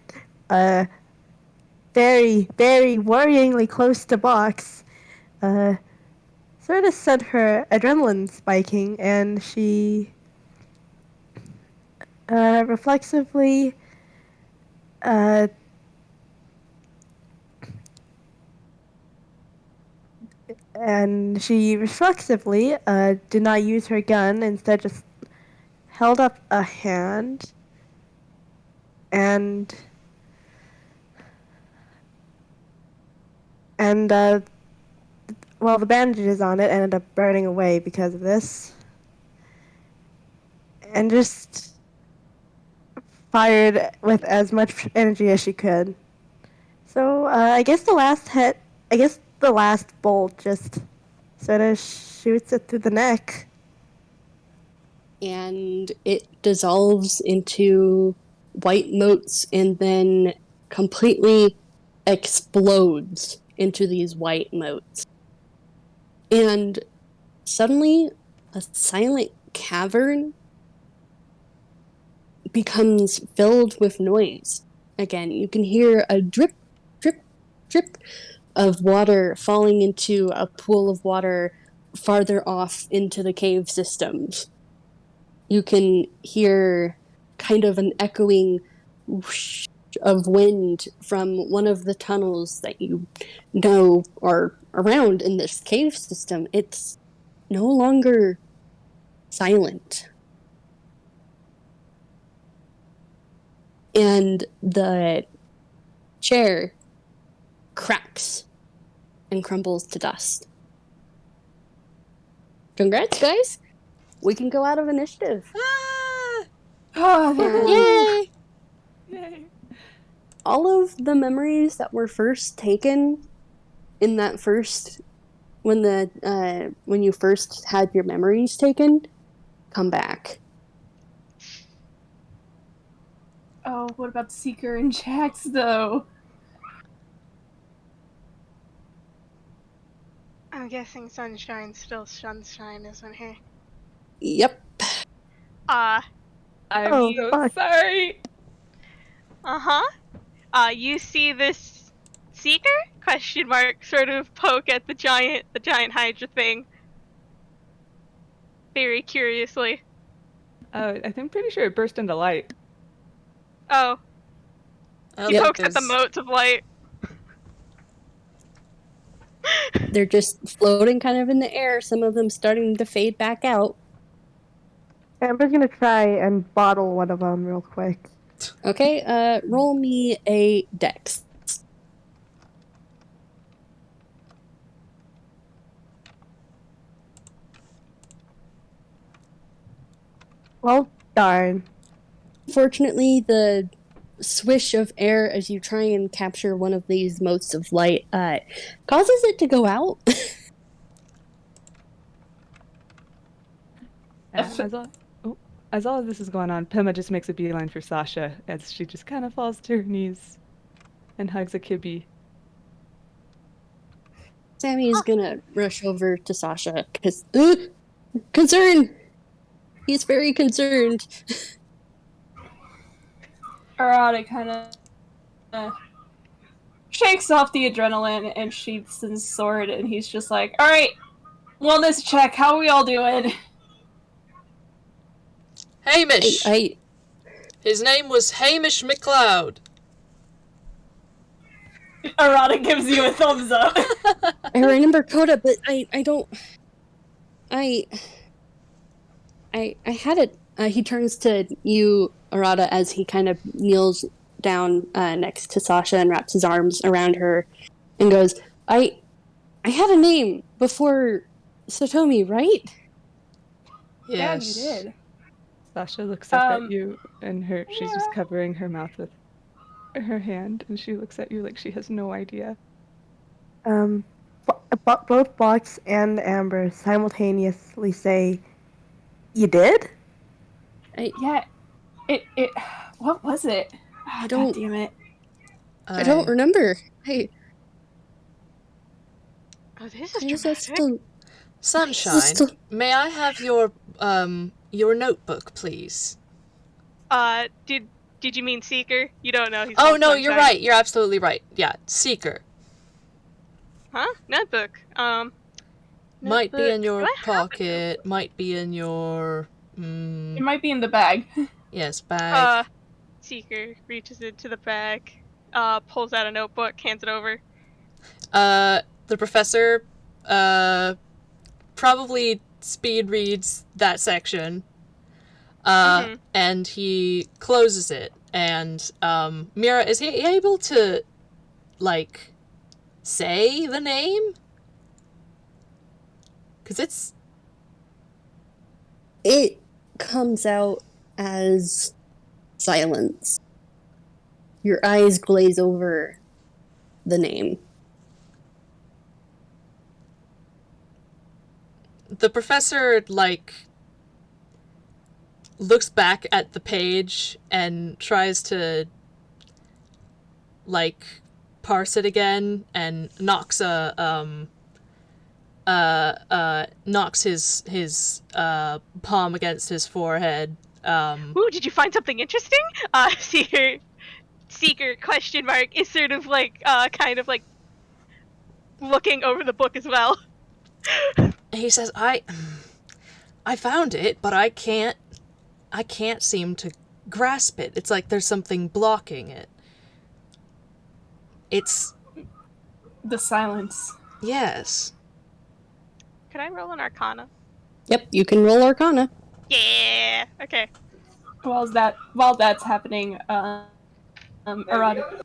very, very worryingly close to Box, sort of sent her adrenaline spiking, and she reflexively uh, did not use her gun, instead just held up a hand and the bandages on it ended up burning away because of this, and just fired with as much energy as she could. So I guess the last bolt just sort of shoots it through the neck. And it dissolves into white motes and then completely explodes into these white motes. And suddenly, a silent cavern becomes filled with noise. Again, you can hear a drip, drip, drip of water falling into a pool of water farther off into the cave systems. You can hear kind of an echoing whoosh of wind from one of the tunnels that you know are around in this cave system. It's no longer silent. And the chair cracks and crumbles to dust. Congrats, guys! We can go out of initiative. Ah! Oh, And Yay! Yay. all of the memories that were first taken in that first when you first had your memories taken come back. Oh, what about Seeker and Jax, though? I'm guessing Sunshine still Sunshine, isn't he? Yep. Uh, I'm Oh, so fuck. sorry. you see this Seeker? Question mark sort of poke at the giant Hydra thing. Very curiously. I'm pretty sure it burst into light. Oh, Oh, he Yep. pokes at the motes of light. They're just floating kind of in the air, some of them starting to fade back out. Amber's gonna try and bottle one of them real quick. Okay, roll me a dex. Well, darn. Fortunately, the swish of air as you try and capture one of these motes of light causes it to go out. As all of this is going on, Pema just makes a beeline for Sasha as she just kind of falls to her knees and hugs a kibby. Sammy's gonna rush over to Sasha because concern. He's very concerned. Arata kind of shakes off the adrenaline and sheaths his sword, and he's just like, "All right, wellness check. How are we all doing?" Hamish! His name was Hamish McLeod. Arata gives you a thumbs up. I remember Coda, but I don't. I had it. He turns to you, Arata, as he kind of kneels down next to Sasha and wraps his arms around her, and goes, "I had a name before Satomi, right?" Yes. Yeah, you did. Sasha looks up at you, and she's just covering her mouth with her hand, and she looks at you like she has no idea. Both Box and Amber simultaneously say, "You did?" Yeah. It. What was it? I don't. God damn it. I don't remember. Oh, this is dramatic. Sunshine, may I have your notebook, please? Did you mean Seeker? You don't know. He's no, Sunshine. You're right. You're absolutely right. Yeah, Seeker. Huh? Notebook. Might be in your pocket. Might be in your. It might be in the bag. Yes, bag. Seeker reaches into the bag, pulls out a notebook, hands it over. The professor, probably speed reads that section. And he closes it. And, Mira, is he able to, like, say the name? 'Cause it comes out as silence. Your eyes glaze over the name. The professor, like, looks back at the page and tries to, like, parse it again and knocks his palm against his forehead. Ooh, did you find something interesting? Seeker question mark is sort of like kind of like looking over the book as well. He says, I found it, but I can't seem to grasp it. It's like there's something blocking it. It's the silence. Yes. Could I roll an Arcana? Yep, you can roll Arcana. Yeah. Okay. While that's happening, Arata.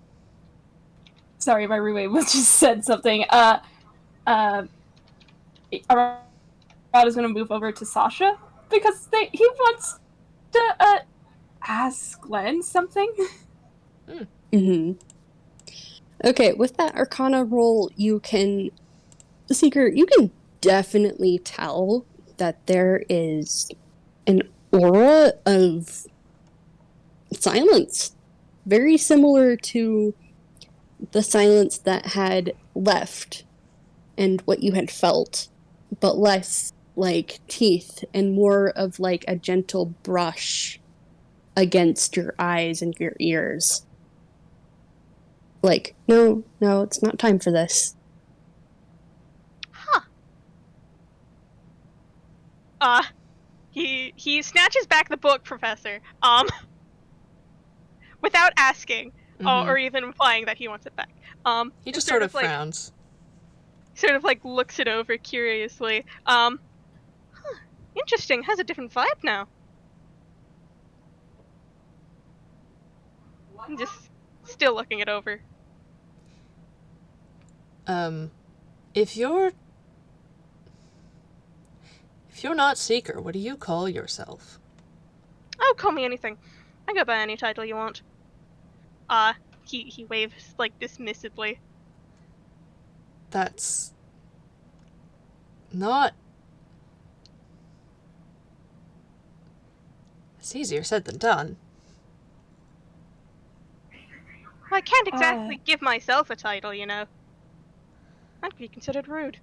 Sorry, my roommate just said something. Arata's gonna move over to Sasha because he wants to ask Glenn something. Okay, with that Arcana roll, you can definitely tell that there is an aura of silence, very similar to the silence that had left and what you had felt, but less like teeth and more of like a gentle brush against your eyes and your ears. Like, no, it's not time for this. He snatches back the book, Professor, without asking, or even implying that he wants it back. He just sort of frowns. sort of like looks it over curiously. Interesting. Has a different vibe now. I'm just still looking it over. If you're not Seeker, what do you call yourself? Oh, call me anything. I go by any title you want. He waves like dismissively. That's not... It's easier said than done. I can't exactly give myself a title, you know. That'd be considered rude.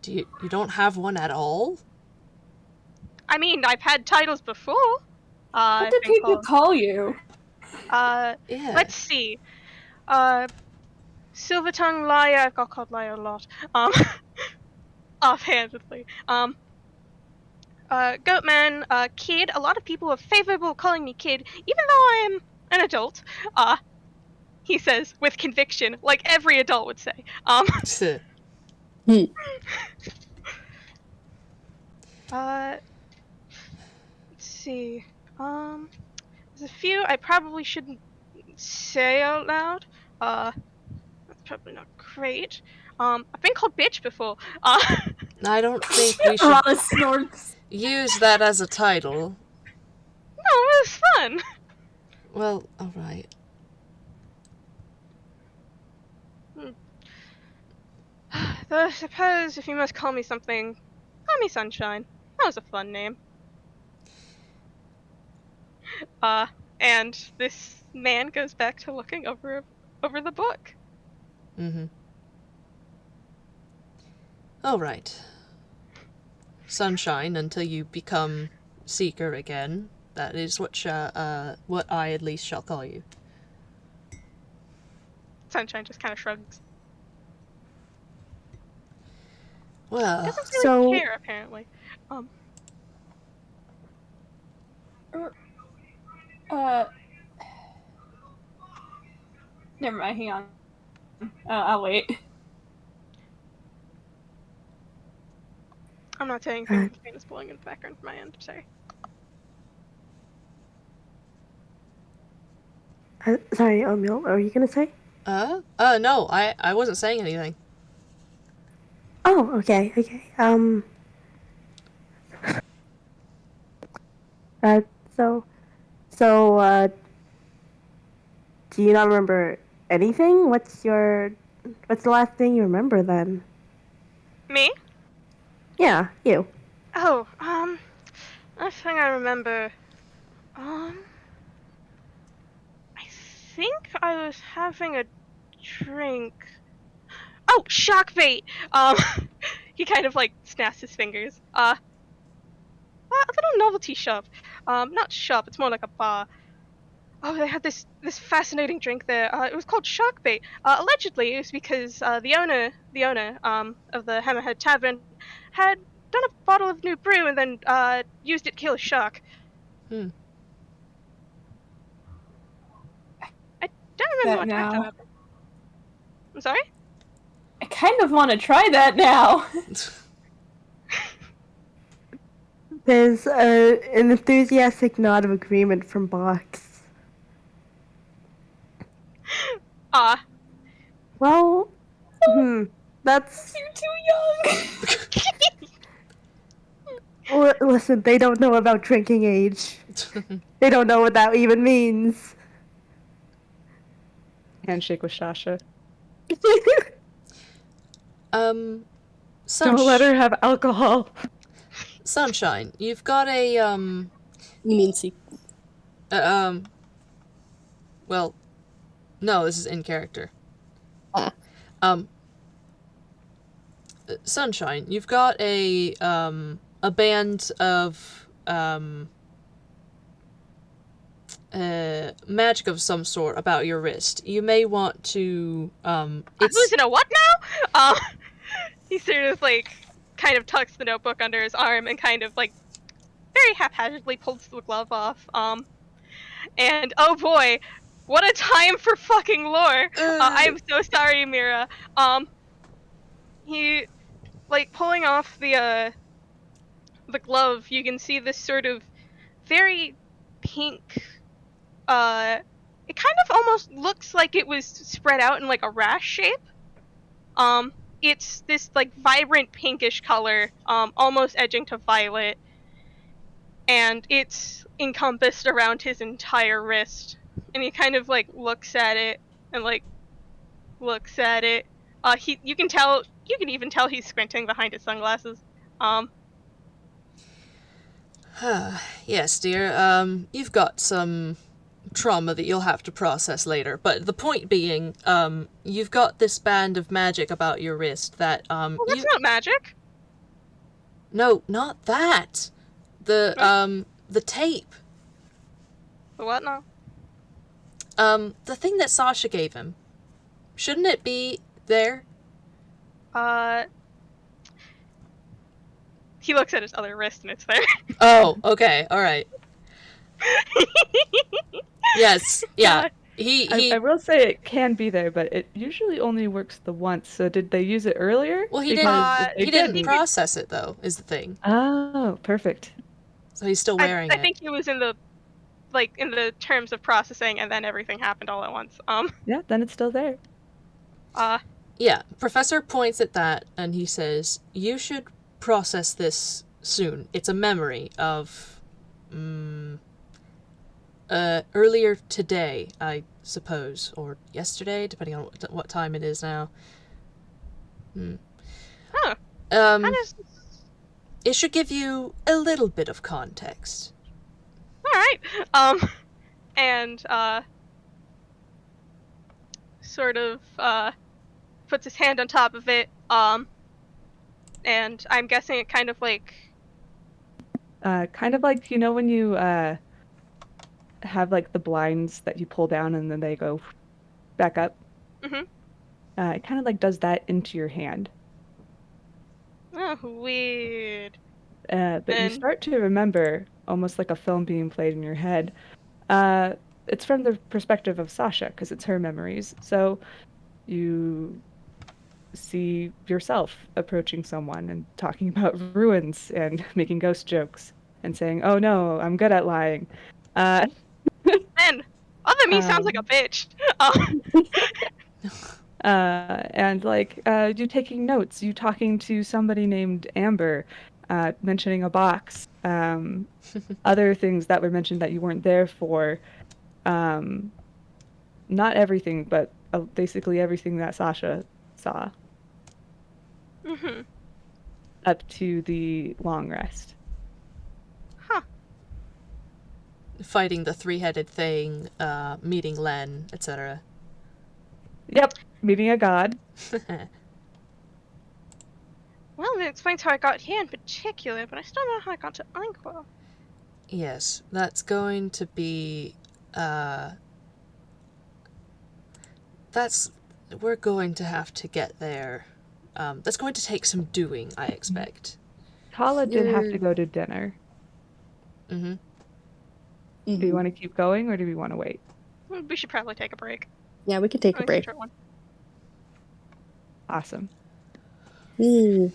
You don't have one at all? I mean, I've had titles before. What do people call you? Yeah. Let's see. Silver Tongue Liar. I've got called Liar a lot. Offhandedly. Goatman, Kid. A lot of people are favorable calling me Kid, even though I am an adult. He says with conviction, like every adult would say. Let's see. There's a few I probably shouldn't say out loud. That's probably not great. I've been called bitch before. I don't think we should Arata snorts. use that as a title. No, it was fun. Well, alright. Though I suppose if you must call me something, call me Sunshine. That was a fun name. And this man goes back to looking over the book. Mm-hmm. Alright. Sunshine, until you become Seeker again. That is what I at least shall call you. Sunshine just kind of shrugs. Well, Doesn't really care, apparently. Never mind, hang on. I'll wait. I'm not saying anything. The fan is blowing in the background from my end. Sorry. Sorry, Oatmeal, what were you gonna say? no, I wasn't saying anything. Oh, okay. Do you not remember anything? What's the last thing you remember then? Me? Yeah, you. Oh, last thing I remember, I think I was having a drink. Oh, shock bait! He kind of like snaps his fingers. A little novelty shop. Not shop, it's more like a bar. Oh, they had this fascinating drink there. It was called Shark Bait. Allegedly, it was because the owner of the Hammerhead Tavern had done a bottle of new brew and then used it to kill a shark. I don't remember That much now. after that. I'm sorry? I kind of want to try that now. There's an enthusiastic nod of agreement from Box. Well, that's... You're too young. Listen, they don't know about drinking age. They don't know what that even means. Handshake with Sasha. Don't let her have alcohol. Sunshine, you've got a, You mean see? well, no, this is in character. Sunshine, you've got a band of, magic of some sort about your wrist. You may want to, I'm losing a what now? He sort of like kind of tucks the notebook under his arm and kind of like very haphazardly pulls the glove off. And oh boy, What a time for fucking lore. I am so sorry, Mira. He, like, pulling off the glove, you can see this sort of very pink, it kind of almost looks like it was spread out in like a rash shape. It's this like vibrant pinkish color, almost edging to violet, and it's encompassed around his entire wrist. And he kind of like looks at it and like looks at it. You can even tell he's squinting behind his sunglasses. Yes, dear. You've got some trauma that you'll have to process later. But the point being, you've got this band of magic about your wrist that, Well, that's not magic. No, not that. The tape. The what now? The thing that Sasha gave him. Shouldn't it be there? He looks at his other wrist and it's there. Oh, okay, alright. Yes, yeah. I will say it can be there, but it usually only works the once. So did they use it earlier? Well, he Because didn't. if they He didn't process it though. Is the thing. Oh, perfect. So he's still wearing I it. think he was in the terms of processing, and then everything happened all at once. Yeah, then it's still there. Yeah, Professor points at that and he says, "You should process this soon. It's a memory of, earlier today, I suppose, or yesterday, depending on what time it is now. Huh. How does... It should give you a little bit of context." Alright. And, sort of, puts his hand on top of it, and I'm guessing it kind of like... Kind of like, when you have like the blinds that you pull down and then they go back up? Mm-hmm. It kind of like does that into your hand. Oh, weird. But you start to remember, almost like a film being played in your head. It's from the perspective of Sasha, because it's her memories. So you see yourself approaching someone and talking about ruins and making ghost jokes and saying, "Oh no, I'm good at lying." And other me sounds like a bitch. And like you taking notes, you talking to somebody named Amber, mentioning a box, other things that were mentioned that you weren't there for. Not everything, but basically everything that Sasha saw. Mm-hmm. Up to the long rest. Huh. Fighting the three-headed thing, meeting Len, etc. Yep, meeting a god. Well, it explains how I got here in particular, but I still don't know how I got to Encore. Yes, that's going to be, we're going to have to get there. That's going to take some doing, I expect. Tala did have to go to dinner. Mm-hmm. Do you want to keep going, or do we want to wait? We should probably take a break. Yeah, we could take a break. Short one. Awesome. I'm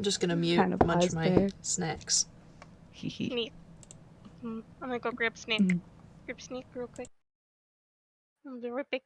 just gonna mute, Kind of munch pause my there. snacks. Neat. I'm gonna go grab Snake. Grab Snake real quick. I'll be right back.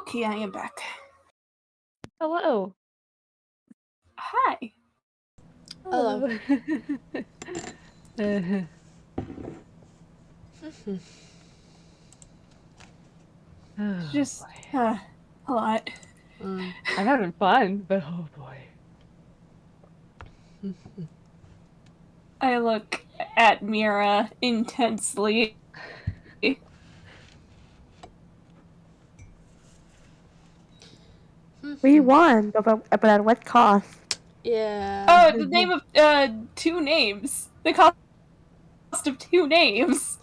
Okay, I am back. Hello. Hi. Hello. Oh, Just boy. a lot. I'm having fun, but oh boy. I look at Mira intensely. We won, but at what cost? Yeah. Oh, the name of 2 names. The cost of 2 names.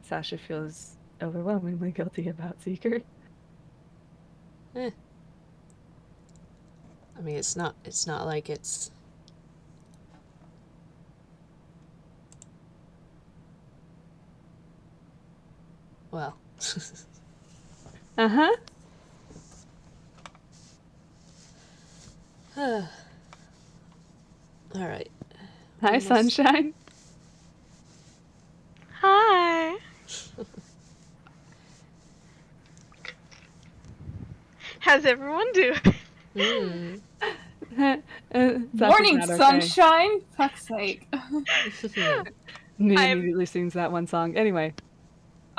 Sasha feels overwhelmingly guilty about Seeker. I mean, it's not like it's. Well. Uh-huh. All right. Hi, Sunshine. Hi. How's everyone doing? Morning, not okay. sunshine. Fuck's sake. Me I'm- immediately sings that one song. Anyway.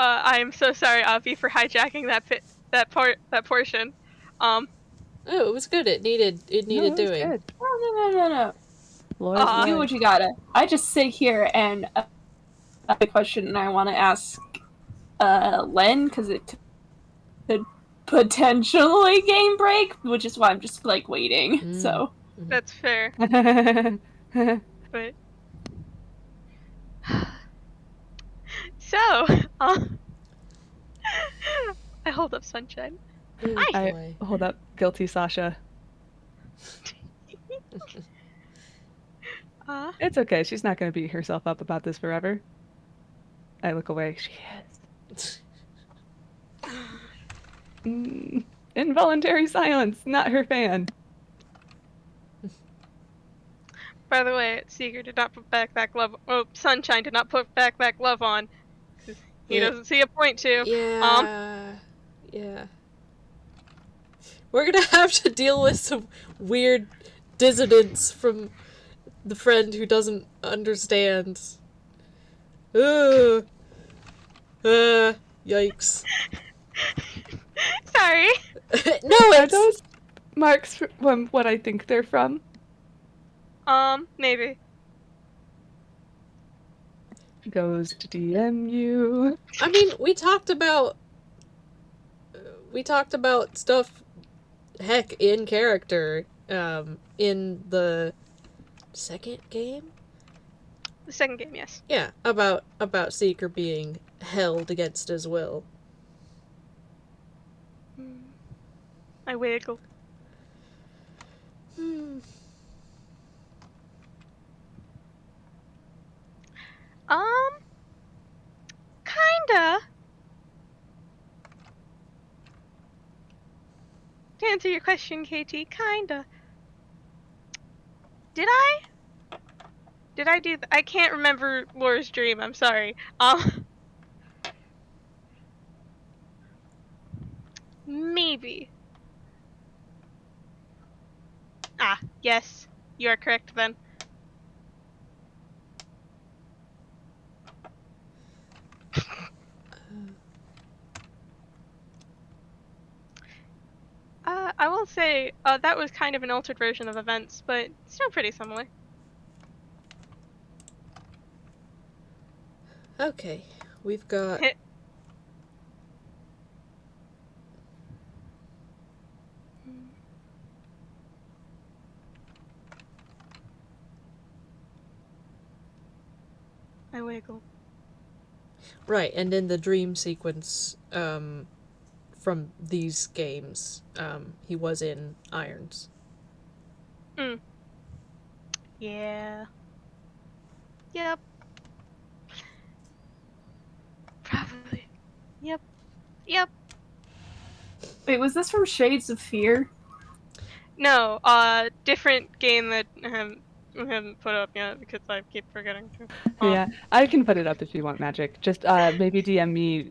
I'm so sorry, Avi, for hijacking that portion. Oh, it was good. It needed No, it was doing. good. No. Laura's Uh, Do right. what you gotta. I just sit here and the question I want to ask Len, because it could potentially game break, which is why I'm just like waiting. So That's fair. But so, I hold up Sunshine. Oh, Hi. boy. I hold up guilty Sasha. It's okay. She's not going to beat herself up about this forever. I look away. She is. Involuntary silence. Not her fan. By the way, Seeker did not put back love. Oh, Sunshine did not put back love on. He doesn't see a point to. Yeah. We're gonna have to deal with some weird dissonance from the friend who doesn't understand. Yikes. Sorry. No, Are it's... those marks from what I think they're from? Maybe. Goes to DM you. I mean, we talked about stuff, heck, in character, in the second game? The second game, yes. Yeah, about Seeker being held against his will. I wiggle. Kinda. To answer your question, KT, kinda. Did I? Did I do I can't remember Laura's dream, I'm sorry. Maybe. Yes. You are correct then. I will say, that was kind of an altered version of events, but still pretty similar. Okay, we've got... I wiggle. Right, and in the dream sequence, from these games, he was in Irons. Yeah. Yep. Probably. Yep. wait, was this from Shades of Fear? No, different game that I haven't put it up yet because I keep forgetting to. Yeah, I can put it up if you want magic. Just maybe DM me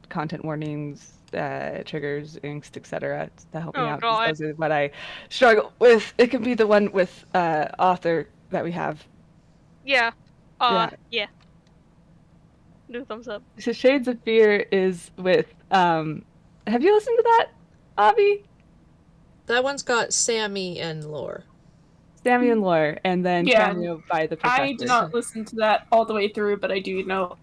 content warnings, triggers, angst, etc. to help me Oh out, because god. those are what I struggle with. It can be the one with author that we have. Yeah. Yeah. Yeah. Do thumbs up. So Shades of Fear is with have you listened to that, Avi? That one's got Sammy and Lore. Sammy and Lore, and then Yeah, cameo by the I did professor. not listen to that all the way through, but I do know.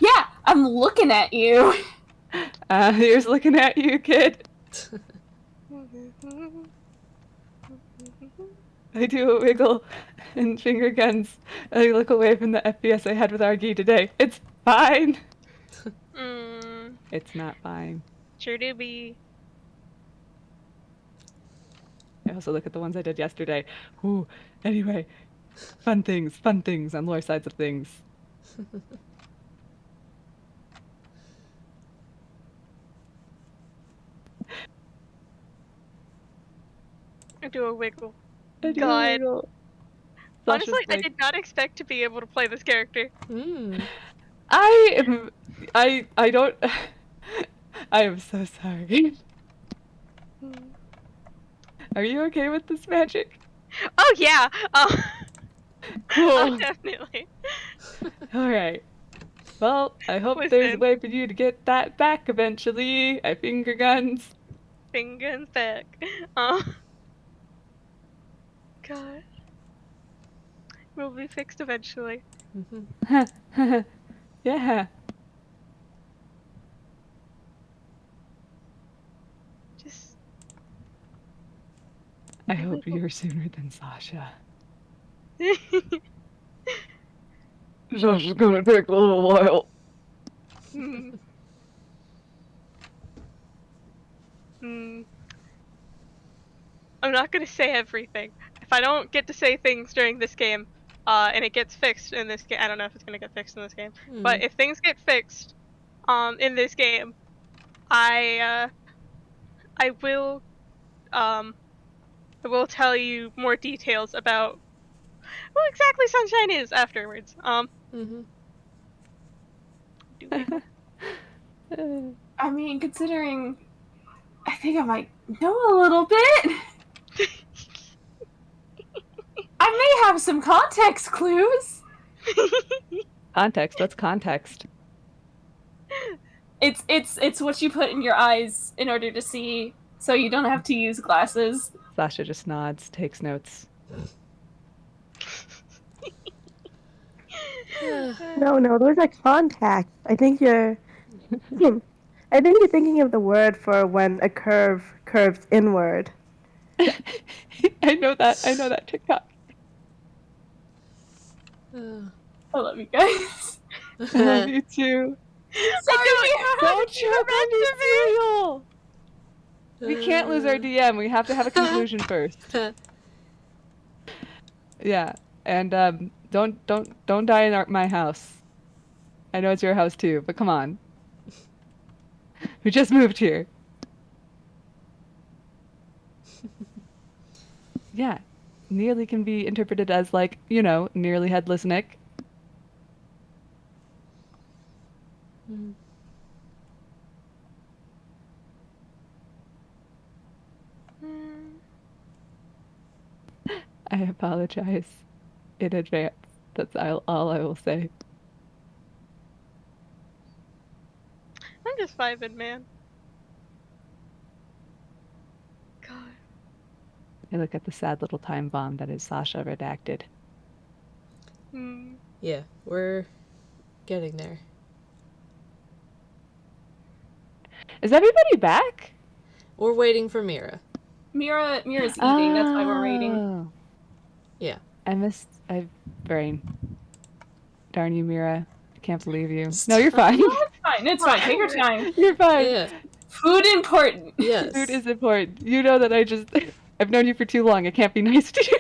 Yeah, I'm looking at you. Here's looking at you, kid. I do a wiggle and finger guns. I look away from the FPS I had with Argy today. It's fine. It's not fine. Sure do be. I also look at the ones I did yesterday. Ooh, anyway, fun things on Lore sides of things. I do a wiggle. I do a God. wiggle. Honestly, Sasha's I did not expect to be able to play this character. I don't. I am so sorry. Are you okay with this magic? Oh yeah. Cool. Definitely. All right. Well, I hope there's a Listen. way for you to get that back eventually. I finger guns. Fingers back. God. Will be fixed eventually. Yeah. Just. I hope you're sooner than Sasha. Sasha's gonna take a little while. I'm not gonna say everything. If I don't get to say things during this game, and it gets fixed in this game, I don't know if it's gonna get fixed in this game. But if things get fixed, in this game, I will, I will tell you more details about what exactly Sunshine is afterwards. Do wiggle. I mean, considering I think I might know a little bit. I may have some context clues. Context. What's context? It's what you put in your eyes in order to see, so you don't have to use glasses. Sasha just nods, takes notes. No, those are contacts. I think you're thinking of the word for when a curve curves inward. I know that TikTok. I love you guys. I love you too. Don't choke on your cereal. We can't lose our DM. We have to have a conclusion first. Yeah, and don't die in my house. I know it's your house too, but come on. We just moved here. Yeah, nearly can be interpreted as like, nearly headless Nick. I apologize in advance. That's all I will say. I'm just vibing, man. God. I look at the sad little time bomb that is Sasha redacted. Yeah, we're getting there. Is everybody back? We're waiting for Mira. Mira's eating, that's why we're waiting. Yeah. I brain. Darn you, Mira. I can't believe you. No, you're fine. It's fine. Take your time. You're fine. Yeah. Food important. Yes. Food is important. You know that I've known you for too long. I can't be nice to you.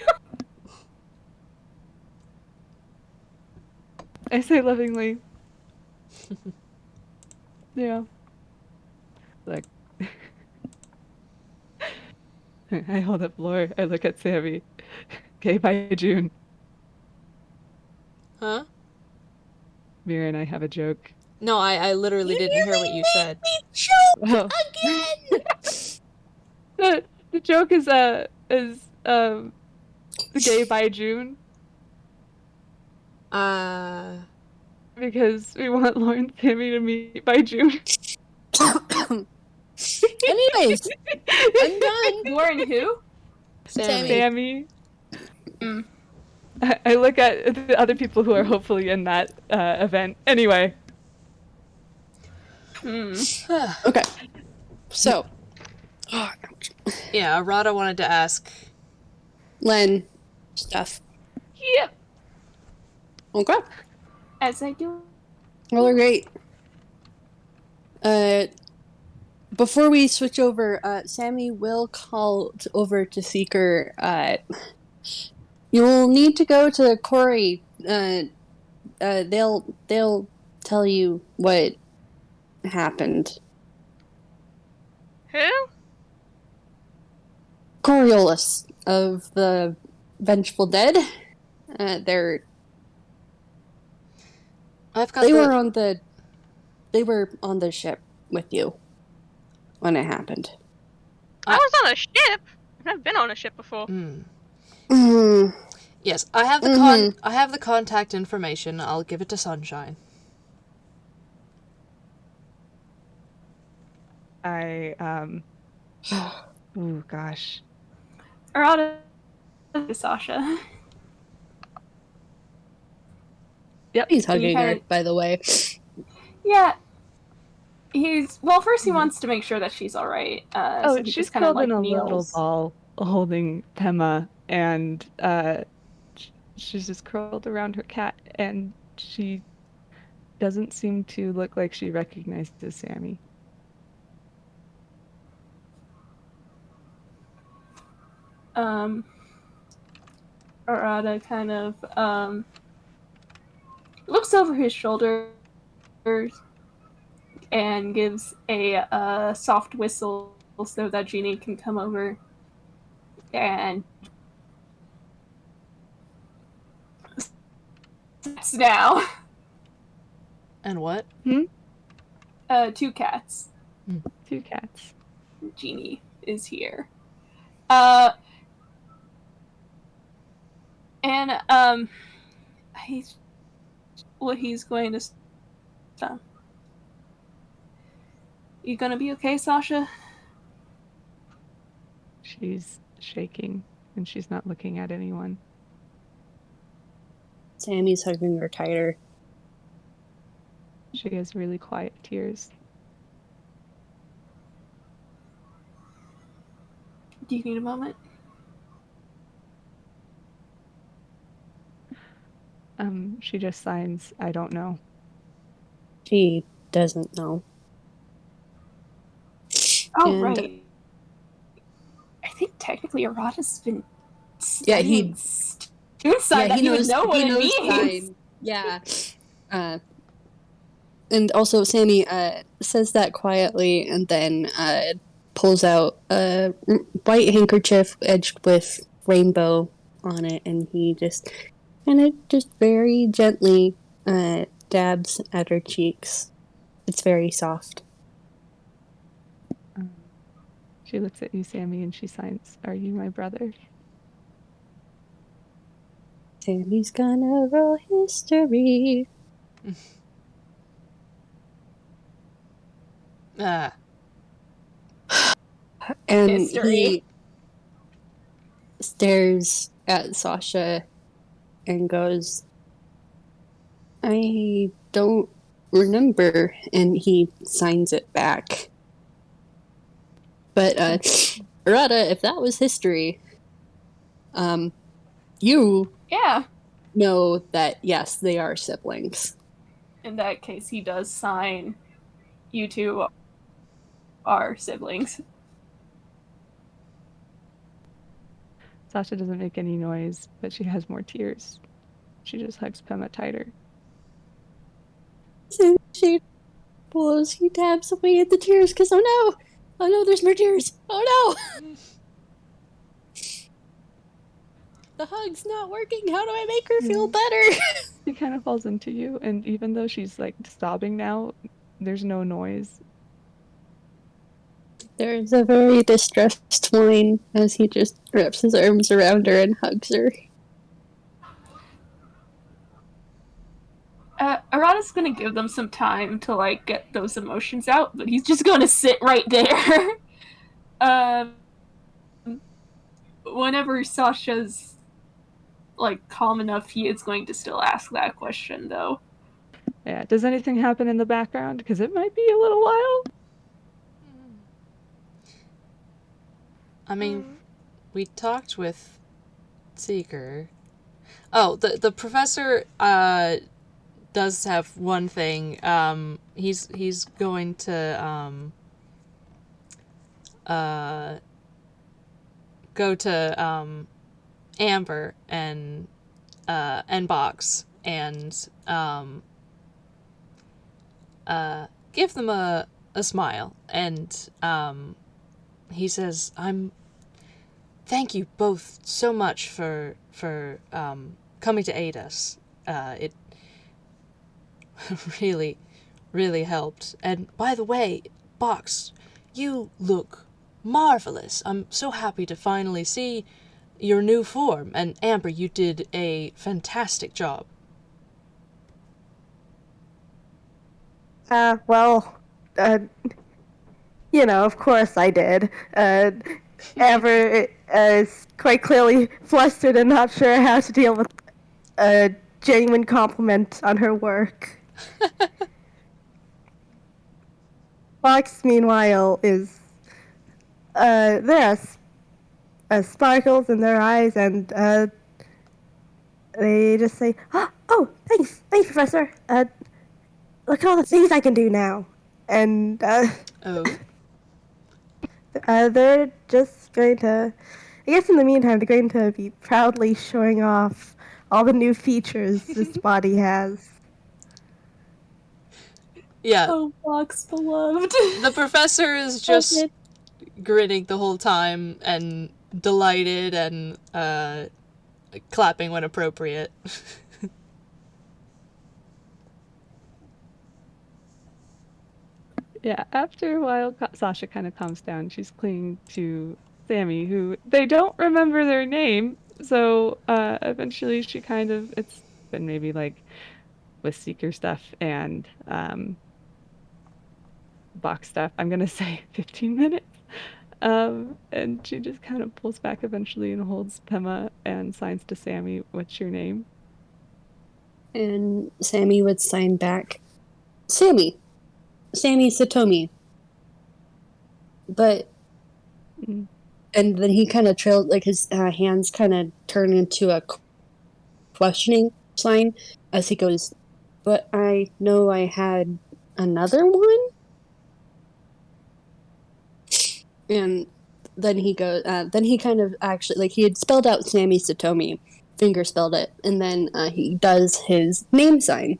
I say lovingly. Yeah. Like, I hold up Lore. I look at Sammy. Okay, by June. Huh? Mira and I have a joke. No, I literally didn't hear what you said. Oh. The joke is the gay by June because we want Lauren and Sammy to meet by June. Anyways, I'm done. Lauren who? Sammy. Sammy. Mm. I look at the other people who are hopefully in that event. Anyway. Okay. So, Yeah, Arata wanted to ask. Len, stuff. Yep. Okay. As I do. Well, they're great. Before we switch over, Sammy will call over to Seeker. You'll need to go to Corey. They'll tell you what happened. Who? Coriolis of the Vengeful Dead. They're I've got they the. were on the ship with you when it happened. I was on a ship. I've never been on a ship before. Yes, I have the I have the contact information. I'll give it to Sunshine. Oh gosh. Arata Sasha. Yep. He's hugging kinda- her, by the way. Yeah. First he wants to make sure that she's alright. So he she's just kind of curled like in a little kneels. ball holding Pema, and she's just curled around her cat, and she doesn't seem to look like she recognizes Sammy. Arata kind of looks over his shoulder and gives a soft whistle so that Jeannie can come over and sits now. And what? 2 cats. 2 cats. Jeannie is here. He's going to stop. You gonna be okay, Sasha? She's shaking, and she's not looking at anyone. Sammy's hugging her tighter. She has really quiet tears. Do you need a moment? She just signs, I don't know. She doesn't know. Oh, And- right. I think technically Arata's been Yeah, studying toon sign that he would know what it means. sign. Yeah. And also Sammy says that quietly and then pulls out a white handkerchief edged with rainbow on it, and he just very gently dabs at her cheeks. It's very soft. She looks at you, Sammy, and she signs, "Are you my brother?" Sammy's gonna roll history. And History. he stares at Sasha and goes, I don't remember, and he signs it back. But Arata, if that was history, you Yeah. know that yes, they are siblings. In that case, he does sign you two are siblings. Sasha doesn't make any noise, but she has more tears. She just hugs Pema tighter. So she blows, he dabs away at the tears because oh no, there's more tears. Oh no. The hug's not working. How do I make her feel better? She kind of falls into you, and even though she's like sobbing now, there's no noise. There's a very distressed whine as he just wraps his arms around her and hugs her. Arata's gonna give them some time to like get those emotions out, but he's just gonna sit right there. Whenever Sasha's like calm enough, he is going to still ask that question though. Yeah. Does anything happen in the background? Because it might be a little while. I mean, we talked with Seeker. Oh, the professor does have one thing. He's going to go to Amber and Box and give them a smile, and he says, thank you both so much for coming to aid us. It really, really helped. And by the way, Box, you look marvelous. I'm so happy to finally see your new form. And Amber, you did a fantastic job. Well, of course I did. Amber is quite clearly flustered and not sure how to deal with a genuine compliment on her work. Fox, meanwhile, is there are sparkles in their eyes, and they just say, "Oh, thanks, Professor. Look at all the things I can do now." And Oh. they're just going to, I guess in the meantime, they're going to be proudly showing off all the new features this body has. Yeah. Oh, Fox beloved. The professor is just grinning the whole time and delighted and clapping when appropriate. Yeah, after a while, Sasha kind of calms down. She's clinging to Sammy, who they don't remember their name. So eventually she it's been maybe like with Seeker stuff and box stuff. I'm going to say 15 minutes. And she just kind of pulls back eventually and holds Pema and signs to Sammy, "What's your name?" And Sammy would sign back, Sasha Satomi. But and then he kind of trailed, like his hands kind of turn into a questioning sign as he goes, "But I know I had another one?" And then he goes, then he kind of actually, like, he had spelled out Sasha Satomi, finger spelled it, and then he does his name sign,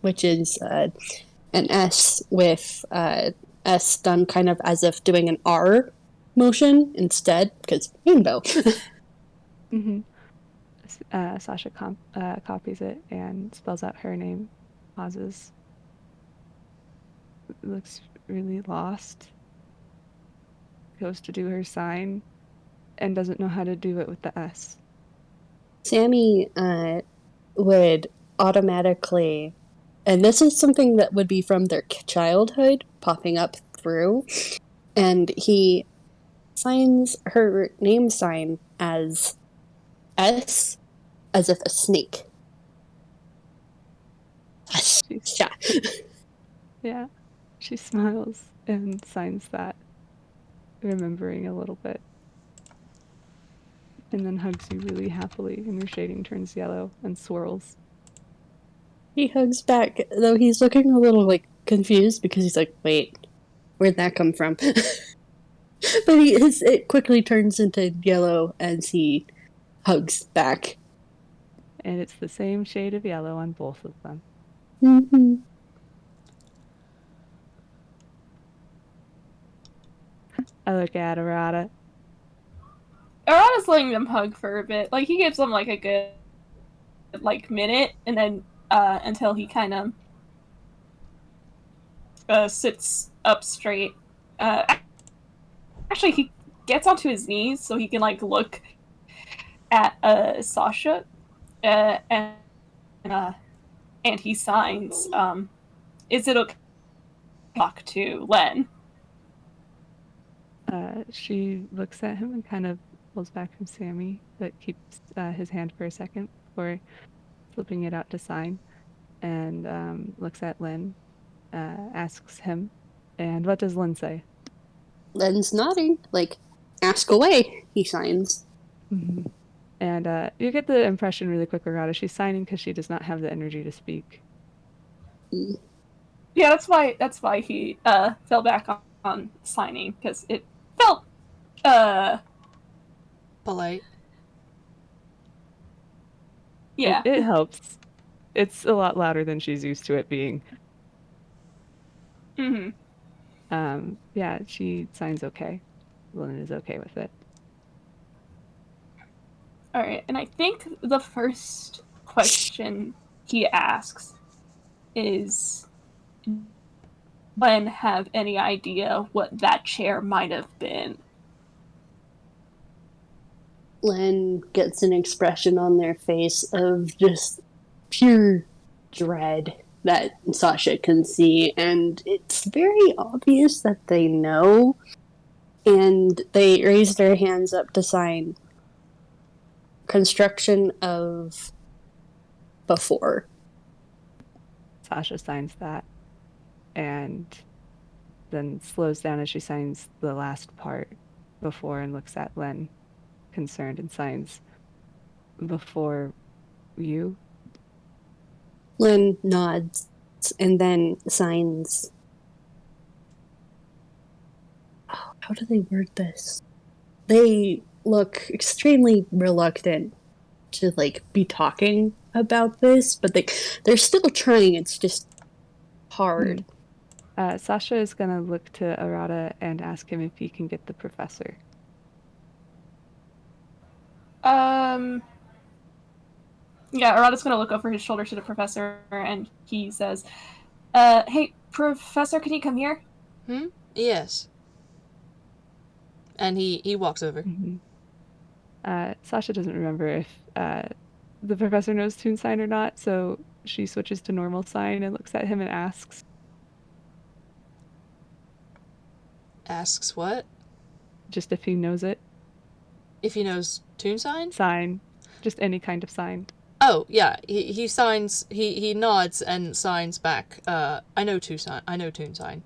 which is an S with S done kind of as if doing an R motion instead, because rainbow. Mm-hmm. Sasha copies it and spells out her name, pauses, looks really lost, goes to do her sign, and doesn't know how to do it with the S. Sammy would automatically, and this is something that would be from their childhood popping up through, and he signs her name sign as S, as if a snake. Yeah. Yeah. She smiles and signs that, remembering a little bit. And then hugs you really happily, and your shading turns yellow and swirls. He hugs back, though he's looking a little, like, confused because he's like, wait, where'd that come from? But it quickly turns into yellow as he hugs back. And it's the same shade of yellow on both of them. Mm-hmm. I look at Arata. Arata's letting them hug for a bit. Like, he gives them, like, a good, like, minute, and then, until he kind of, sits up straight. Actually, he gets onto his knees so he can, like, look at, Sasha, and he signs, is it okay to talk to Len? She looks at him and kind of pulls back from Sammy, but keeps his hand for a second before flipping it out to sign, and looks at Lynn, asks him, and what does Lynn say? Len's nodding, like, ask away, he signs. Mm-hmm. And you get the impression really quick, Arata, she's signing because she does not have the energy to speak. Yeah, that's why he fell back on signing, because it felt polite. Yeah. It helps. It's a lot louder than she's used to it being. Mm-hmm. Yeah, she signs okay. Lynn is okay with it. Alright, and I think the first question he asks is, Len have any idea what that chair might have been? Len gets an expression on their face of just pure dread that Sasha can see, and it's very obvious that they know, and they raise their hands up to sign construction of before. Sasha signs that, and then slows down as she signs the last part before and looks at Len, concerned, and signs before you. Len nods and then signs. Oh, how do they word this? They look extremely reluctant to like be talking about this, but they're still trying. It's just hard. Sasha is gonna look to Arata and ask him if he can get the professor. Yeah, Arata's gonna look over his shoulder to the professor, and he says, hey, Professor, can you come here? Yes. And he walks over. Mm-hmm. Sasha doesn't remember if the professor knows toon sign or not, so she switches to normal sign and looks at him and asks. Asks what? Just if he knows it. If he knows toon sign? Sign. Just any kind of sign. Oh, yeah. He signs, he nods and signs back. I know toon sign.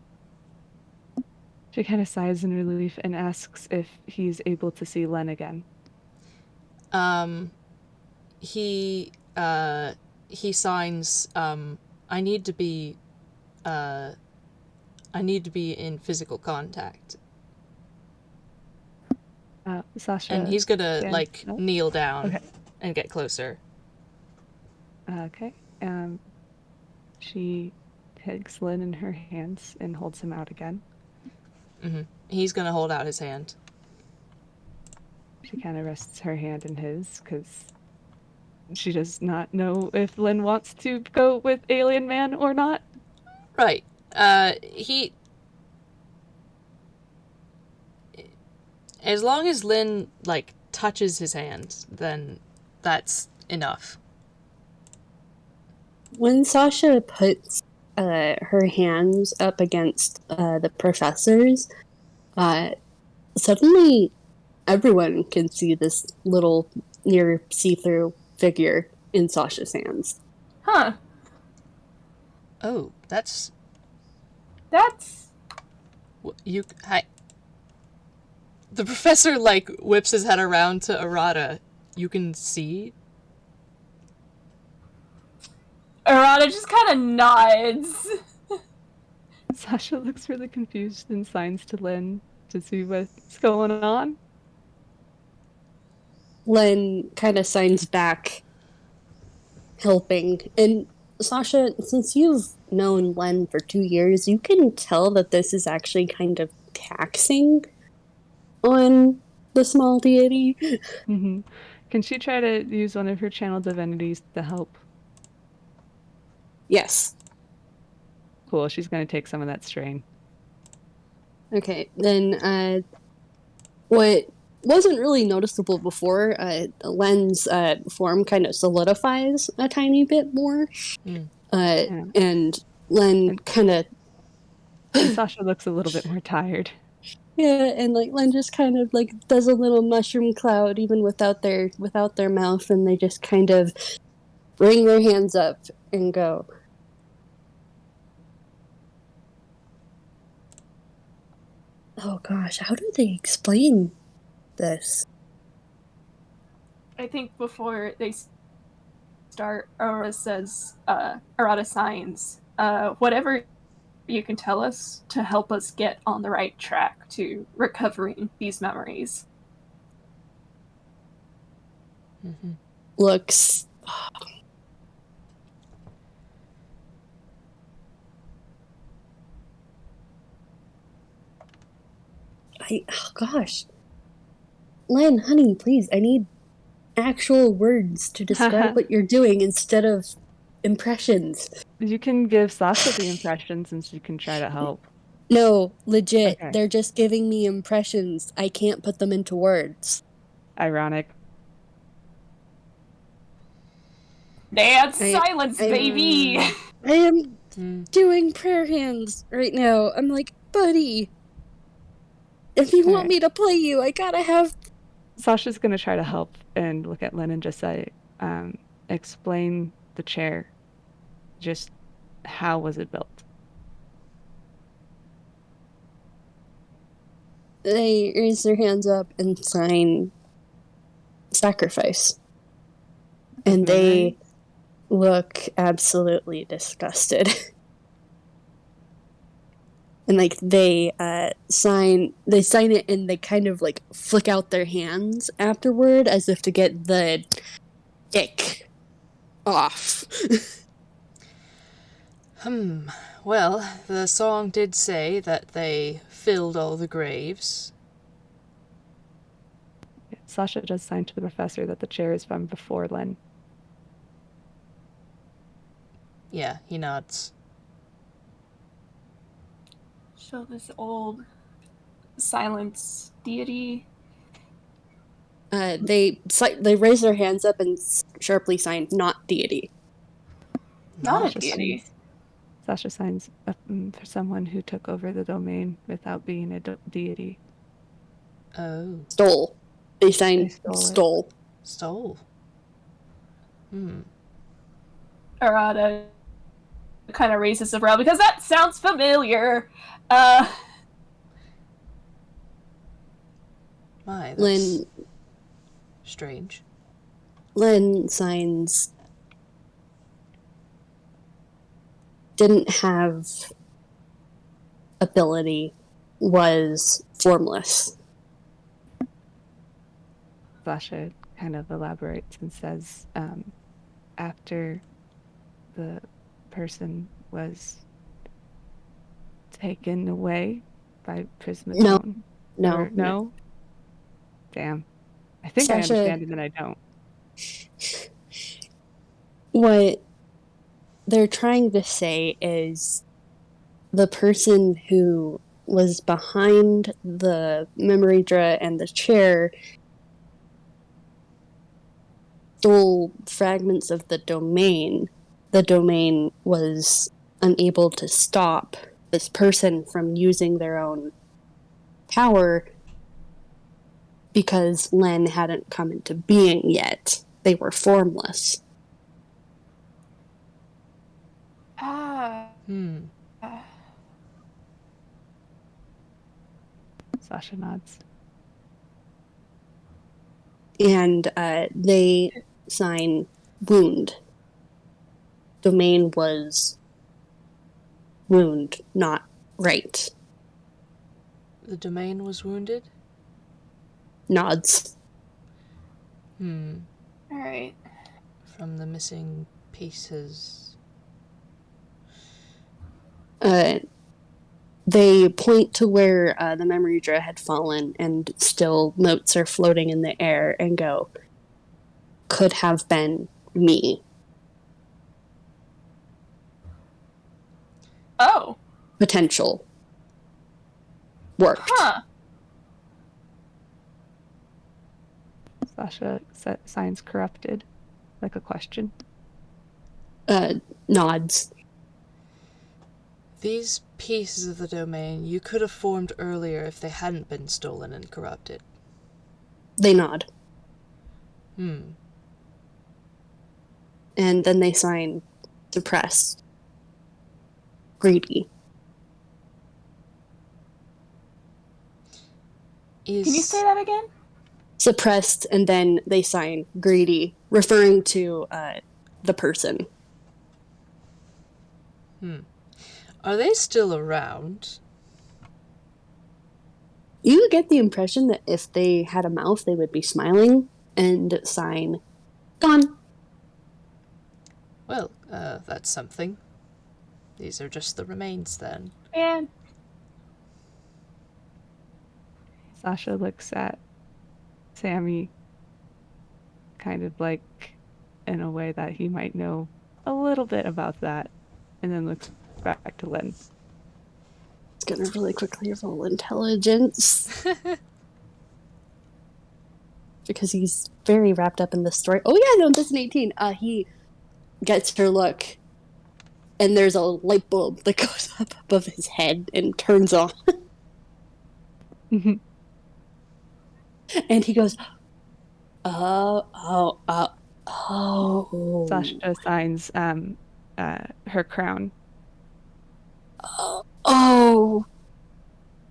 She kind of sighs in relief and asks if he's able to see Len again. He signs, I need to be in physical contact. Sasha. And he's gonna, like, up. kneel down and get closer. Okay. She takes Len in her hands and holds him out again. Mm-hmm. He's gonna hold out his hand. She kind of rests her hand in his, because she does not know if Len wants to go with Alien Man or not. Right. As long as Lynn, like, touches his hand, then that's enough. When Sasha puts her hands up against the professor's, suddenly everyone can see this little near see-through figure in Sasha's hands. Huh. Oh, that's... Hi. The professor, like, whips his head around to Arata. You can see? Arata just kind of nods. Sasha looks really confused and signs to Len to see what's going on. Len kind of signs back, helping. And Sasha, since you've known Len for 2 years, you can tell that this is actually kind of taxing on the small deity. Mm-hmm. Can she try to use one of her channel divinities to help? Yes. Cool, she's going to take some of that strain. Okay, then what wasn't really noticeable before, Len's form kind of solidifies a tiny bit more. Mm. Yeah. And Len kind of And Sasha looks a little bit more tired. yeah, and like Len just kind of like does a little mushroom cloud even without their mouth, and they just kind of bring their hands up and go, oh gosh, how do they explain this? I think before they start, Arata signs, whatever you can tell us to help us get on the right track to recovering these memories. Mm-hmm. Looks oh gosh. Len, honey, please, I need actual words to describe what you're doing instead of impressions. You can give Sasha the impressions and she can try to help. No, legit. Okay. They're just giving me impressions. I can't put them into words. Ironic. Dance silence, baby! I am doing prayer hands right now. I'm like, buddy, if you want me to play you, I gotta have. Sasha's going to try to help and look at Lynn and just say, explain the chair. Just how was it built? They raise their hands up and sign sacrifice. And they look absolutely disgusted. And like they sign it and they kind of like flick out their hands afterward as if to get the ick off. Well, the song did say that they filled all the graves. Sasha does sign to the professor that the chair is from before Len. Yeah, he nods. So this old silence deity. They raise their hands up and sharply sign "not deity." Not a deity. Sasha signs for someone who took over the domain without being a deity. Oh. Stole. They signed stole. Stole. Arata kind of raises a brow because that sounds familiar. My, that's Len strange. Len signs didn't have ability, was formless. Sasha kind of elaborates and says, after the person was taken away by Prismatone. No? Damn. I think Sasha, I understand and then I don't. What they're trying to say is the person who was behind the memory dra and the chair stole fragments of the domain. The domain was unable to stop this person from using their own power because Len hadn't come into being yet. They were formless. Sasha nods. And they sign wound. Domain was wound, not right. The domain was wounded? Nods. Alright. From the missing pieces. they point to where the memory jar had fallen, and still notes are floating in the air, and go, could have been me. Oh. Potential. Worked. Huh. Sasha signs corrupted, like a question. Nods. These pieces of the domain you could have formed earlier if they hadn't been stolen and corrupted. They nod. Hmm. And then they sign suppressed. Greedy. Can you say that again? Suppressed, and then they sign greedy, referring to the person. Are they still around? You get the impression that if they had a mouth, they would be smiling, and sign gone. Well, that's something. These are just the remains, then. And Sasha looks at Sammy kind of like in a way that he might know a little bit about that, and then looks back to Lynn. It's gonna really quickly roll intelligence. Because he's very wrapped up in the story. Oh yeah, no, that's an 18. He gets her look, and there's a light bulb that goes up above his head and turns on. And he goes, oh. Sasha signs her crown, Oh.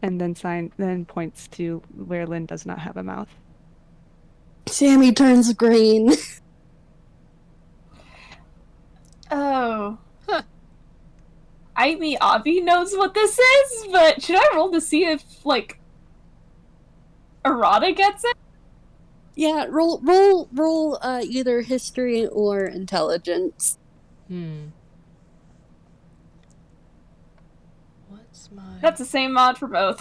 and then points to where Lynn does not have a mouth. Sammy turns green. oh. Huh. I mean, Avi knows what this is, but should I roll to see if, like, Arata gets it? Yeah, roll either history or intelligence. What's my... That's the same mod for both.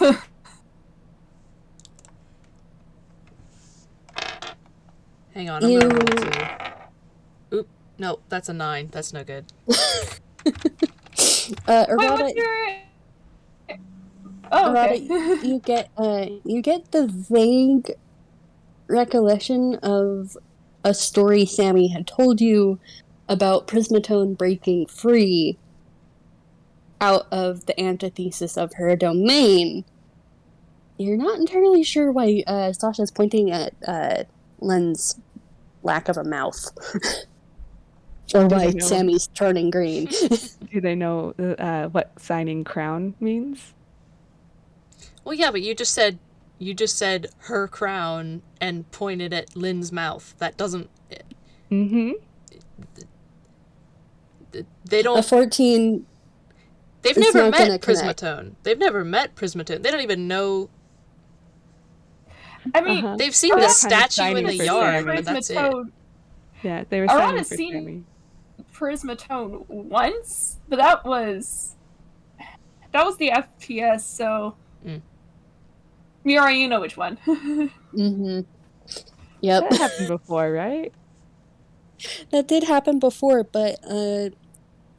Hang on, I'm gonna roll too. Oop, no, that's a 9. That's no good. Arata, Wait, what's your... Oh, okay. Arata, you get the vague recollection of a story Sammy had told you about Prismatone breaking free out of the antithesis of her domain. You're not entirely sure why Sasha's pointing at Len's lack of a mouth. Or why Sammy's turning green. Do they know what signing crown means? Well, yeah, but you just said her crown and pointed at Lynn's mouth. That doesn't... Mm-hmm. They don't... A 14... They've never met Prismatone. They've never met Prismatone. They don't even know... I mean... They've seen the statue in the yard, but that's it. Yeah, they were signing for seen Sammy. Prismatone once, but that was the FPS, so... Mira, you know which one. Mm-hmm. Yep. That happened before, right? That did happen before, but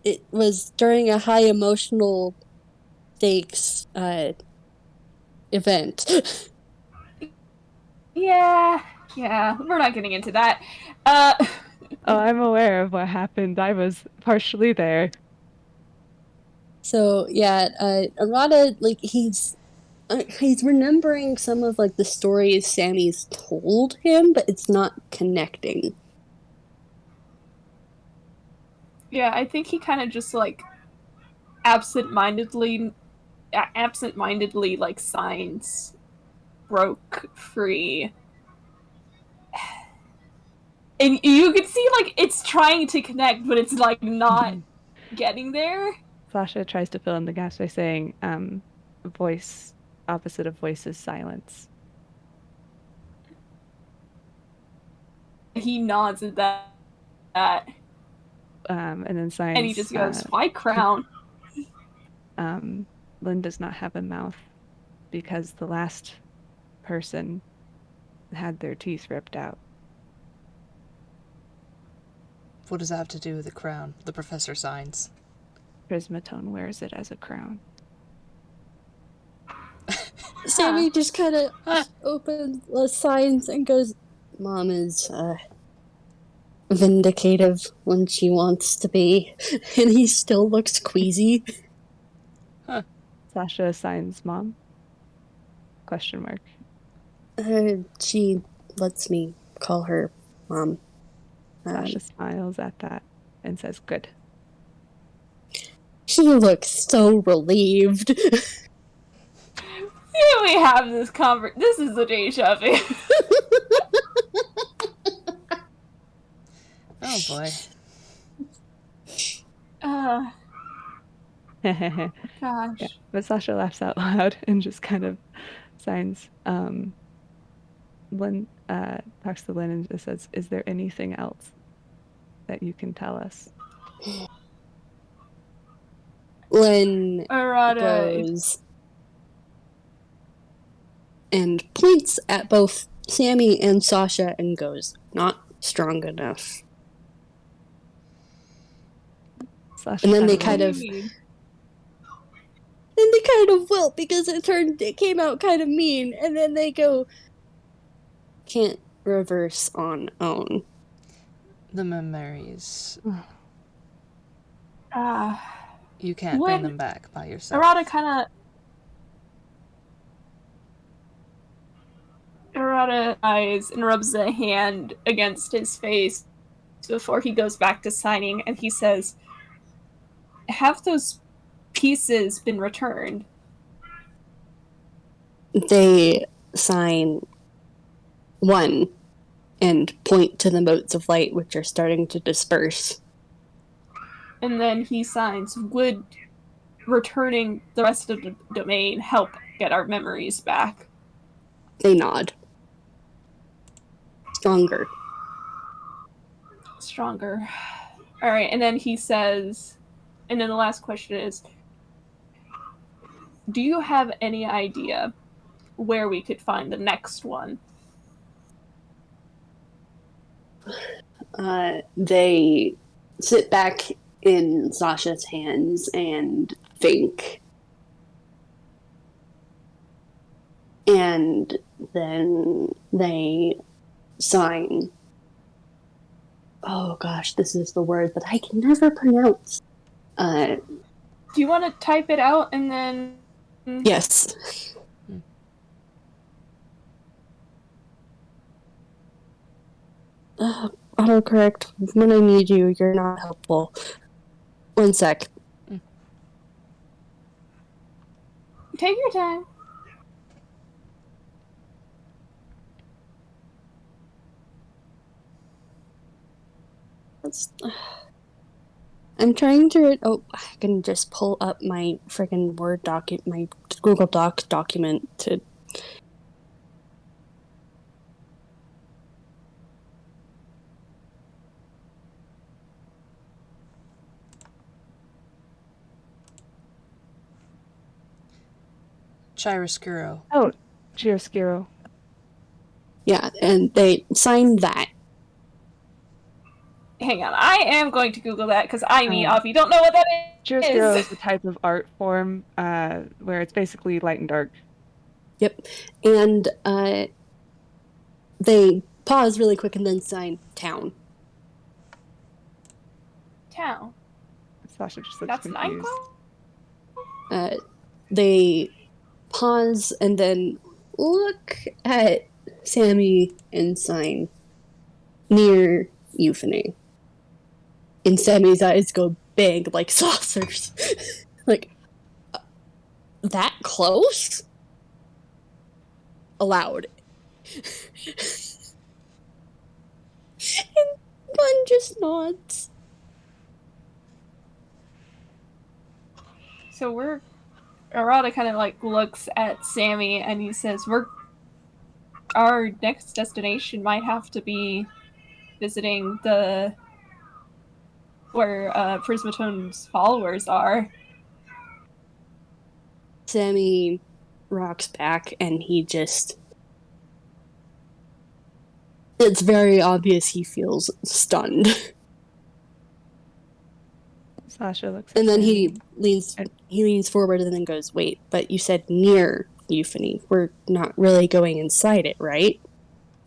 it was during a high emotional stakes event. Yeah, we're not getting into that. Oh, I'm aware of what happened. I was partially there. So yeah, Arata, like he's remembering some of like the stories Sammy's told him, but it's not connecting. Yeah, I think he kind of just like absent-mindedly like signs broke free. And you can see like it's trying to connect, but it's like not getting there. Sasha tries to fill in the gaps by saying, voice, opposite of voice is silence. He nods at that. And then signs... And he just goes, why crown? Lynn does not have a mouth because the last person had their teeth ripped out. What does that have to do with the crown? The professor signs. Prismatone wears it as a crown. Sammy just kind of opens the signs and goes, Mom is vindicative when she wants to be. And he still looks queasy. Sasha signs Mom? Question mark. She lets me call her Mom. Sasha smiles at that and says, good. He looks so relieved. Here we have this This is the deja vu. Oh boy. Gosh. Yeah, but Sasha laughs out loud and just kind of signs. Lynn talks to Lynn and just says, is there anything else that you can tell us? Lynn Arata goes and points at both Sammy and Sasha and goes, not strong enough. Sasha And then they What kind do of you mean? and they kind of wilt because it came out kind of mean, and then they go, can't reverse on own. The memories. You can't bring them back by yourself. Arata eyes and rubs a hand against his face before he goes back to signing, and he says, have those pieces been returned? They sign one and point to the motes of light which are starting to disperse. And then he signs, would returning the rest of the domain help get our memories back? They nod. Stronger. All right, and then he says, and then the last question is, do you have any idea where we could find the next one? They sit back in Sasha's hands and think. And then they sign. Oh gosh, this is the word that I can never pronounce. Do you want to type it out and then... Yes. Autocorrect, when I need you, you're not helpful. 1 sec. Take your time. I'm trying to... Oh, I can just pull up my friggin' Word document, my Google Doc document to... Chiaroscuro. Oh, Chiaroscuro. Yeah, and they signed that. Hang on, I am going to Google that because I if you don't know what that Chiaroscuro is a type of art form where it's basically light and dark. Yep. And they pause really quick and then sign town. Town. Sasha just looks That's confused. They pause and then look at Sammy and sign near Euphony. And Sammy's eyes go big like saucers. Like, that close? Aloud. And Bun just nods. So Arata kind of like looks at Sammy and he says, our next destination might have to be visiting where Prismatone's followers are. Sammy rocks back and he just... It's very obvious he feels stunned. Sasha looks at And then Sammy. he leans forward and then goes, "Wait, but you said near euphony. We're not really going inside it, right?"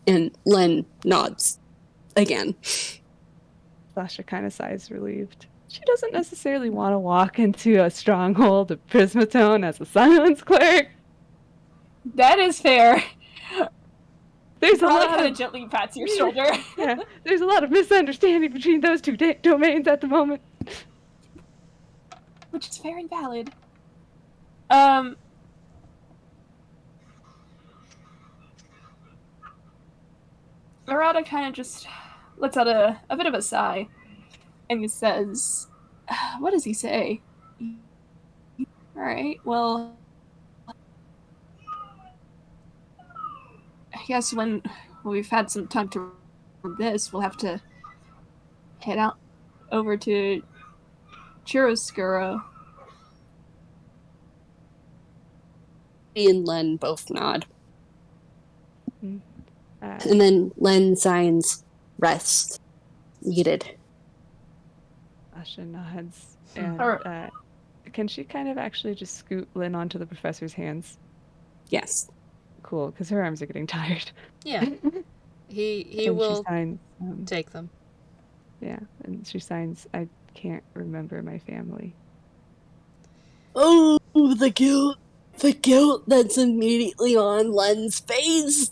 And Len nods again. Sasha kind of sighs relieved. She doesn't necessarily want to walk into a stronghold of Prismatone as a silence cleric. That is fair. There's a Arata lot kind of of gently pats your shoulder. yeah. There's a lot of misunderstanding between those two domains at the moment. Which is fair and valid. Arata kind of just lets out a bit of a sigh, and he says, "What does he say?" All right, well, I guess when we've had some time to read this, we'll have to head out over to Chiaroscuro. He and Len both nod. Uh, And then Len signs rest needed. Sasha nods. And can she kind of actually just scoot Lynn onto the professor's hands? Yes. Cool, because her arms are getting tired. Yeah. He and will she signs, take them. Yeah, and she signs, "I can't remember my family." Oh, the guilt. The guilt that's immediately on Len's face.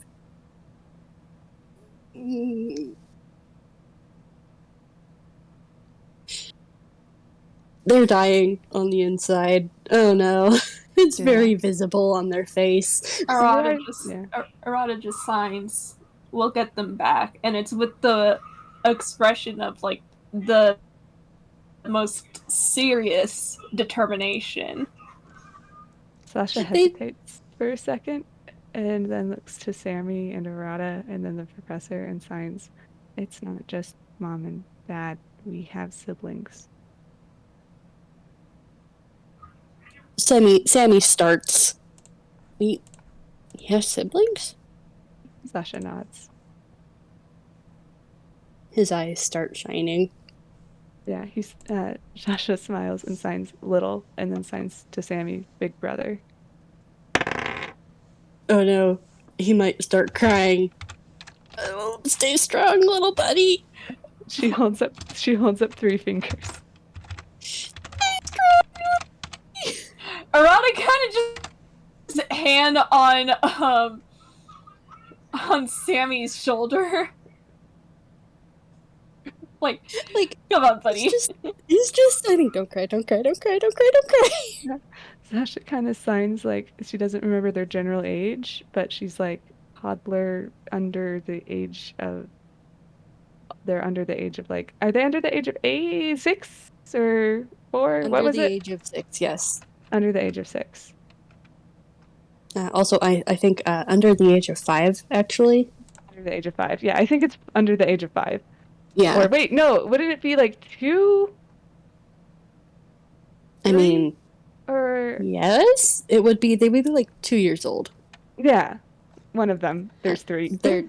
They're dying on the inside. Oh no. It's very visible on their face. Arata just signs, "We'll get them back," and it's with the expression of like the most serious determination. Sasha hesitates for a second and then looks to Sammy and Arata and then the professor and signs, "It's not just mom and dad. We have siblings." Sammy starts. He has siblings? Sasha nods. His eyes start shining. Yeah, Sasha smiles and signs little and then signs to Sammy, big brother. Oh no, he might start crying. Oh, stay strong, little buddy. She holds up 3 fingers. Arata kind of just hand on Sammy's shoulder. like, come on, buddy. He's just saying, don't cry. Yeah. Sasha kind of signs like she doesn't remember their general age, but she's like toddler under the age of. They're under the age of like. Are they under the age of 6 or 4? What was it? Under the age of 6, yes. Under the age of 6. Also, I think under the age of 5, actually. Under the age of 5. Yeah, I think it's under the age of 5. Yeah. Or wait, no, wouldn't it be like 2? 3? I mean, or yes, they would be like 2 years old. Yeah, one of them. There's 3. They're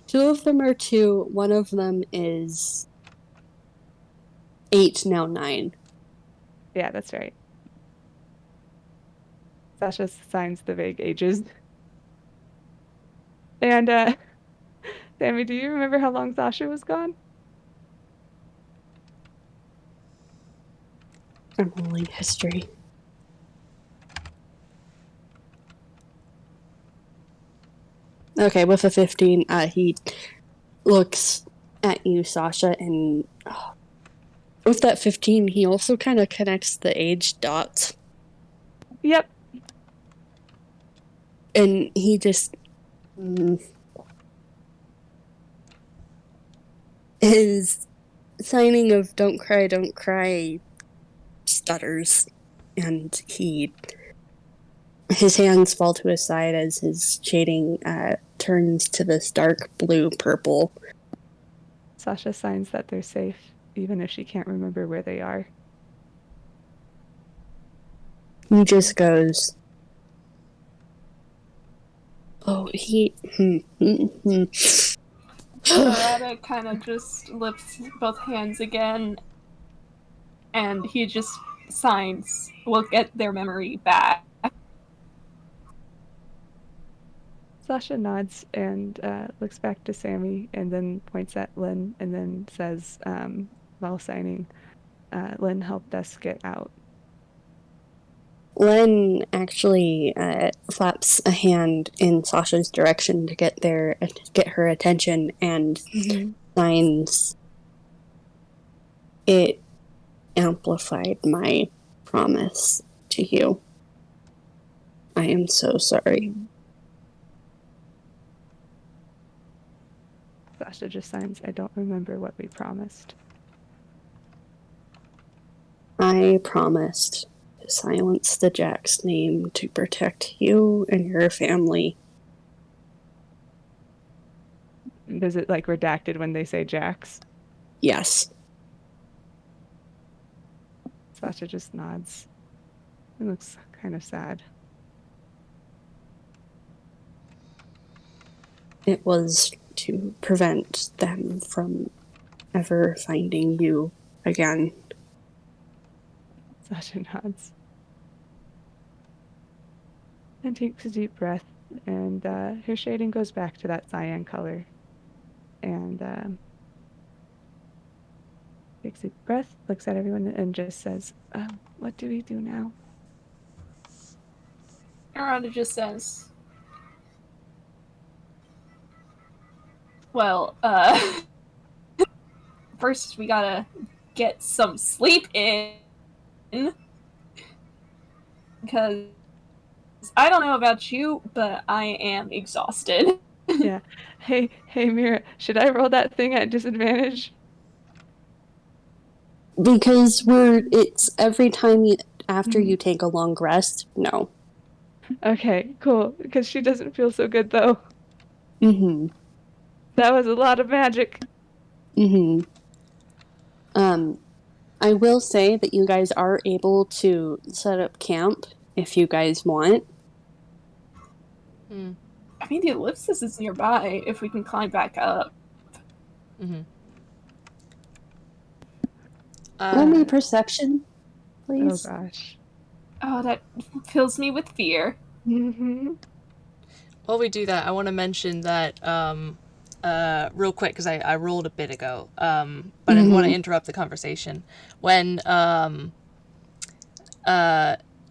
2 of them are 2. One of them is 8, now 9. Yeah, that's right. Sasha signs the vague ages. And, Sammy, do you remember how long Sasha was gone? I'm rolling history. Okay, with a 15, he looks at you, Sasha, and with that 15, he also kind of connects the age dots. Yep. And he just... his signing of don't cry stutters, and his hands fall to his side as his shading turns to this dark blue purple. Sasha signs that they're safe, even if she can't remember where they are. He just goes, oh, Arata kind of just lifts both hands again, and he just signs, we'll get their memory back. Sasha nods and looks back to Sammy and then points at Lynn and then says, while signing, Lynn helped us get out. Len actually slaps a hand in Sasha's direction to get her attention and signs, it amplified my promise to you. I am so sorry. Sasha just signs, I don't remember what we promised. I promised to silence the Jax name to protect you and your family. Is it like redacted when they say Jax? Yes. Sasha just nods. It looks kind of sad. It was to prevent them from ever finding you again. Sasha nods. And takes a deep breath, and her shading goes back to that cyan color. And takes a deep breath, looks at everyone, and just says, what do we do now? Arata just says, well, first we gotta get some sleep in, because I don't know about you, but I am exhausted. Yeah. Hey, Mira, should I roll that thing at disadvantage? Because it's every time after you take a long rest, no. Okay, cool, because she doesn't feel so good, though. Mm-hmm. That was a lot of magic. Mm-hmm. I will say that you guys are able to set up camp if you guys want. I mean, the ellipsis is nearby if we can climb back up. Roll me perception, please. Oh, gosh. Oh, that fills me with fear. While we do that, I want to mention that real quick, because I rolled a bit ago, but I didn't want to interrupt the conversation. When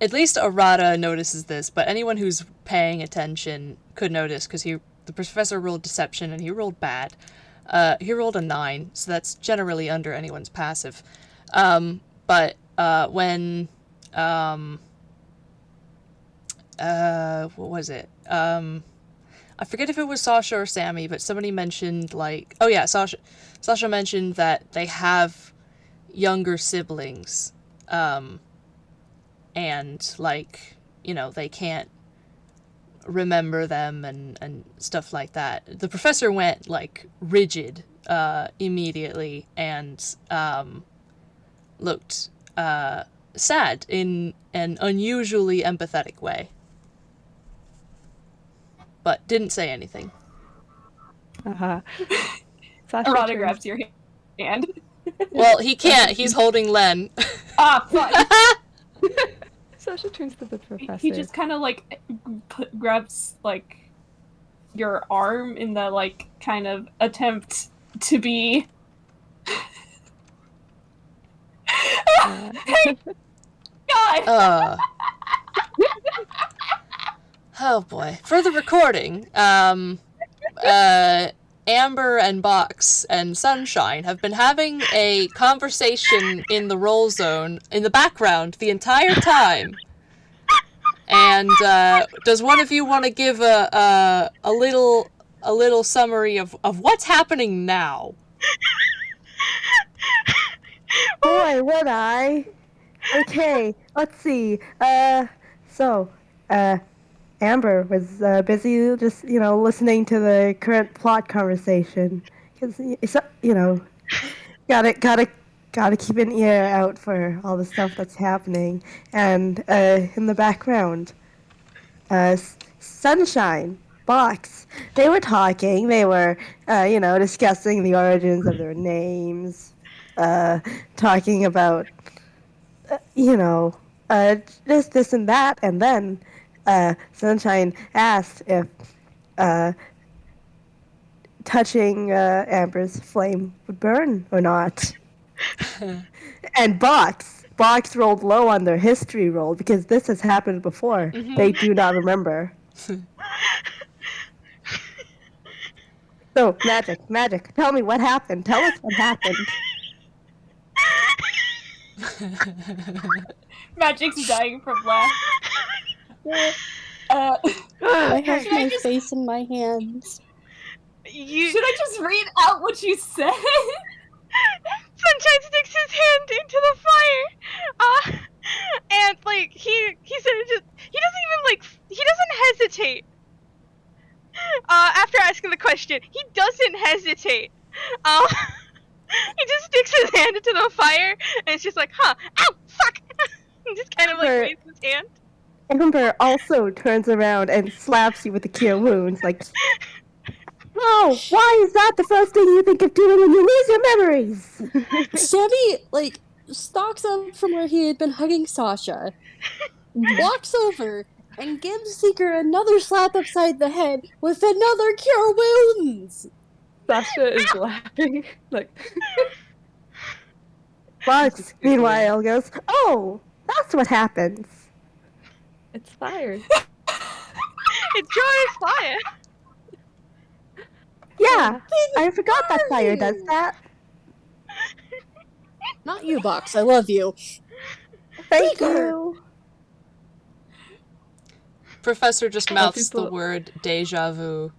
at least Arata notices this, but anyone who's paying attention could notice, because the professor rolled deception and he rolled bad. He rolled a 9, so that's generally under anyone's passive. But when what was it? I forget if it was Sasha or Sammy, but somebody mentioned, like, oh yeah, Sasha mentioned that they have younger siblings, and, like, you know, they can't remember them and stuff like that. The professor went, like, rigid immediately and looked sad in an unusually empathetic way, but didn't say anything. Arata grabs your hand. Well, he can't. He's holding Len. Ah, fuck. Sasha turns to the professor. He just kind of, like, grabs, like, your arm in the, like, kind of attempt to be... Hey, God! Oh boy. For the recording, Amber and Box and Sunshine have been having a conversation in the roll zone in the background the entire time. And does one of you want to give a little summary of what's happening now? Boy, would I. Okay, let's see. Amber was busy just, listening to the current plot conversation. Because, gotta gotta keep an ear out for all the stuff that's happening. And in the background, Sunshine, Box. They were talking. They were, discussing the origins of their names, talking about, this and that. And then Sunshine asked if touching Amber's flame would burn or not. And Box rolled low on their history roll because this has happened before. They do not remember. So, magic. Tell me what happened. Tell us what happened. Magic's dying from laugh. I have Should I my just- face in my hands. Should I just read out what you said? Sunshine sticks his hand into the fire, and like he said, he doesn't hesitate. After asking the question, he doesn't hesitate. He just sticks his hand into the fire, and it's just like, ow, fuck, and just kind of like waves his hand. Amber also turns around and slaps you with the cure wounds, like, no, why is that the first thing you think of doing when you lose your memories? Sammy, stalks up from where he had been hugging Sasha, walks over, and gives Seeker another slap upside the head with another cure wounds! Sasha is laughing. Box, meanwhile, goes, oh, that's what happens. It's fire. It's joyous fire. Yeah, I forgot that fire does that. Not you, Box. I love you. Thank you. Professor just mouths the people- word deja vu.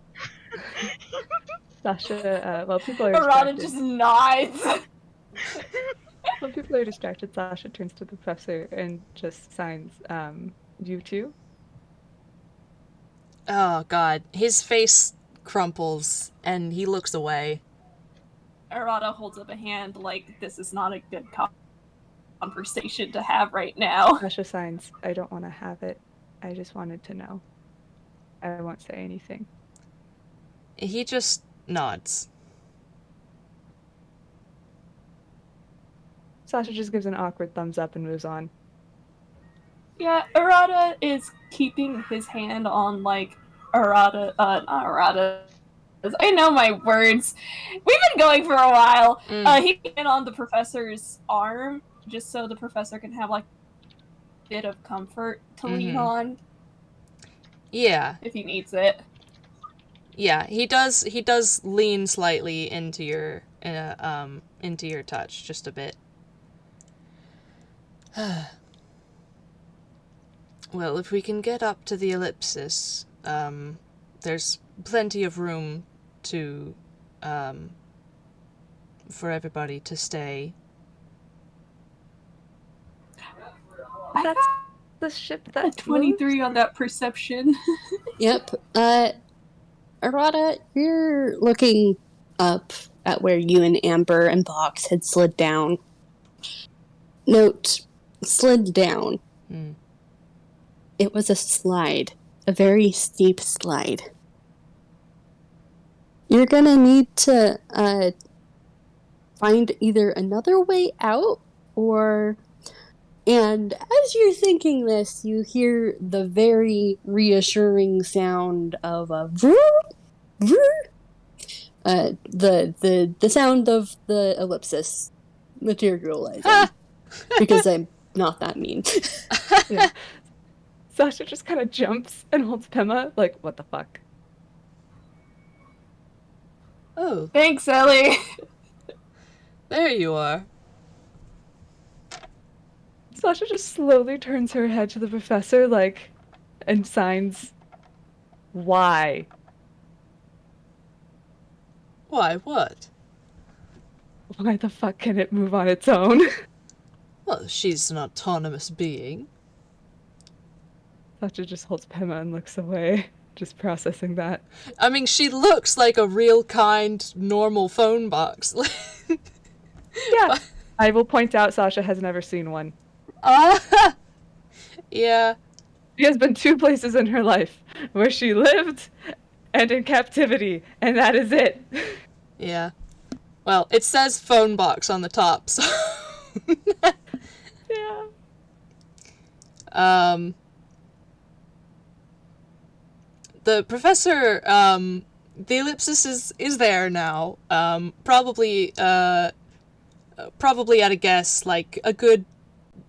Sasha, while people are Arata distracted, just nods. while people are distracted, Sasha turns to the professor and just signs, you too. Oh god, his face crumples and he looks away. Arata holds up a hand like this is not a good conversation to have right now. Sasha signs, I don't want to have it. I just wanted to know. I won't say anything. He just nods. Sasha just gives an awkward thumbs up and moves on. Yeah, Arata is keeping his hand on not Arata. I know my words. We've been going for a while. He been on the professor's arm just so the professor can have a bit of comfort to lean on. Yeah. If he needs it. Yeah, he does lean slightly into your touch just a bit. Well, if we can get up to the ellipsis, there's plenty of room to for everybody to stay. That's the ship that 23 on that perception. Yep. Arata, you're looking up at where you and Amber and Box had slid down. Note, slid down. It was a slide. A very steep slide. You're gonna need to find either another way out or... And as you're thinking this, you hear the very reassuring sound of a vroom, vroom. The sound of the ellipsis materializing. Because I'm not that mean. Yeah. Sasha just kind of jumps and holds Pema, like, what the fuck? Oh, Thanks, Ellie. there you are. Sasha just slowly turns her head to the professor, and signs, why? Why, what? Why the fuck can it move on its own? Well, she's an autonomous being. Sasha just holds Pema and looks away, just processing that. I mean, she looks like a real kind, normal phone box. Yeah, I will point out Sasha has never seen one. Yeah. She has been 2 places in her life where she lived and in captivity, and that is it. Yeah. Well, it says phone box on the top, so... Yeah. The professor, the ellipsis is there now. Probably at a guess, like a good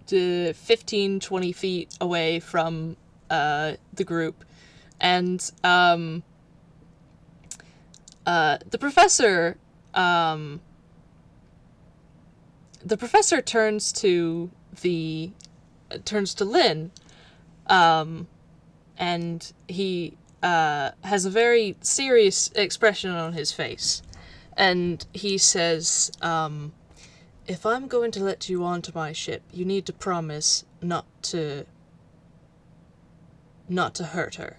15, 20 feet away from the group. And the professor turns to Lynn, and he has a very serious expression on his face, and he says, if I'm going to let you onto my ship, you need to promise not to hurt her.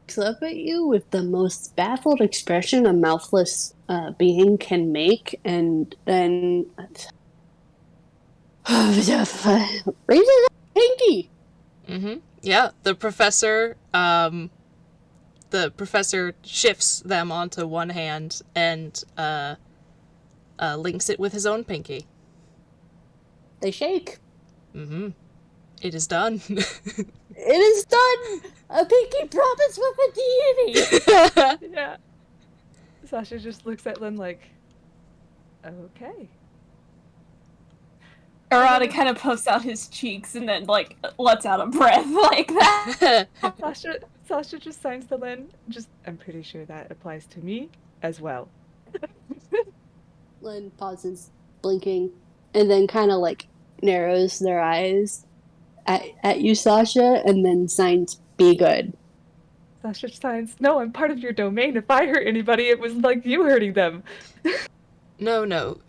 Looks up at you with the most baffled expression a mouthless being can make, and then raises a pinky. Mm-hmm. Yeah, the professor shifts them onto one hand and links it with his own pinky. They shake. Mm-hmm. It is done. It is done! A pinky promise with a deity! Yeah. Sasha just looks at Lynn like, okay. Arata kind of puffs out his cheeks and then, like, lets out a breath like that. Sasha just signs to Lynn. I'm pretty sure that applies to me as well. Lynn pauses, blinking, and then kind of like narrows their eyes at you, Sasha, and then signs, be good. Sasha signs, no, I'm part of your domain. If I hurt anybody, it was like you hurting them. No.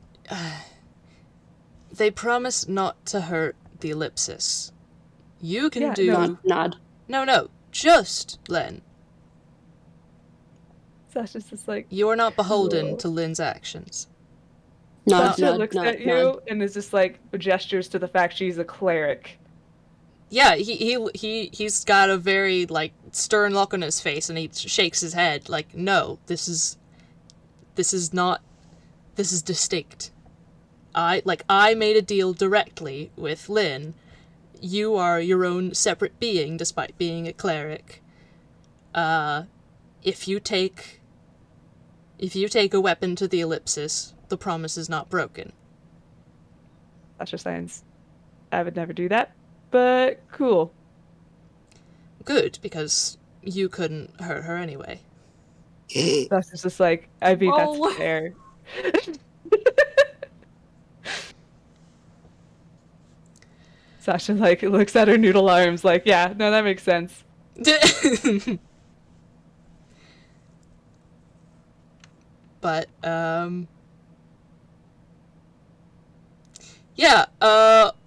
They promise not to hurt the ellipsis. You can do... Nod. No, just Lynn. Sasha's just like... You're not beholden to Lynn's actions. Sasha looks at you and is just like, gestures to the fact she's a cleric. Yeah, he's got a very, like, stern look on his face, and he shakes his head, like, no, this is distinct. I made a deal directly with Lynn. You are your own separate being, despite being a cleric. If you take a weapon to the ellipsis, the promise is not broken. Sasha signs, I would never do that, but cool. Good, because you couldn't hurt her anyway. Sasha's just like, I mean, that's fair. Sasha, like, looks at her noodle arms like, yeah, no, that makes sense. But,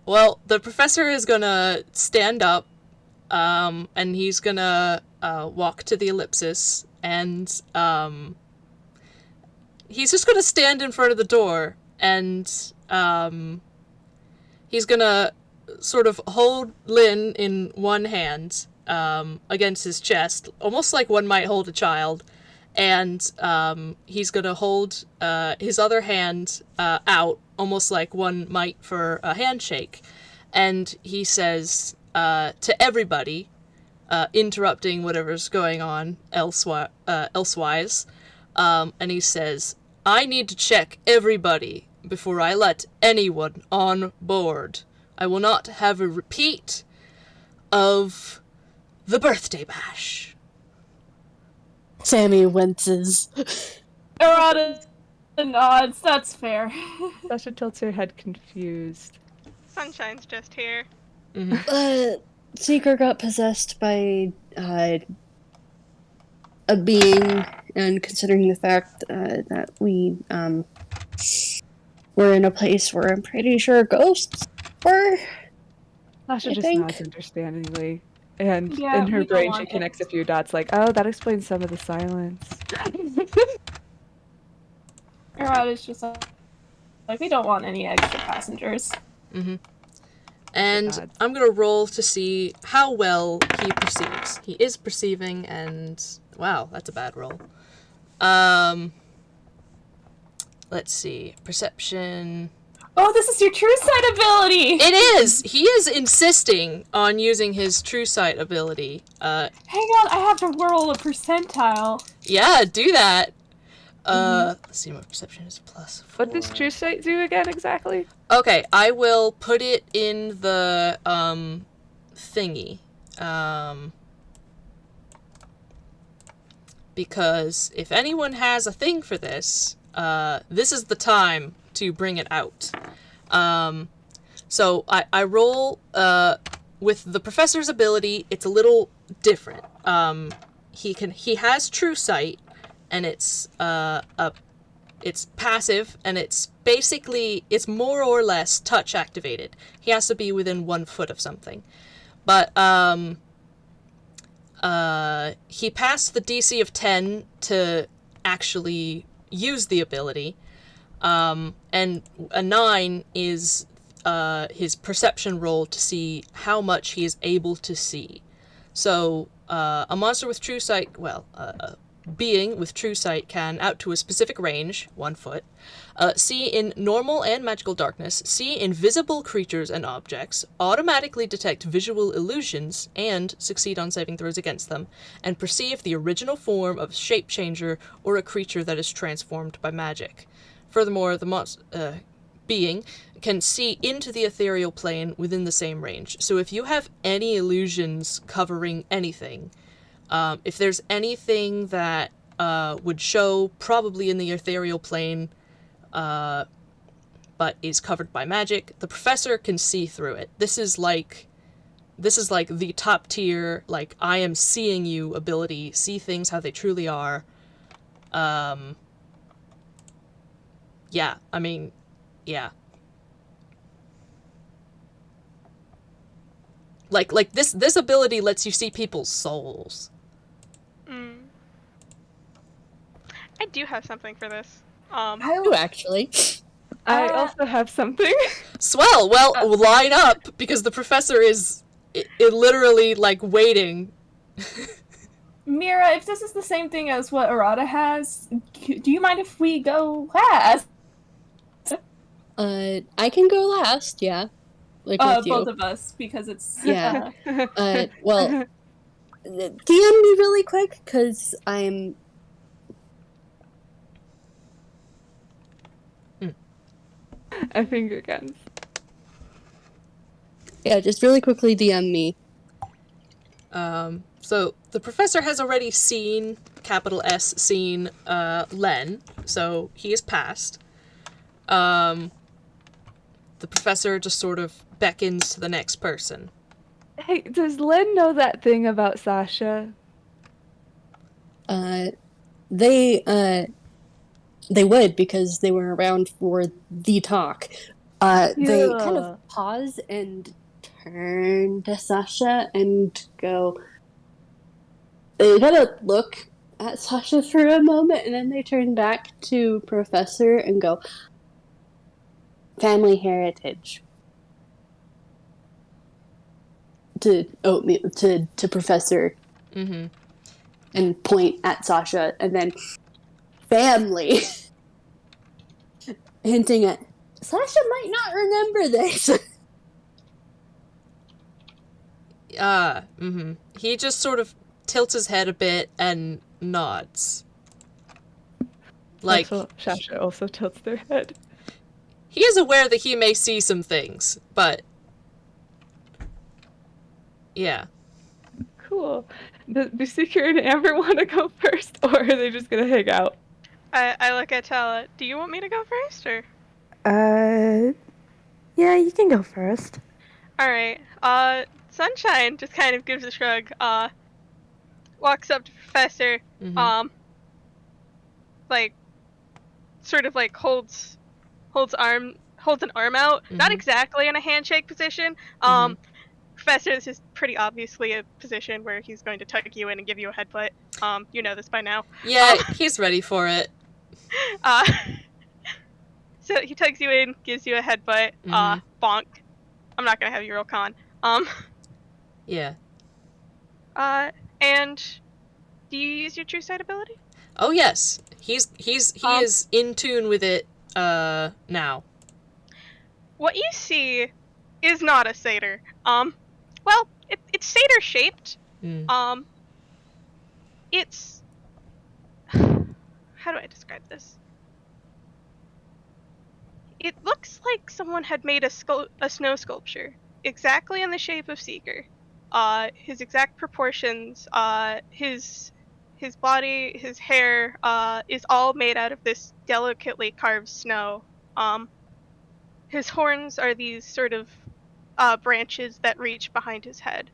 well, the professor is gonna stand up, and he's gonna, walk to the ellipsis, and, he's just gonna stand in front of the door, and, he's gonna sort of hold Lynn in one hand, against his chest, almost like one might hold a child, and he's gonna hold his other hand out, almost like one might for a handshake, and he says to everybody, interrupting whatever's going on elsewise, and he says, I need to check everybody before I let anyone on board. I will not have a repeat of the birthday bash. Sammy winces. Arata nods, that's fair. Sasha tilts her head confused. Sunshine's just here. Mm-hmm. Seeker got possessed by a being, and considering the fact that we were in a place where I'm pretty sure ghosts were. Sasha just nods understandingly. And Yeah, in her we don't brain, want she it. connects a few dots like, oh, that explains some of the silence. Arata's just like, we don't want any extra passengers. Mm-hmm. And I'm gonna roll to see how well he perceives. He is perceiving, and wow, that's a bad roll. Let's see, perception. Oh, this is your true sight ability! It is! He is insisting on using his true sight ability. Hang on, I have to roll a percentile. Yeah, do that. Let's see what perception is +4. What does true sight do again exactly? Okay, I will put it in the, thingy. Because if anyone has a thing for this, this is the time to bring it out. So I roll, with the professor's ability, it's a little different. He has true sight, and it's passive, and it's more or less touch activated. He has to be within 1 foot of something. But, he passed the DC of 10 to actually use the ability. And a 9 is, his perception roll to see how much he is able to see. So, a monster with true sight, being with true sight can, out to a specific range, 1 foot, see in normal and magical darkness, see invisible creatures and objects, automatically detect visual illusions, and succeed on saving throws against them, and perceive the original form of a shape changer or a creature that is transformed by magic. Furthermore, the being can see into the ethereal plane within the same range. So if you have any illusions covering anything, if there's anything that would show probably in the ethereal plane, but is covered by magic, the professor can see through it. This is like the top tier, like, I am seeing you ability, see things how they truly are. Yeah, I mean, yeah. Like this ability lets you see people's souls. I do have something for this. I do, actually. I also have something. Swell! Well, line up, because the professor is literally, like, waiting. Mira, if this is the same thing as what Arata has, do you mind if we go last? I can go last, yeah. Like, with you. Both of us, because it's... Yeah. Well, DM me really quick, because I'm... I finger guns. Yeah, just really quickly DM me. So the professor has already seen, capital S, seen, Len, so he is passed. The professor just sort of beckons to the next person. Hey, does Len know that thing about Sasha? They would, because they were around for the talk. They kind of pause and turn to Sasha and go... They kind of look at Sasha for a moment, and then they turn back to Professor and go, family heritage. To Oatmeal, to Professor. Mm-hmm. And point at Sasha, and then family. Hinting at, Sasha might not remember this. He just sort of tilts his head a bit and nods. Like, Sasha also tilts their head. He is aware that he may see some things, but... Yeah. Cool. Do Seeker and Amber want to go first, or are they just gonna hang out? I look at Tala. Do you want me to go first, or? Yeah, you can go first. Alright. Sunshine just kind of gives a shrug, walks up to Professor, like, sort of like holds an arm out. Not exactly in a handshake position. Professor, this is pretty obviously a position where he's going to tuck you in and give you a headbutt. You know this by now. Yeah, he's ready for it. So he tugs you in, gives you a headbutt. Bonk. I'm not gonna have you roll con. Yeah. And do you use your true sight ability? Oh yes, he is in tune with it now. What you see is not a satyr. Well, it's satyr shaped. It's how do I describe this? It looks like someone had made a snow sculpture exactly in the shape of Seeker. His exact proportions, his body, his hair, is all made out of this delicately carved snow. His horns are these sort of branches that reach behind his head.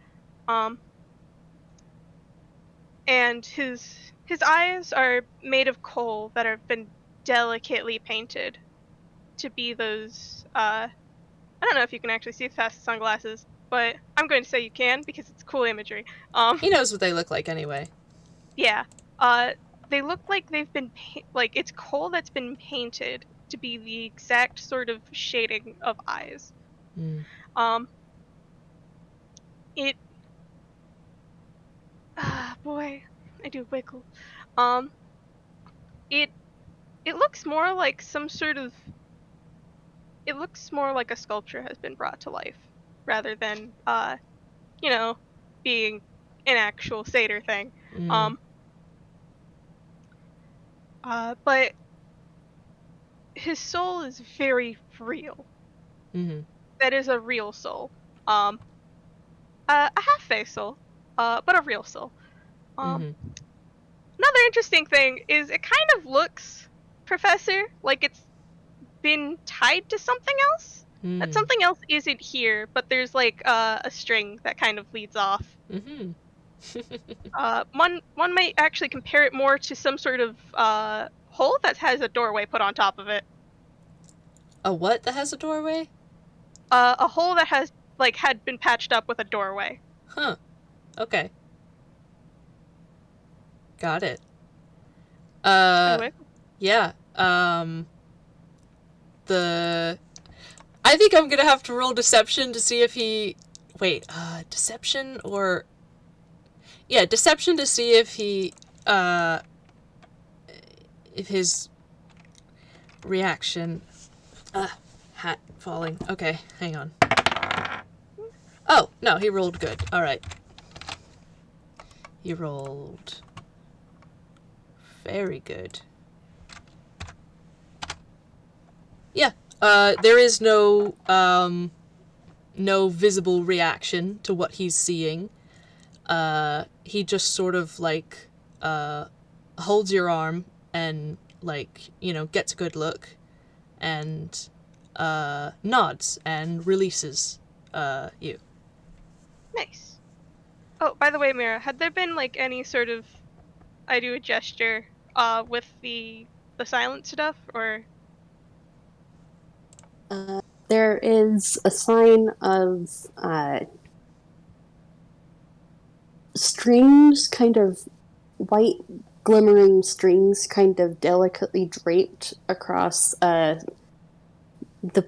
And his eyes are made of coal that have been delicately painted to be those I don't know if you can actually see past the sunglasses, but I'm going to say you can because it's cool imagery. He knows what they look like anyway. Yeah. They look like they've been like it's coal that's been painted to be the exact sort of shading of eyes. It boy, I do wiggle. It looks more like some sort of it looks more like a sculpture has been brought to life rather than being an actual satyr thing. But his soul is very real. That is a real soul. A half-face soul, but a real soul. Another interesting thing is it kind of looks, Professor, like it's been tied to something else. That something else isn't here, but there's like a string that kind of leads off. One might actually compare it more to some sort of hole that has a doorway put on top of it. A what that has a doorway? A hole that has had been patched up with a doorway. Huh. Okay. Got it. Yeah. I think I'm gonna have to roll deception to see if he. Wait. Deception or. Yeah, deception to see if he. If his reaction. Hat falling. Okay, hang on. Oh, no, he rolled good. Alright. He rolled very good. Yeah, there is no visible reaction to what he's seeing. He just sort of holds your arm and gets a good look and nods and releases you. Nice. Oh, by the way, Mira, had there been any sort of I do a gesture with the silent stuff or there is a sign of strings, kind of white glimmering strings, kind of delicately draped across the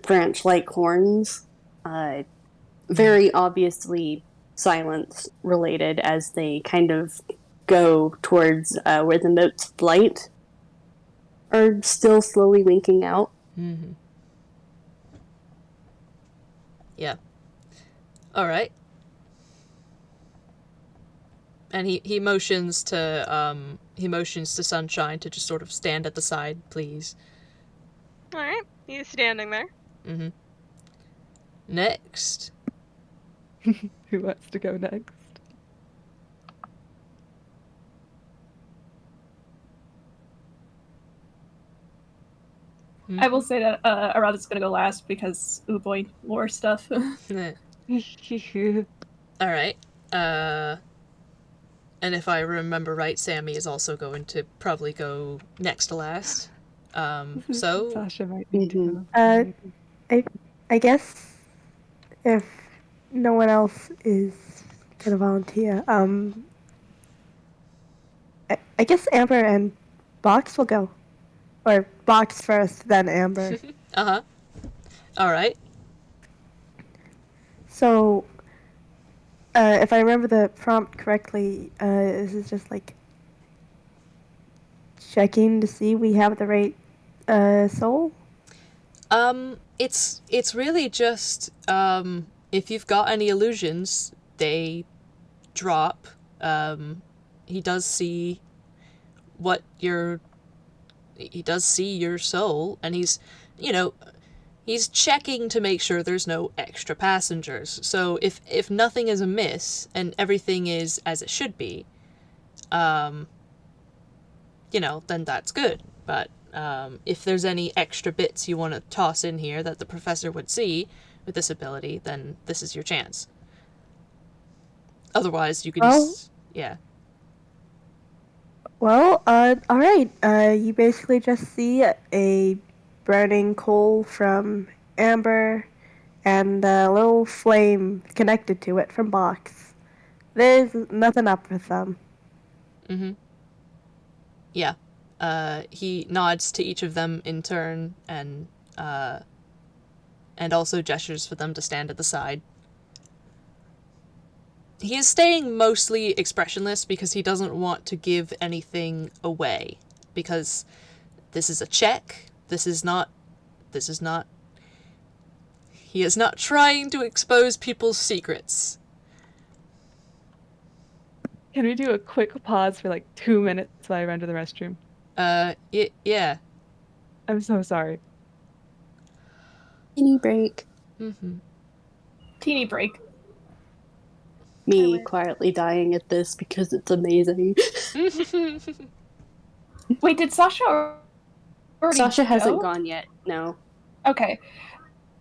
branch-like horns. Very obviously silence related as they kind of go towards where the notes of light are still slowly winking out. Yeah. All right. And he motions to Sunshine to just sort of stand at the side, please. All right, he's standing there. Next. Who wants to go next? I will say that Arata's gonna go last because, oh boy, lore stuff. Alright. And if I remember right, Sammy is also going to probably go next to last. So... Sasha might need to I guess if no one else is gonna volunteer, I guess Amber and Box will go. Or Box first, then Amber. Uh-huh. All right. So, if I remember the prompt correctly, this is just like checking to see we have the right soul. It's really just if you've got any illusions, they drop. He does see what he does see your soul, and he's, he's checking to make sure there's no extra passengers. So if nothing is amiss and everything is as it should be, then that's good. But if there's any extra bits you want to toss in here that the professor would see with this ability, then this is your chance. Otherwise, you can yeah. Well, all right. You basically just see a burning coal from amber and a little flame connected to it from box. There's nothing up with them. Mm-hmm. Yeah. He nods to each of them in turn and also gestures for them to stand at the side. He is staying mostly expressionless because he doesn't want to give anything away. Because this is a check. This is not... He is not trying to expose people's secrets. Can we do a quick pause for like 2 minutes while I run to the restroom? Yeah. I'm so sorry. Teeny break. Mm-hmm. Teeny break. Me quietly dying at this because it's amazing. Wait, did Sasha already Sasha hasn't go? gone yet. No. Okay.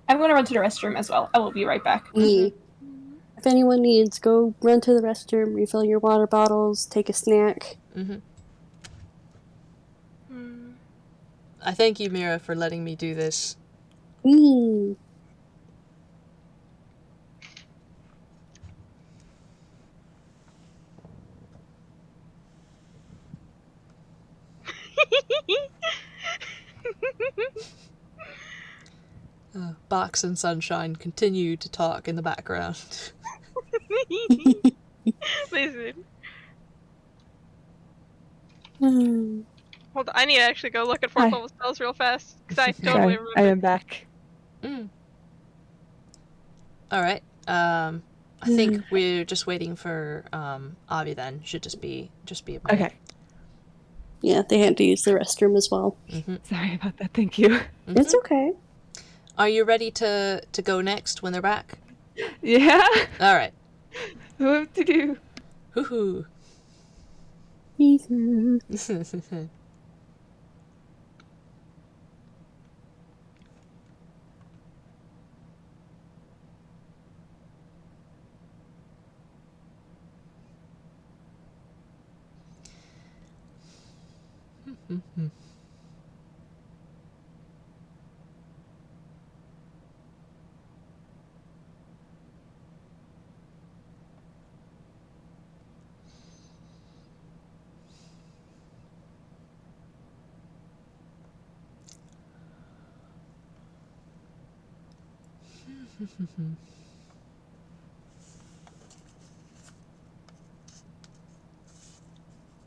I'm going to run to the restroom as well. I will be right back. Me. If anyone needs, go run to the restroom, refill your water bottles, take a snack. Mm-hmm. I thank you, Mira, for letting me do this. Box and Sunshine continue to talk in the background. Listen. Hold on, I need to actually go look at 4th level spells real fast, because I totally remember. I am back. Alright, I think we're just waiting for Avi then. Should just be a minute. Okay. Yeah, they had to use the restroom as well. Mm-hmm. Sorry about that, thank you. Mm-hmm. It's okay. Are you ready to go next when they're back? Yeah. Alright. What to do? Hoo-hoo.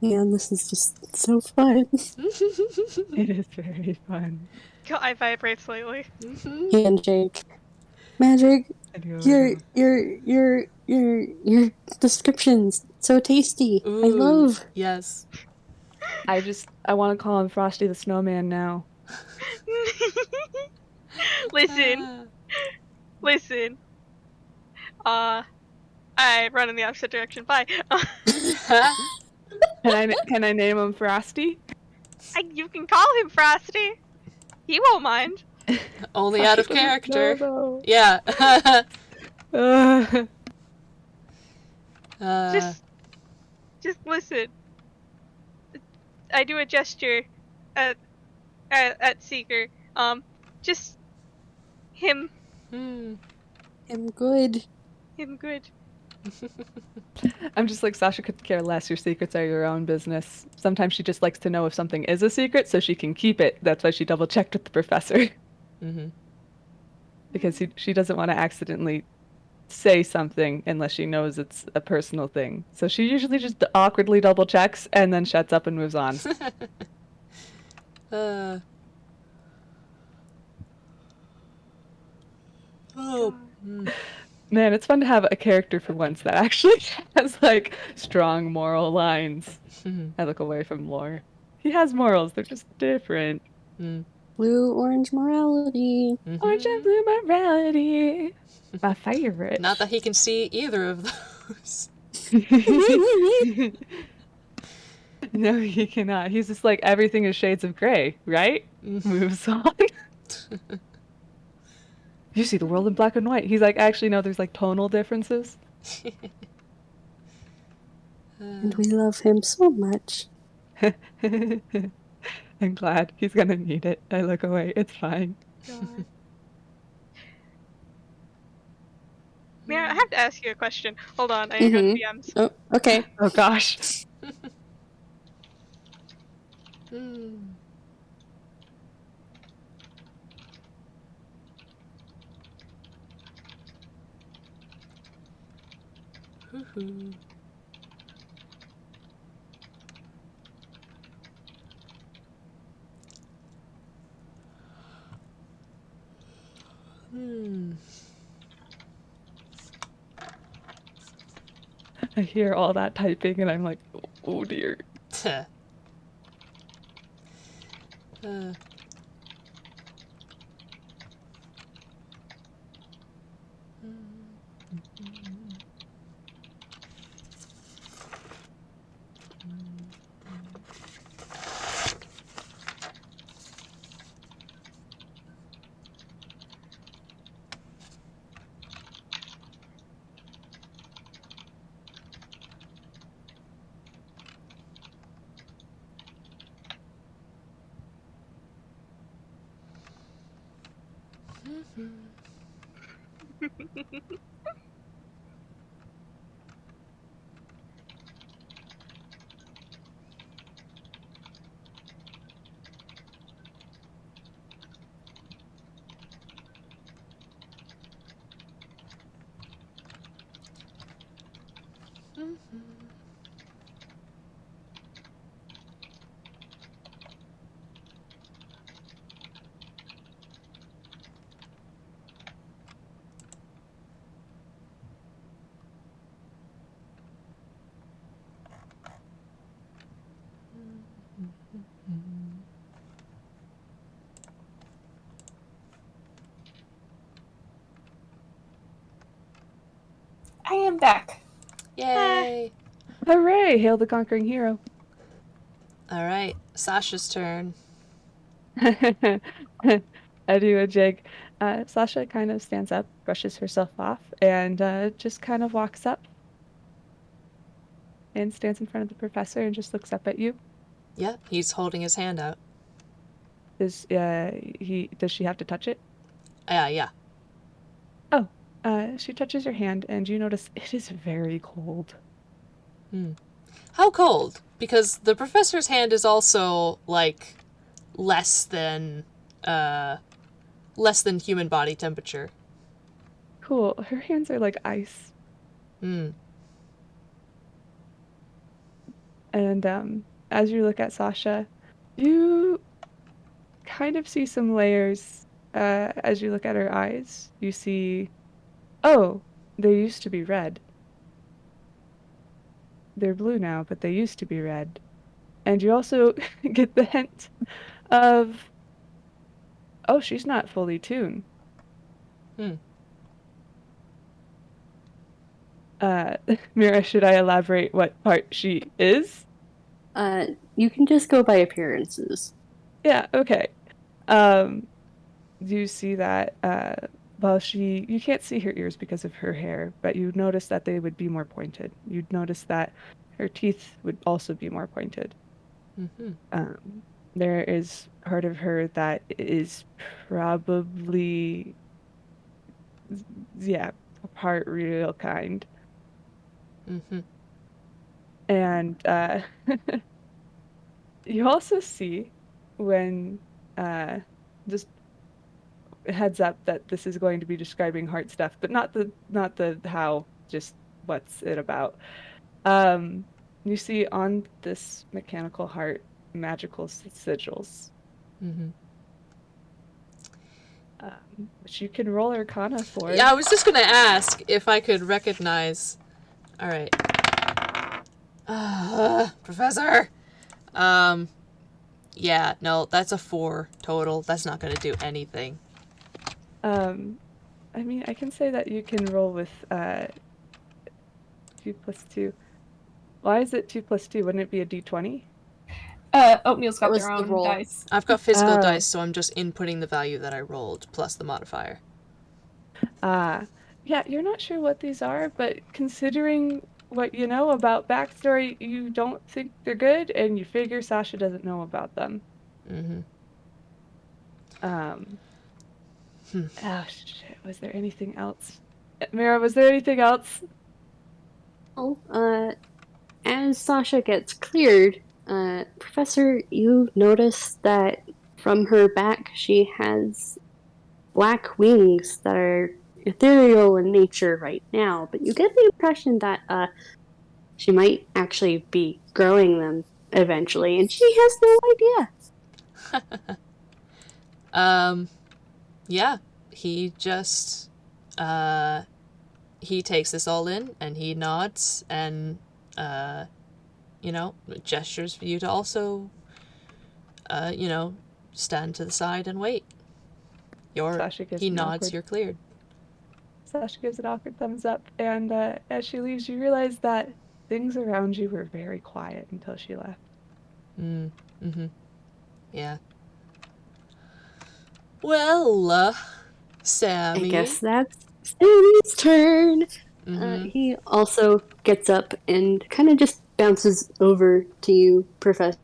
Man, this is just so fun. It is very fun. I vibrate slightly. Handshake. Magic, your descriptions so tasty. Ooh, I love. Yes. I want to call him Frosty the Snowman now. Listen. I run in the opposite direction. Bye. Can I name him Frosty? You can call him Frosty. He won't mind. Only out of character. No. Yeah. Just listen. I do a gesture at Seeker. Just him. I'm good. Him good. I'm just like, Sasha could care less. Your secrets are your own business. Sometimes she just likes to know if something is a secret so she can keep it. That's why she double checked with the professor. Mm-hmm. Because she doesn't want to accidentally say something unless she knows it's a personal thing. So she usually just awkwardly double checks and then shuts up and moves on. Oh. Man, it's fun to have a character for once that actually has like strong moral lines. I look away from lore. He has morals, they're just different. Blue-orange morality. Orange and blue morality. My favorite. Not that he can see either of those. No, he cannot. He's just like, everything is shades of gray, right? Moves on. You see the world in black and white. He's like, actually, no, there's like tonal differences. And we love him so much. I'm glad. He's gonna need it. I look away. It's fine. God. Mira, I have to ask you a question. Hold on, I need to go to DMs. Oh, okay. Oh gosh. I hear all that typing and I'm like, oh dear. I am back. Yay! Hooray! Hail the conquering hero. Alright, Sasha's turn. I do a jig. Sasha kind of stands up, brushes herself off, and just kind of walks up and stands in front of the professor and just looks up at you. Yeah, he's holding his hand out. Does she have to touch it? Yeah. Oh, she touches your hand and you notice it is very cold. How cold? Because the professor's hand is also, like, less than human body temperature. Cool. Her hands are like ice. And as you look at Sasha, you kind of see some layers as you look at her eyes. You see, oh, they used to be red. They're blue now, but they used to be red. And you also get the hint of, oh, she's not fully toon. Mira, should I elaborate what part she is? You can just go by appearances. Yeah, okay. You see that, you can't see her ears because of her hair, but you notice that they would be more pointed. You'd notice that her teeth would also be more pointed. There is part of her that is probably, yeah, part real kind. And you also see when just heads up that this is going to be describing heart stuff, but not the how, just what's it about. You see on this mechanical heart magical sigils. Mm-hmm. Which you can roll Arcana for. Yeah, I was just gonna ask if I could recognize. All right, Professor. Yeah, no, that's a 4 total. That's not gonna do anything. I mean, I can say that you can roll with 2 plus 2. Why is it 2 plus 2? Wouldn't it be a d20? Oatmeal's That got was their the own roll. dice. I've got physical Oh. dice, so I'm just inputting the value that I rolled plus the modifier. Yeah, you're not sure what these are, but considering what you know about backstory, you don't think they're good, and you figure Sasha doesn't know about them. Mm-hmm. Oh shit, was there anything else? Mira, was there anything else? Well, as Sasha gets cleared, Professor, you notice that from her back she has black wings that are ethereal in nature right now, but you get the impression that she might actually be growing them eventually, and she has no idea. Yeah, he just, he takes this all in, and he nods, and, gestures for you to also, stand to the side and wait. He nods, you're cleared. Sasha gives an awkward thumbs up, and as she leaves, you realize that things around you were very quiet until she left. Mm-hmm. Yeah. Well, Sammy. I guess that's Sammy's turn. Mm-hmm. He also gets up and kind of just bounces over to you, Professor.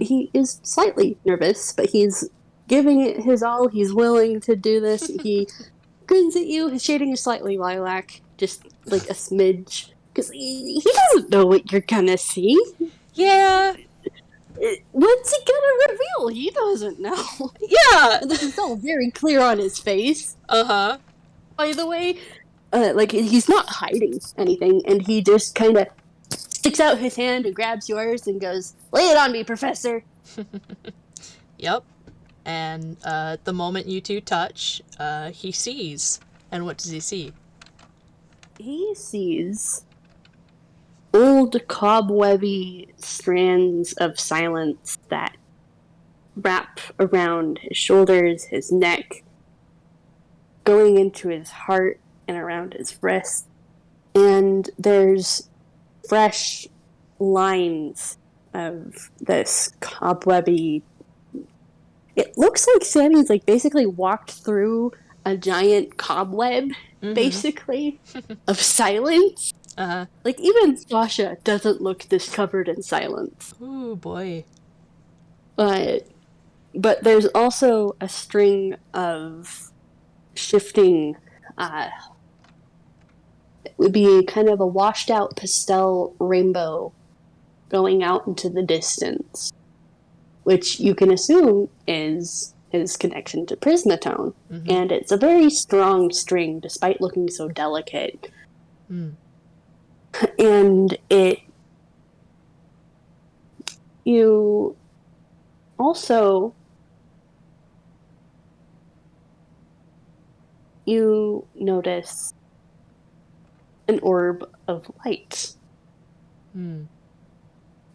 He is slightly nervous, but he's giving it his all. He's willing to do this. He grins at you. His shading is slightly lilac, just like a smidge, because he doesn't know what you're gonna see. Yeah. What's he gonna reveal? He doesn't know. Yeah. This is all very clear on his face. Uh-huh. By the way, like he's not hiding anything, and he just kind of sticks out his hand and grabs yours and goes, "Lay it on me, Professor." Yep. And the moment you two touch, he sees. And what does he see? He sees old cobwebby strands of silence that wrap around his shoulders, his neck, going into his heart and around his wrist. And there's fresh lines of this cobwebby. It looks like Sammy's like basically walked through a giant cobweb, basically, of silence. Uh-huh. Like even Sasha doesn't look this covered in silence. Ooh, boy. But there's also a string of shifting it would be kind of a washed out pastel rainbow going out into the distance, which you can assume is his connection to Prismatone. And it's a very strong string despite looking so delicate. And you also notice an orb of light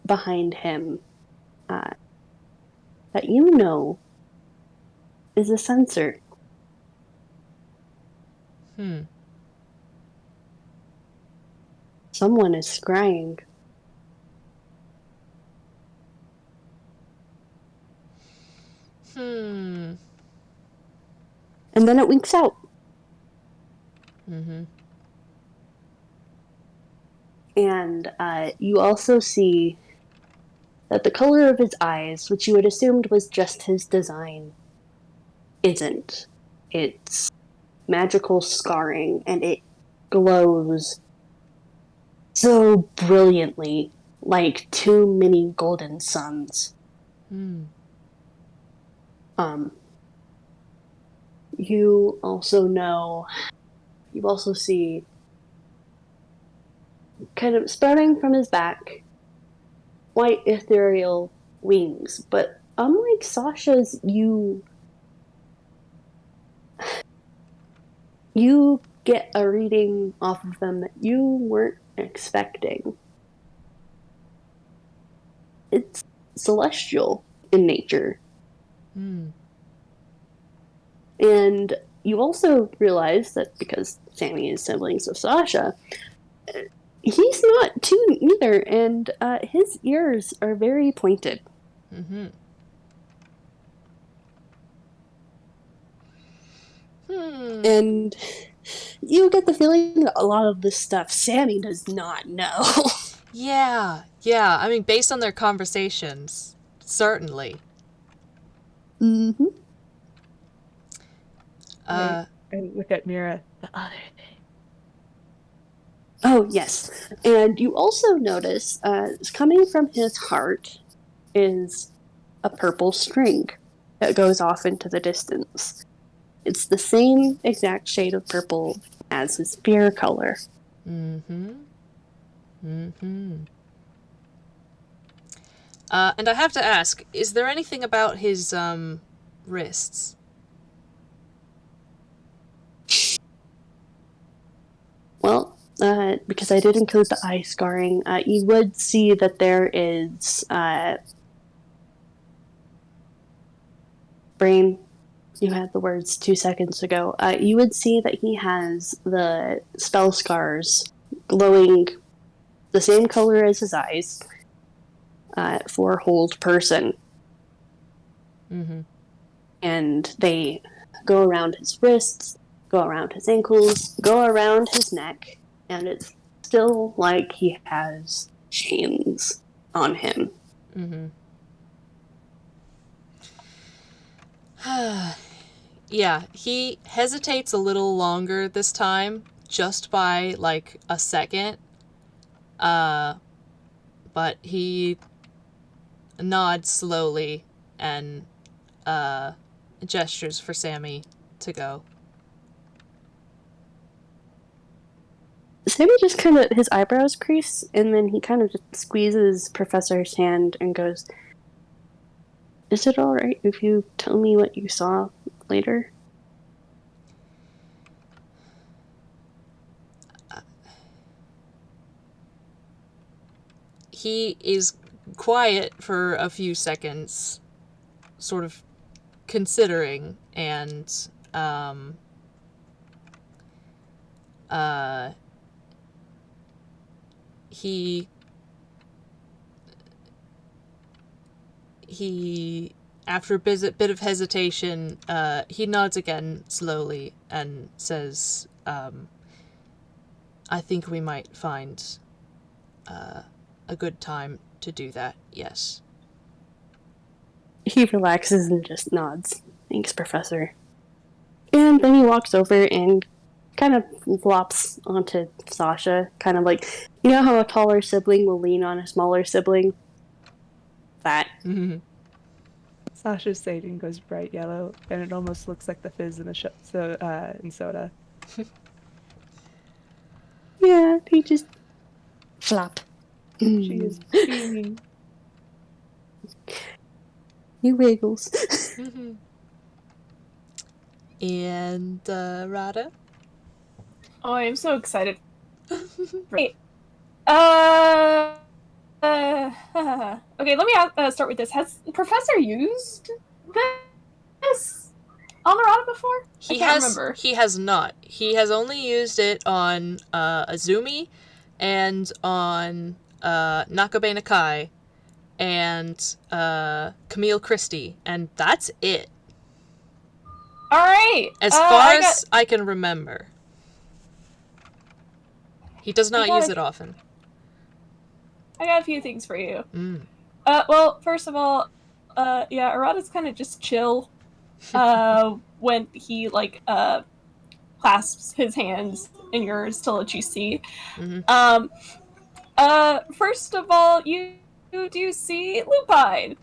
behind him that you know is a sensor. Someone is scrying. And then it winks out. And you also see that the color of his eyes, which you had assumed was just his design, isn't. It's magical scarring, and it glows so brilliantly, like two mini golden suns. you also see, kind of sprouting from his back, white ethereal wings. But unlike Sasha's, you get a reading off of them that you weren't expecting. It's celestial in nature. And you also realize that because Sammy is siblings of Sasha, he's not toon either, and his ears are very pointed. And you get the feeling that a lot of this stuff Sammy does not know. Yeah. I mean, based on their conversations, certainly. Mm-hmm. And look at Mira. The other thing. Oh, yes. And you also notice, coming from his heart is a purple string that goes off into the distance. It's the same exact shade of purple as his spear color. And I have to ask, is there anything about his wrists? Well, because I did include the eye scarring, you would see that there is Brain, you had the words 2 seconds ago. You would see that he has the spell scars glowing the same color as his eyes for hold person. And they go around his wrists, go around his ankles, go around his neck, and it's still like he has chains on him. Yeah, he hesitates a little longer this time, just by, like, a second. But he nods slowly and gestures for Sammy to go. Sammy just kind of, his eyebrows crease, and then he kind of just squeezes Professor's hand and goes, "Is it alright if you tell me what you saw later?" He is quiet for a few seconds, sort of considering, and he after a bit of hesitation, he nods again slowly and says, I think we might find a good time to do that, yes. He relaxes and just nods. "Thanks, Professor." And then he walks over and kind of flops onto Sasha, kind of like, you know how a taller sibling will lean on a smaller sibling? That. Sasha's Satan goes bright yellow, and it almost looks like the fizz in in soda. Yeah, he just flop. She is beaming. He wiggles. And Rada? Oh, I am so excited. Great. Okay, let me start with this. Has Professor used this on Arata before? I can't remember. He has not. He has only used it on Azumi and on Nakabe Nakai and Camille Christie, and that's it. Alright! As far as I can remember. He does not use it often. I got a few things for you. Well, first of all, yeah, Arata's kind of just chill when he, like, clasps his hands in yours to let you see. First of all, you do see Lupine.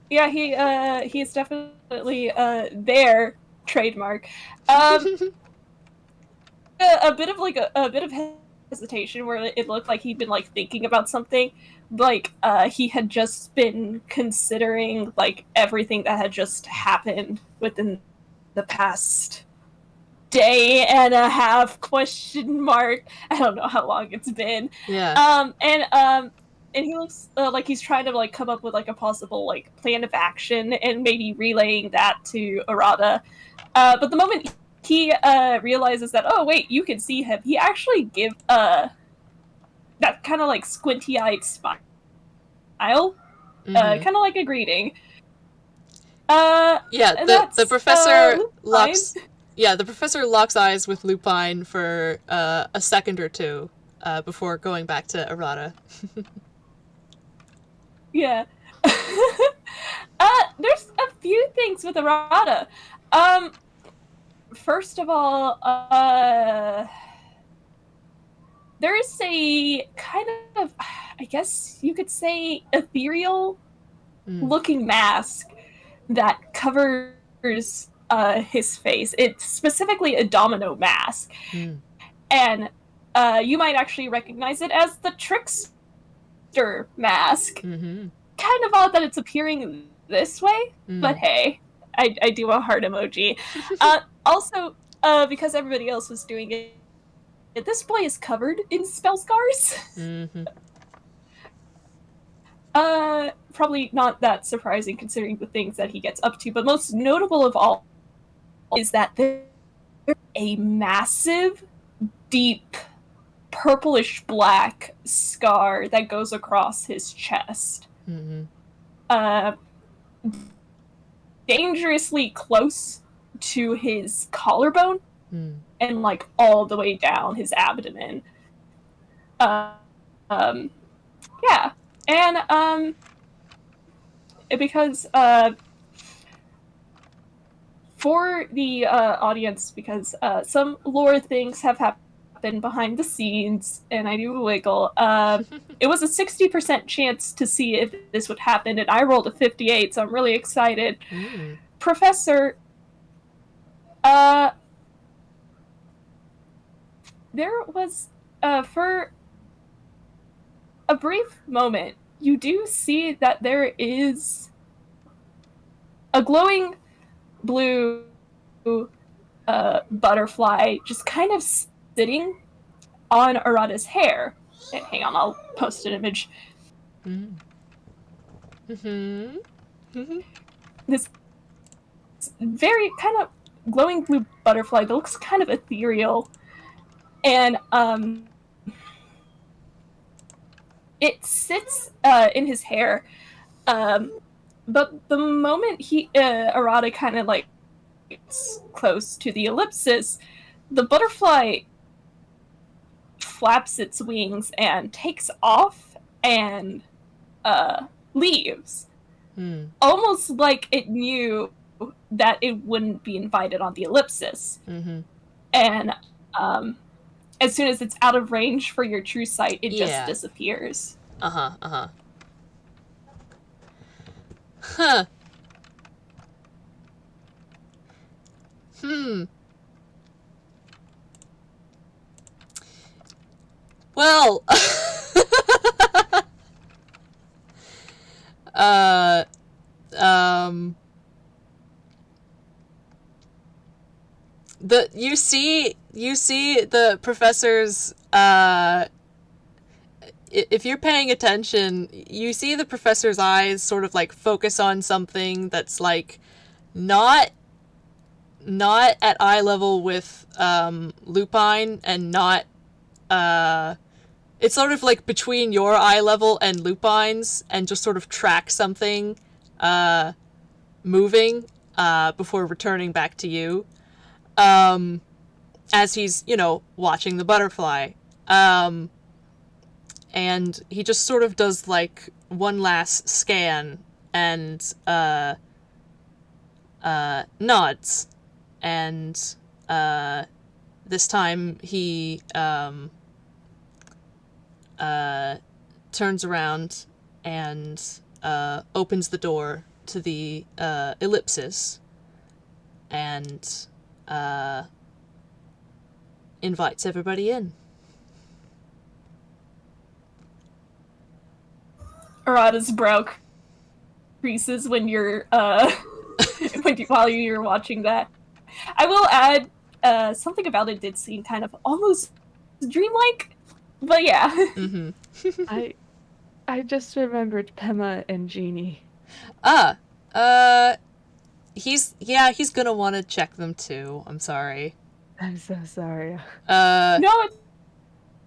Yeah, he's definitely their trademark. Um, a bit of like a bit of hesitation where it looked like he'd been like thinking about something, like he had just been considering like everything that had just happened within the past day and a half, question mark. I don't know how long it's been. Yeah. And he looks like he's trying to like come up with like a possible like plan of action and maybe relaying that to Arata. But the moment he realizes that, oh wait, you can see him, he actually give that kind of like squinty-eyed smile, Mm-hmm. kind of like a greeting. Yeah, And the that's professor fine. locks. Yeah, the professor locks eyes with Lupine for a second or two before going back to Arata. Yeah. There's a few things with Arata. First of all, there is a kind of, I guess you could say, ethereal looking mask that covers his face. It's specifically a domino mask. Mm. And you might actually recognize it as the trickster mask. Mm-hmm. Kind of odd that it's appearing this way, but hey, I do a heart emoji. Also, because everybody else was doing it, this boy is covered in spell scars. Mm-hmm. Probably not that surprising considering the things that he gets up to, but most notable of all is that there's a massive, deep, purplish black scar that goes across his chest. Mm-hmm. Dangerously close to his collarbone and like all the way down his abdomen. Yeah, and because for the audience, because some lore things have happened behind the scenes, and I do wiggle. It was a 60% chance to see if this would happen, and I rolled a 58, so I'm really excited. Professor, there was for a brief moment, you do see that there is a glowing blue butterfly just kind of sitting on Arata's hair. Hang on, I'll post an image. This very kind of glowing blue butterfly that looks kind of ethereal, and it sits in his hair. But the moment Arata kind of like gets close to the ellipsis, the butterfly flaps its wings and takes off and leaves. Almost like it knew that it wouldn't be invited on the ellipsis. And as soon as it's out of range for your true sight, it just disappears. Huh. Well, you see the professor's if you're paying attention, you see the professor's eyes sort of like focus on something that's like not at eye level with Lupine, and not it's sort of like between your eye level and Lupine's, and just sort of track something moving before returning back to you, as he's, watching the butterfly. And he just sort of does like one last scan and nods, and this time he turns around and opens the door to the ellipsis and invites everybody in. Arata's brow creases when you're while you're watching that. I will add something about it did seem kind of almost dreamlike, but yeah. Mm-hmm. I just remembered Pema and Jeannie. He's gonna want to check them too. I'm sorry. I'm so sorry. No,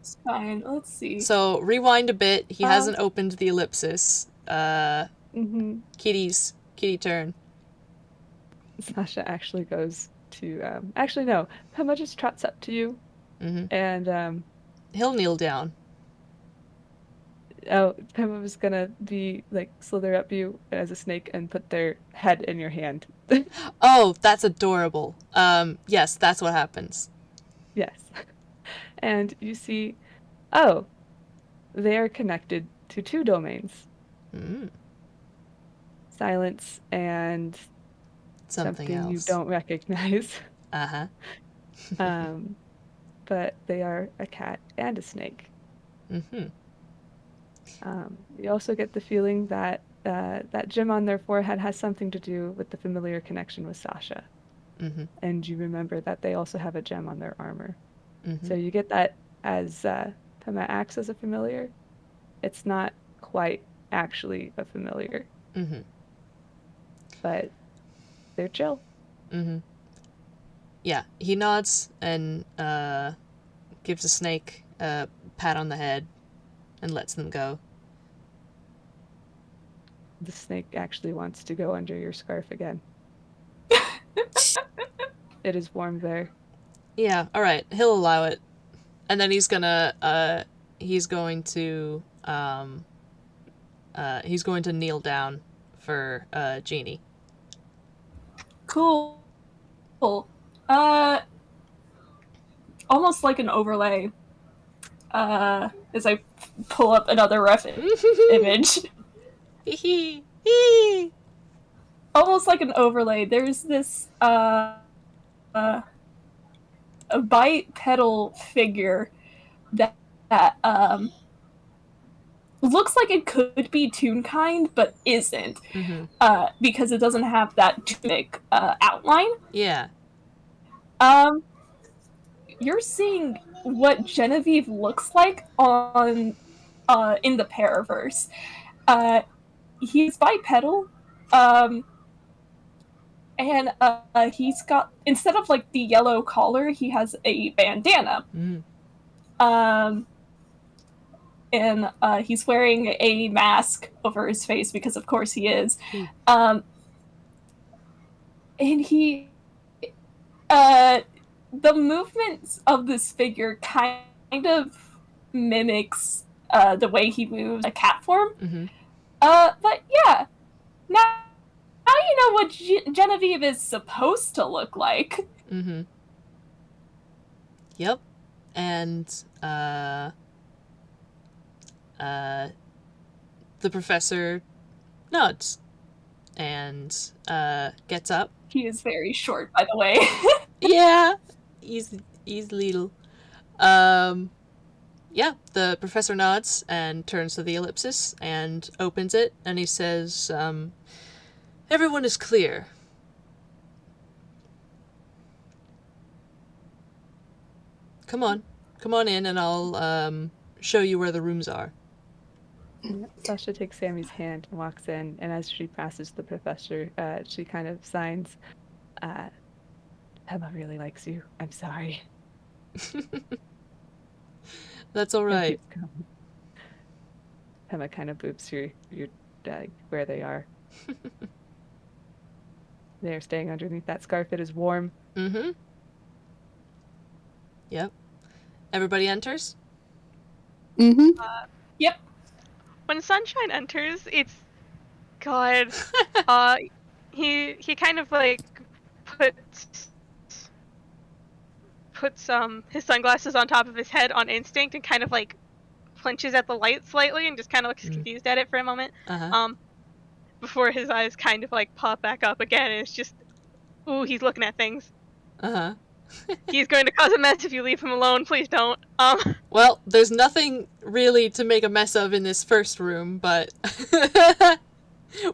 it's fine. Let's see. So rewind a bit. He hasn't opened the ellipsis. Kitty turn. Sasha actually goes to actually no. Pema just trots up to you, and he'll kneel down. Oh, Pema was gonna be like slither up you as a snake and put their head in your hand. Oh, that's adorable. Yes, that's what happens. Yes. And you see, oh, they are connected to 2 domains. Silence and something else you don't recognize. But they are a cat and a snake. You also get the feeling that that gem on their forehead has something to do with the familiar connection with Sasha. And you remember that they also have a gem on their armor. So you get that as Pema acts as a familiar, it's not quite actually a familiar. But they're chill. Yeah, he nods and gives the snake a pat on the head and lets them go. The snake actually wants to go under your scarf again. It is warm there. Yeah, alright, he'll allow it. And then he's going to kneel down for Jeannie. Cool. Almost like an overlay. As I pull up another ref image. Almost like an overlay. There's this a bipedal figure that looks like it could be toon kind, but isn't, because it doesn't have that tunic outline. Yeah. You're seeing what Genevieve looks like on in the Paraverse. He's bipedal, and he's got, instead of like the yellow collar, he has a bandana. And he's wearing a mask over his face because of course he is. And he the movements of this figure kind of mimics the way he moves a cat form. But yeah, now you know what Genevieve is supposed to look like. Yep. And the professor nods and gets up. He is very short, by the way. Yeah, he's little. Yeah, the professor nods and turns to the ellipsis and opens it, and he says, everyone is clear. Come on in, and I'll show you where the rooms are. Sasha takes Sammy's hand and walks in, and as she passes the professor, she kind of signs, Pema really likes you. I'm sorry. That's all right. Pema kind of boops your where they are. They're staying underneath that scarf. It is warm. Yep. Everybody enters? Yep. When Sunshine enters, it's God. He kind of like puts his sunglasses on top of his head on instinct and kind of like flinches at the light slightly and just kind of looks confused at it for a moment. before his eyes kind of like pop back up again, and it's just, ooh, he's looking at things. Uh-huh. He's going to cause a mess if you leave him alone. Please don't. Well, there's nothing really to make a mess of in this first room, but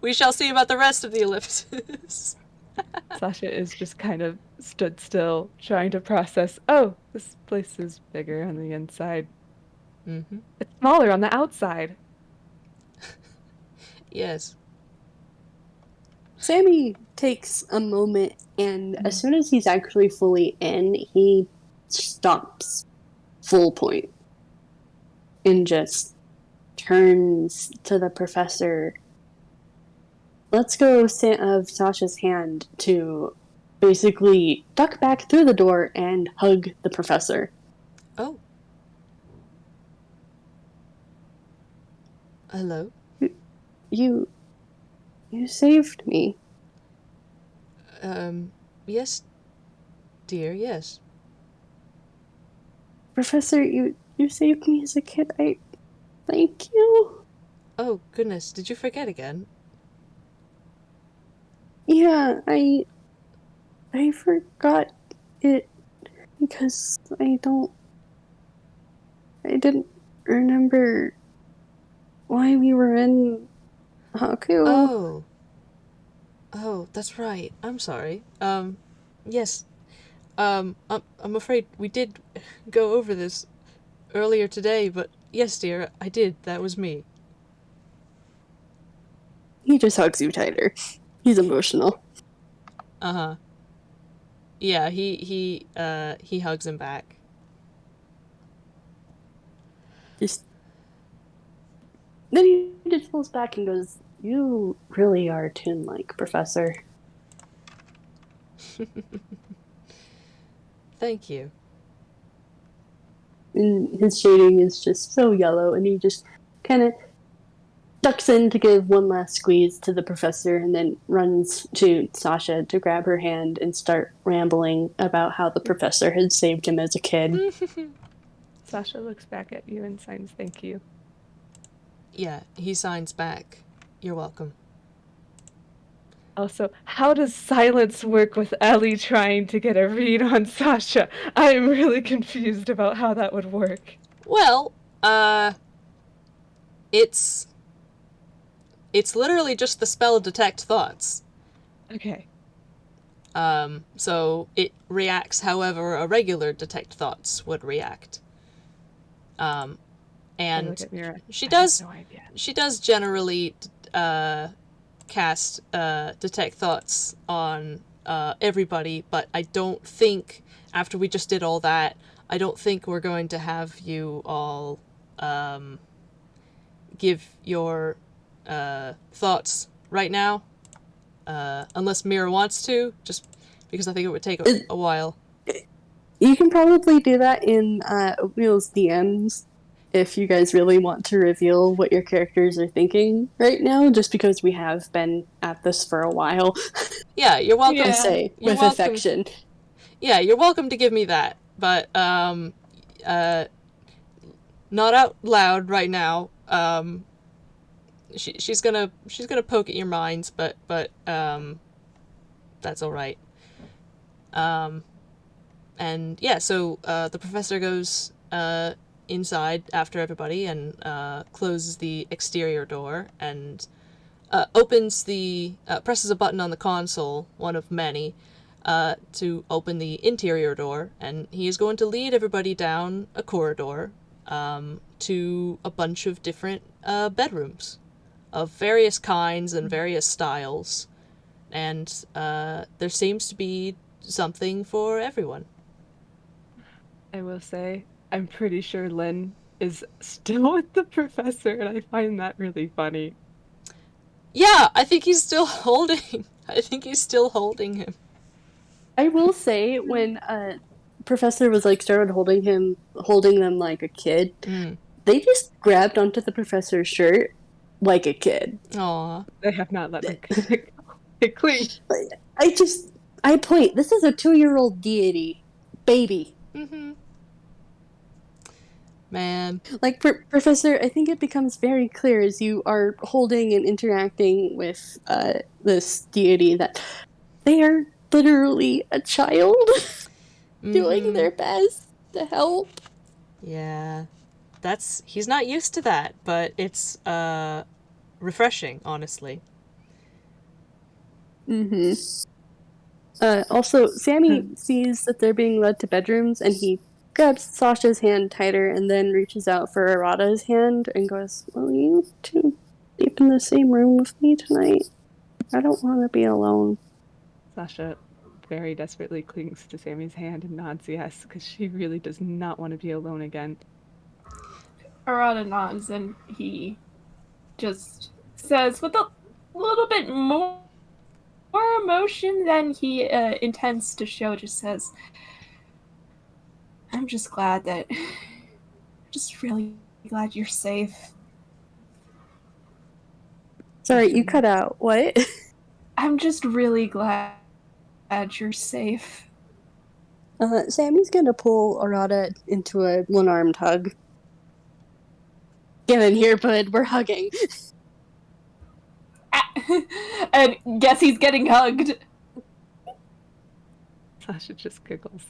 we shall see about the rest of the ellipses. Sasha is just kind of stood still, trying to process, oh, this place is bigger on the inside. Mm-hmm. It's smaller on the outside. Yes. Sammy takes a moment, and as soon as he's actually fully in, he stops full point and just turns to the professor. Let's go of Sasha's hand to basically duck back through the door and hug the professor. Oh. Hello? You saved me. Yes, dear, yes. Professor, you saved me as a kid. I thank you. Oh, goodness, did you forget again? Yeah, I forgot it because I didn't remember why we were in Haku. Oh, that's right. I'm sorry. Yes. I'm afraid we did go over this earlier today, but yes, dear, I did. That was me. He just hugs you tighter. He's emotional. Uh-huh. Yeah, he hugs him back. Then he just pulls back and goes, "You really are toon-like, Professor." Thank you. And his shading is just so yellow, and he just kind of ducks in to give one last squeeze to the professor, and then runs to Sasha to grab her hand and start rambling about how the professor had saved him as a kid. Sasha looks back at you and signs thank you. Yeah, he signs back. You're welcome. Also, how does silence work with Ellie trying to get a read on Sasha? I'm really confused about how that would work. Well, it's literally just the spell detect thoughts. Okay. So it reacts however a regular detect thoughts would react. And look at Mira. she I does have no idea. she does generally cast detect thoughts on everybody, but I don't think after we just did all that, I don't think we're going to have you all give your thoughts right now, unless Mira wants to, just because I think it would take a while. You can probably do that in Oatmeal's DMs if you guys really want to reveal what your characters are thinking right now, just because we have been at this for a while. Yeah, you're welcome. I say You're with welcome. affection. Yeah, you're welcome to give me that, but not out loud right now. She's gonna poke at your minds, but that's all right. And yeah, so the professor goes inside after everybody and closes the exterior door and presses a button on the console, one of many, to open the interior door, and he is going to lead everybody down a corridor to a bunch of different bedrooms of various kinds and various styles, and there seems to be something for everyone. I will say, I'm pretty sure Lynn is still with the professor, and I find that really funny. Yeah, I think he's still holding him. I will say when Professor was like started holding them like a kid, they just grabbed onto the professor's shirt like a kid. Aw. They have not let me cling. I point. This is a 2-year-old deity baby. Mm-hmm. Man. Like, Professor, I think it becomes very clear as you are holding and interacting with this deity that they are literally a child doing their best to help. Yeah. He's not used to that, but it's refreshing, honestly. Also, Sammy sees that they're being led to bedrooms, and he grabs Sasha's hand tighter and then reaches out for Arata's hand and goes, "Will you two sleep in the same room with me tonight? I don't want to be alone." Sasha very desperately clings to Sammy's hand and nods yes, because she really does not want to be alone again. Arata nods and he just says with a little bit more emotion than he intends to show, just says, I'm just glad that, just really glad you're safe. Sorry, you cut out. What? I'm just really glad you're safe. Sammy's gonna pull Arata into a one-armed hug. Get in here, bud. We're hugging. And guess he's getting hugged. Sasha just giggles.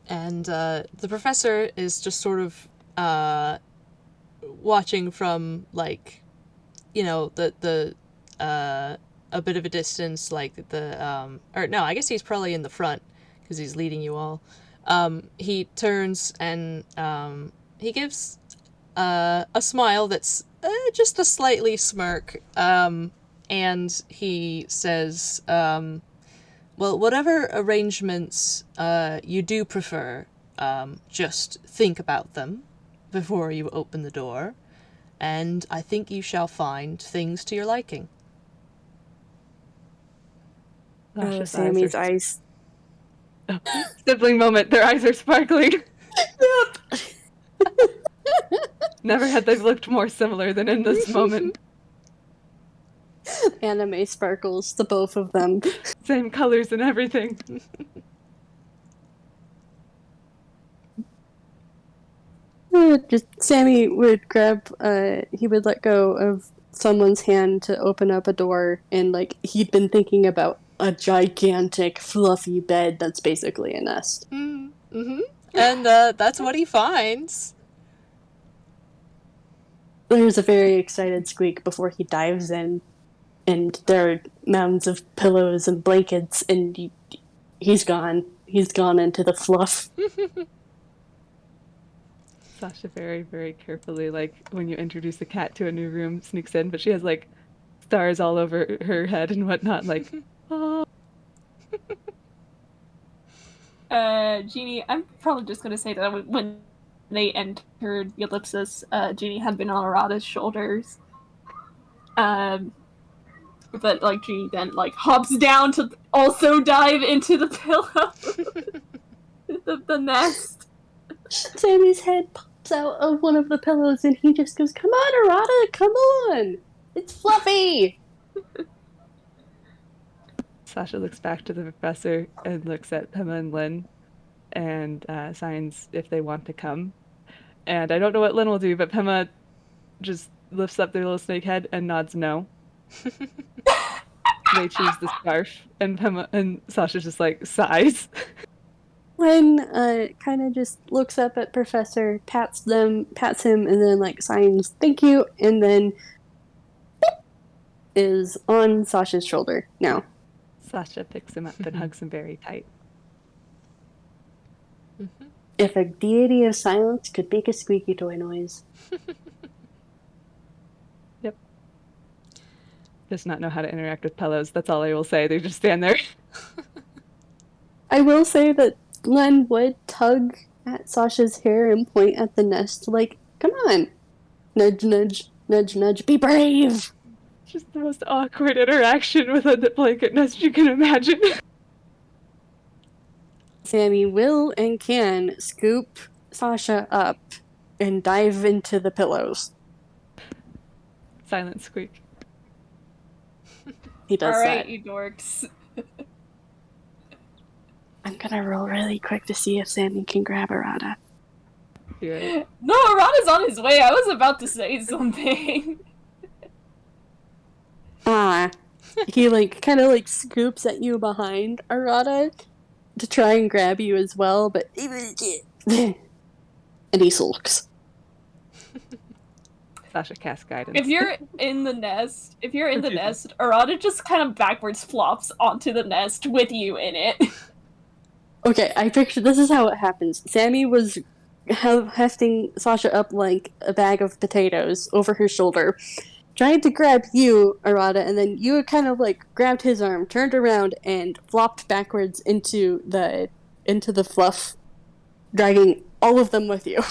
And the professor is just sort of watching from, like, you know, the a bit of a distance, like or no, I guess he's probably in the front because he's leading you all. He turns and he gives a smile that's just a slightly smirk, and he says, well, whatever arrangements you do prefer, just think about them before you open the door, and I think you shall find things to your liking. Sammy's eyes. Oh, sibling moment. Their eyes are sparkling. Yep. Never had they looked more similar than in this moment. Anime sparkles, the both of them. Same colors and everything. Just Sammy would grab. He would let go of someone's hand to open up a door, and like he'd been thinking about a gigantic, fluffy bed that's basically a nest. Mm-hmm. And that's what he finds. There's a very excited squeak before he dives in, and there are mounds of pillows and blankets, and he's gone. He's gone into the fluff. Sasha very, very carefully, like when you introduce a cat to a new room, sneaks in, but she has like stars all over her head and whatnot, like, oh. Jeannie, I'm probably just gonna say that when they entered the ellipsis, Jeannie had been on Arata's shoulders. But like Jeannie then like hops down to also dive into the pillow, the nest. Sammy's head pops out of one of the pillows, and he just goes, "Come on, Arata, come on! It's fluffy!" Sasha looks back to the professor and looks at Pema and Lynn and signs if they want to come. And I don't know what Lynn will do, but Pema just lifts up their little snake head and nods no. They choose the scarf, and Pema and Sasha just like sighs. Lynn kind of just looks up at Professor, pats him, and then like signs "thank you," and then is on Sasha's shoulder now. Sasha picks him up and hugs him very tight. If a deity of silence could make a squeaky toy noise. Yep. Does not know how to interact with pillows. That's all I will say. They just stand there. I will say that Len would tug at Sasha's hair and point at the nest like, "Come on. Nudge, nudge, nudge, nudge. Be brave!" Just the most awkward interaction with a blanket nest you can imagine. Sammy will and can scoop Sasha up and dive into the pillows. Silent squeak. He does All right, that. you dorks. I'm gonna roll really quick to see if Sammy can grab Arata. Do it. No, Arata's on his way. I was about to say something. He kind of scoops at you behind Arata to try and grab you as well, but and he sulks. Sasha casts guidance. If you're in the nest, Arata just kind of backwards flops onto the nest with you in it. Okay, I picture this is how it happens. Sammy was hefting Sasha up like a bag of potatoes over her shoulder, trying to grab you, Arata, and then you kind of grabbed his arm, turned around, and flopped backwards into the fluff, dragging all of them with you.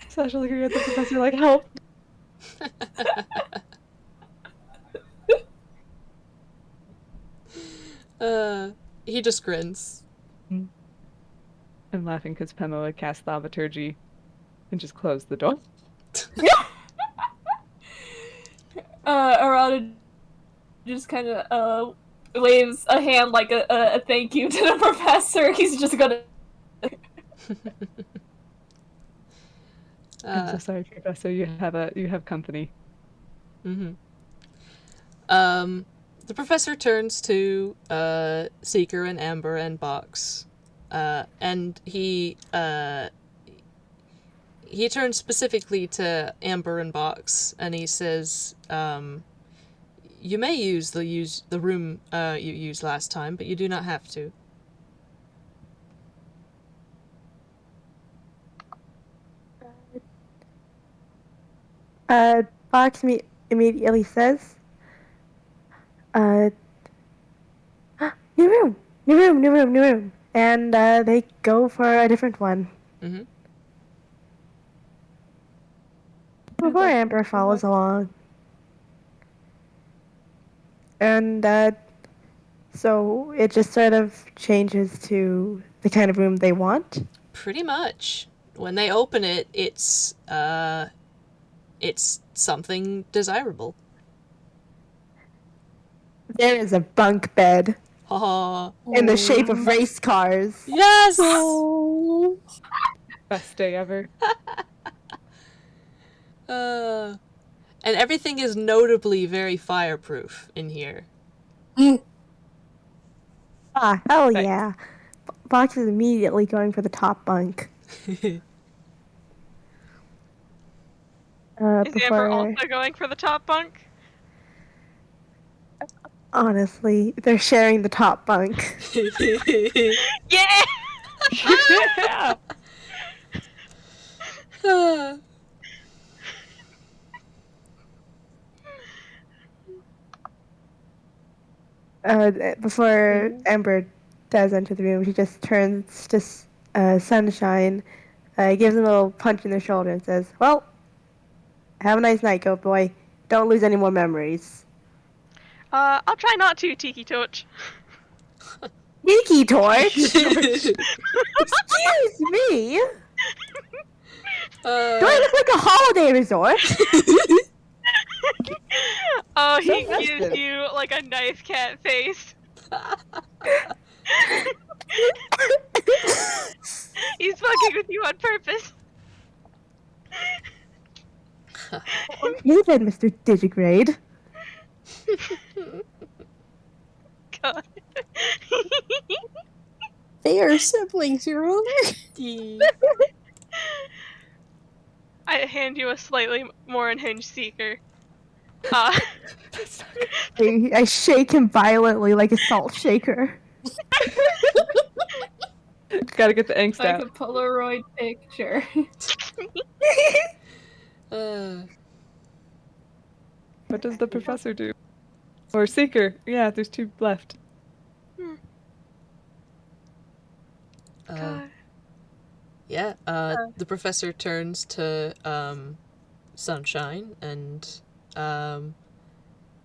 Sasha looking at the professor like, help! He just grins. I'm laughing because Pemo had cast Thaumaturgy and just closed the door. Arata just kind of waves a hand like a thank you to the professor. He's just gonna. I'm so sorry, Professor. You have company. Mm-hmm. The professor turns to Seeker and Amber and Box, and he turns specifically to Amber and Box, and he says, "You may use the room you used last time, but you do not have to." Fox immediately says, new room. And they go for a different one. Mm-hmm. Before Amber follows along. And so it just sort of changes to the kind of room they want. Pretty much. When they open it, it's something desirable. There is a bunk bed Haha. in the shape of race cars. Yes! Best day ever. And everything is notably very fireproof in here. Ah, hell Thanks. yeah. Fox is immediately going for the top bunk. Is Amber also going for the top bunk? Honestly, they're sharing the top bunk. Yeah! Yeah! Before Amber does enter the room, she just turns to Sunshine, gives him a little punch in the shoulder and says, well, have a nice night, goat boy. Don't lose any more memories. I'll try not to, Tiki Torch. Tiki Torch? Excuse me? Do I look like a holiday resort? Oh, he gives you like a knife cat face. He's fucking with you on purpose. You then, Mr. Digigrade. God. They are siblings, Your Honor. I hand you a slightly more unhinged Seeker. I shake him violently like a salt shaker. Gotta get the angst Like out. a Polaroid picture. What does the professor do? Or Seeker? Yeah, there's two left. Yeah, the professor turns to Sunshine and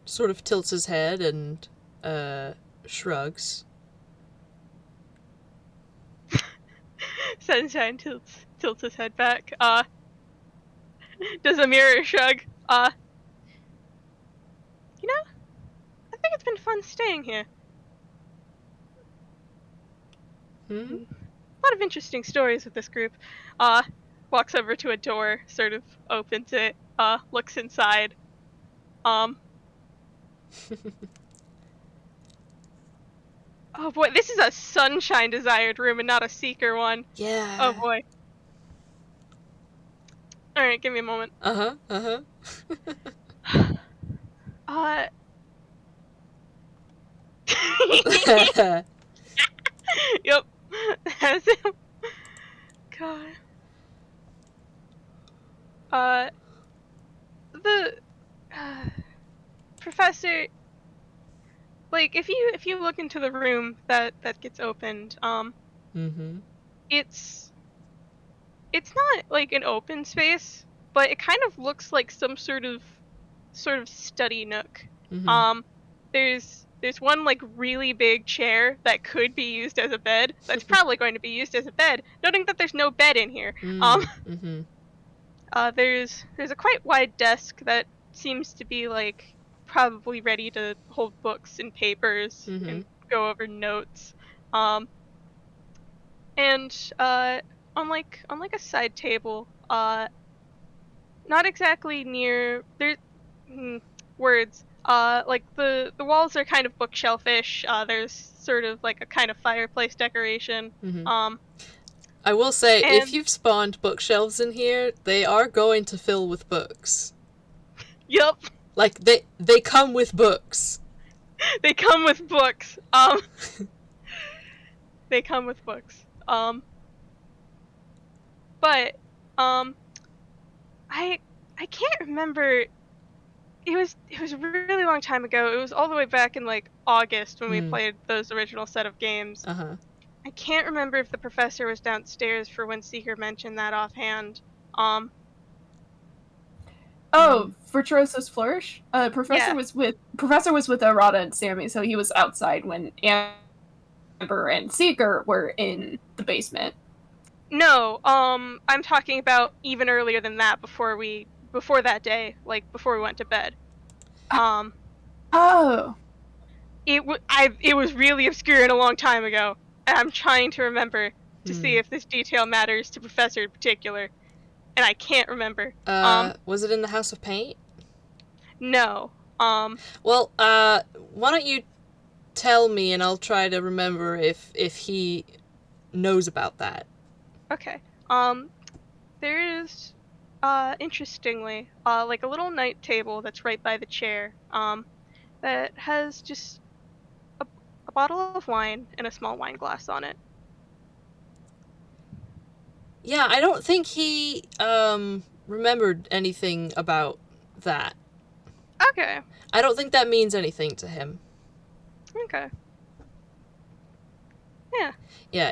sort of tilts his head and shrugs. Sunshine tilts his head back. Does a mirror shrug? You know, I think it's been fun staying here. A lot of interesting stories with this group. Walks over to a door, sort of opens it, looks inside. Oh boy, this is a sunshine desired room and not a seeker one. Yeah. Oh boy. Alright, give me a moment. Yep. That's him. God. The professor, like, if you look into the room that gets opened, it's not like an open space, but it kind of looks like some sort of study nook. There's one like really big chair that could be used as a bed. That's probably going to be used as a bed, noting that there's no bed in here. There's a quite wide desk that seems to be like probably ready to hold books and papers and go over notes. And on like a side table, not exactly near there words. Like the walls are kind of bookshelfish. There's sort of like a kind of fireplace decoration. I will say, and- if you've spawned bookshelves in here, they are going to fill with books. Yup. Like, they come with books. They come with books. They come with books. But I can't remember. It was a really long time ago. It was all the way back in like August when we played those original set of games. I can't remember if the professor was downstairs for when Seeker mentioned that offhand. Oh, Virtuoso's Flourish? Professor Yeah. was with Arata and Sammy, so he was outside when Amber and Seeker were in the basement. No, I'm talking about even earlier than that, before that day, like before we went to bed. Oh. It was really obscure and a long time ago, and I'm trying to remember to see if this detail matters to Professor in particular, and I can't remember. Was it in the House of Paint? No. Well, why don't you tell me and I'll try to remember if he knows about that. Okay. There is, interestingly, like a little night table that's right by the chair, that has just a bottle of wine and a small wine glass on it. Yeah, I don't think he, remembered anything about that. Okay. I don't think that means anything to him. Okay. Yeah. Yeah,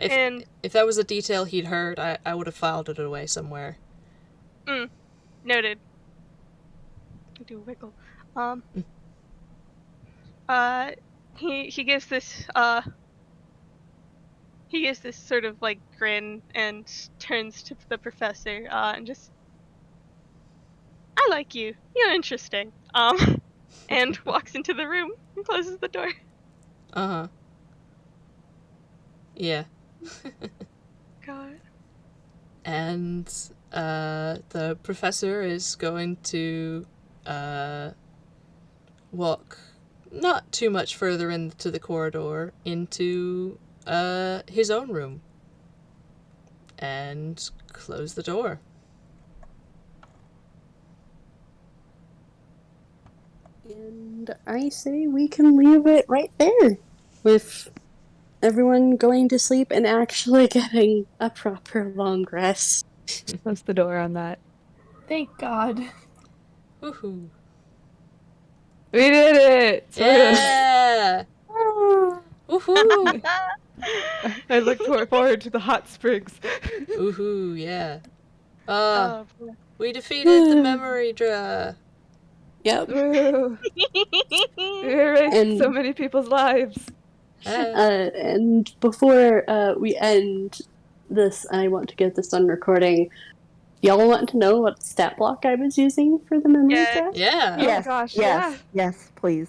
if that was a detail he'd heard, I would have filed it away somewhere. Noted. I do wiggle. He gives this sort of like grin and turns to the professor and just, I like you. You're interesting. And walks into the room and closes the door. Yeah. God. And the professor is going to walk not too much further into the corridor into his own room and close the door. And I say we can leave it right there, with everyone going to sleep and actually getting a proper long rest. Close the door on that. Thank God. Woohoo. We did it! Yeah! Woohoo! I look forward to the hot springs. Woohoo, yeah. Oh, boy. We defeated the memory draw. Yep. Woo. We erased so many people's lives. And before we end this, I want to get this on recording. Y'all want to know what stat block I was using for the memory Yeah. draft? Yeah. Yes, gosh, yes, yes, please.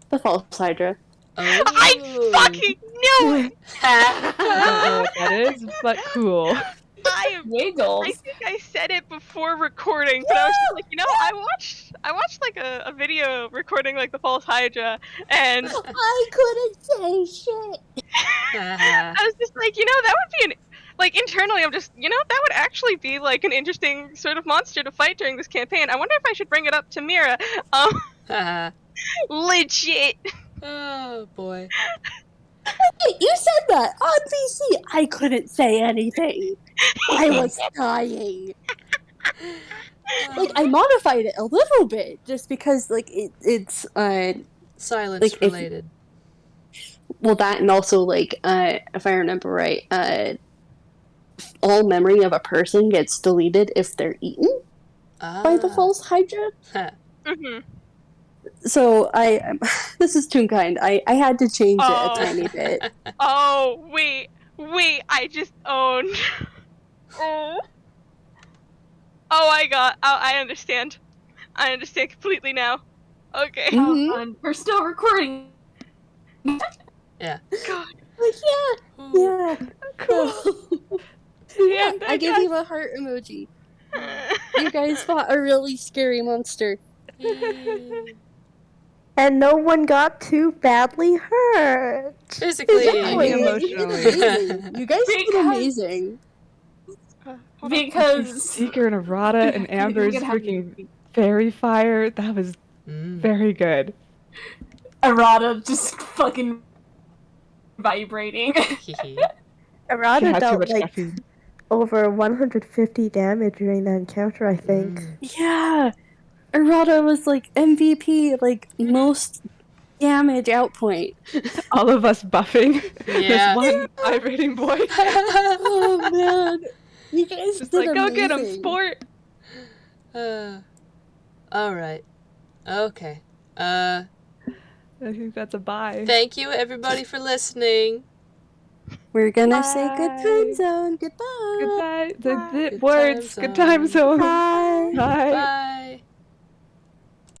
The false Hydra. Oh. fucking knew it! I don't know what that is, but cool. I Wiggles. think I said it before recording, but I was just like, I watched like a video recording like the false Hydra, and I couldn't say shit. I was just like, that would be like internally, I'm just, that would actually be like an interesting sort of monster to fight during this campaign. I wonder if I should bring it up to Mira. Legit. Oh boy. You said that on VC. I couldn't say anything. I was dying. Like, I modified it a little bit just because, like, it's Silence like, related. well, that, and also, like, if I remember right, all memory of a person gets deleted if they're eaten by the false Hydra. Mm-hmm. So this is too kind. I had to change it a tiny bit. Oh, wait, I just owned. I understand. I understand completely now. Okay. Mhm. We're still recording. Yeah. God. Like, yeah. Cool. Yeah, And I gave you a heart emoji. You guys fought a really scary monster. And no one got too badly hurt. Physically. Exactly. Emotionally. Amazing. You guys did amazing. Because Seeker and Arata and Amber's You can have- freaking fairy fire. That was very good. Arata just fucking vibrating. She Arata had too dealt much like caffeine. over 150 damage during that encounter, I think. Yeah. Arata was like MVP, like most damage outpoint. All of us buffing Yeah. this one vibrating boy. Oh man. You guys Just did like, go get him, amazing. sport! Alright. Okay. I think that's a bye. Thank you everybody for listening. We're gonna say good Bye. time zone. Goodbye. Goodbye. The Good words. time Good time zone. Bye. Bye. Bye.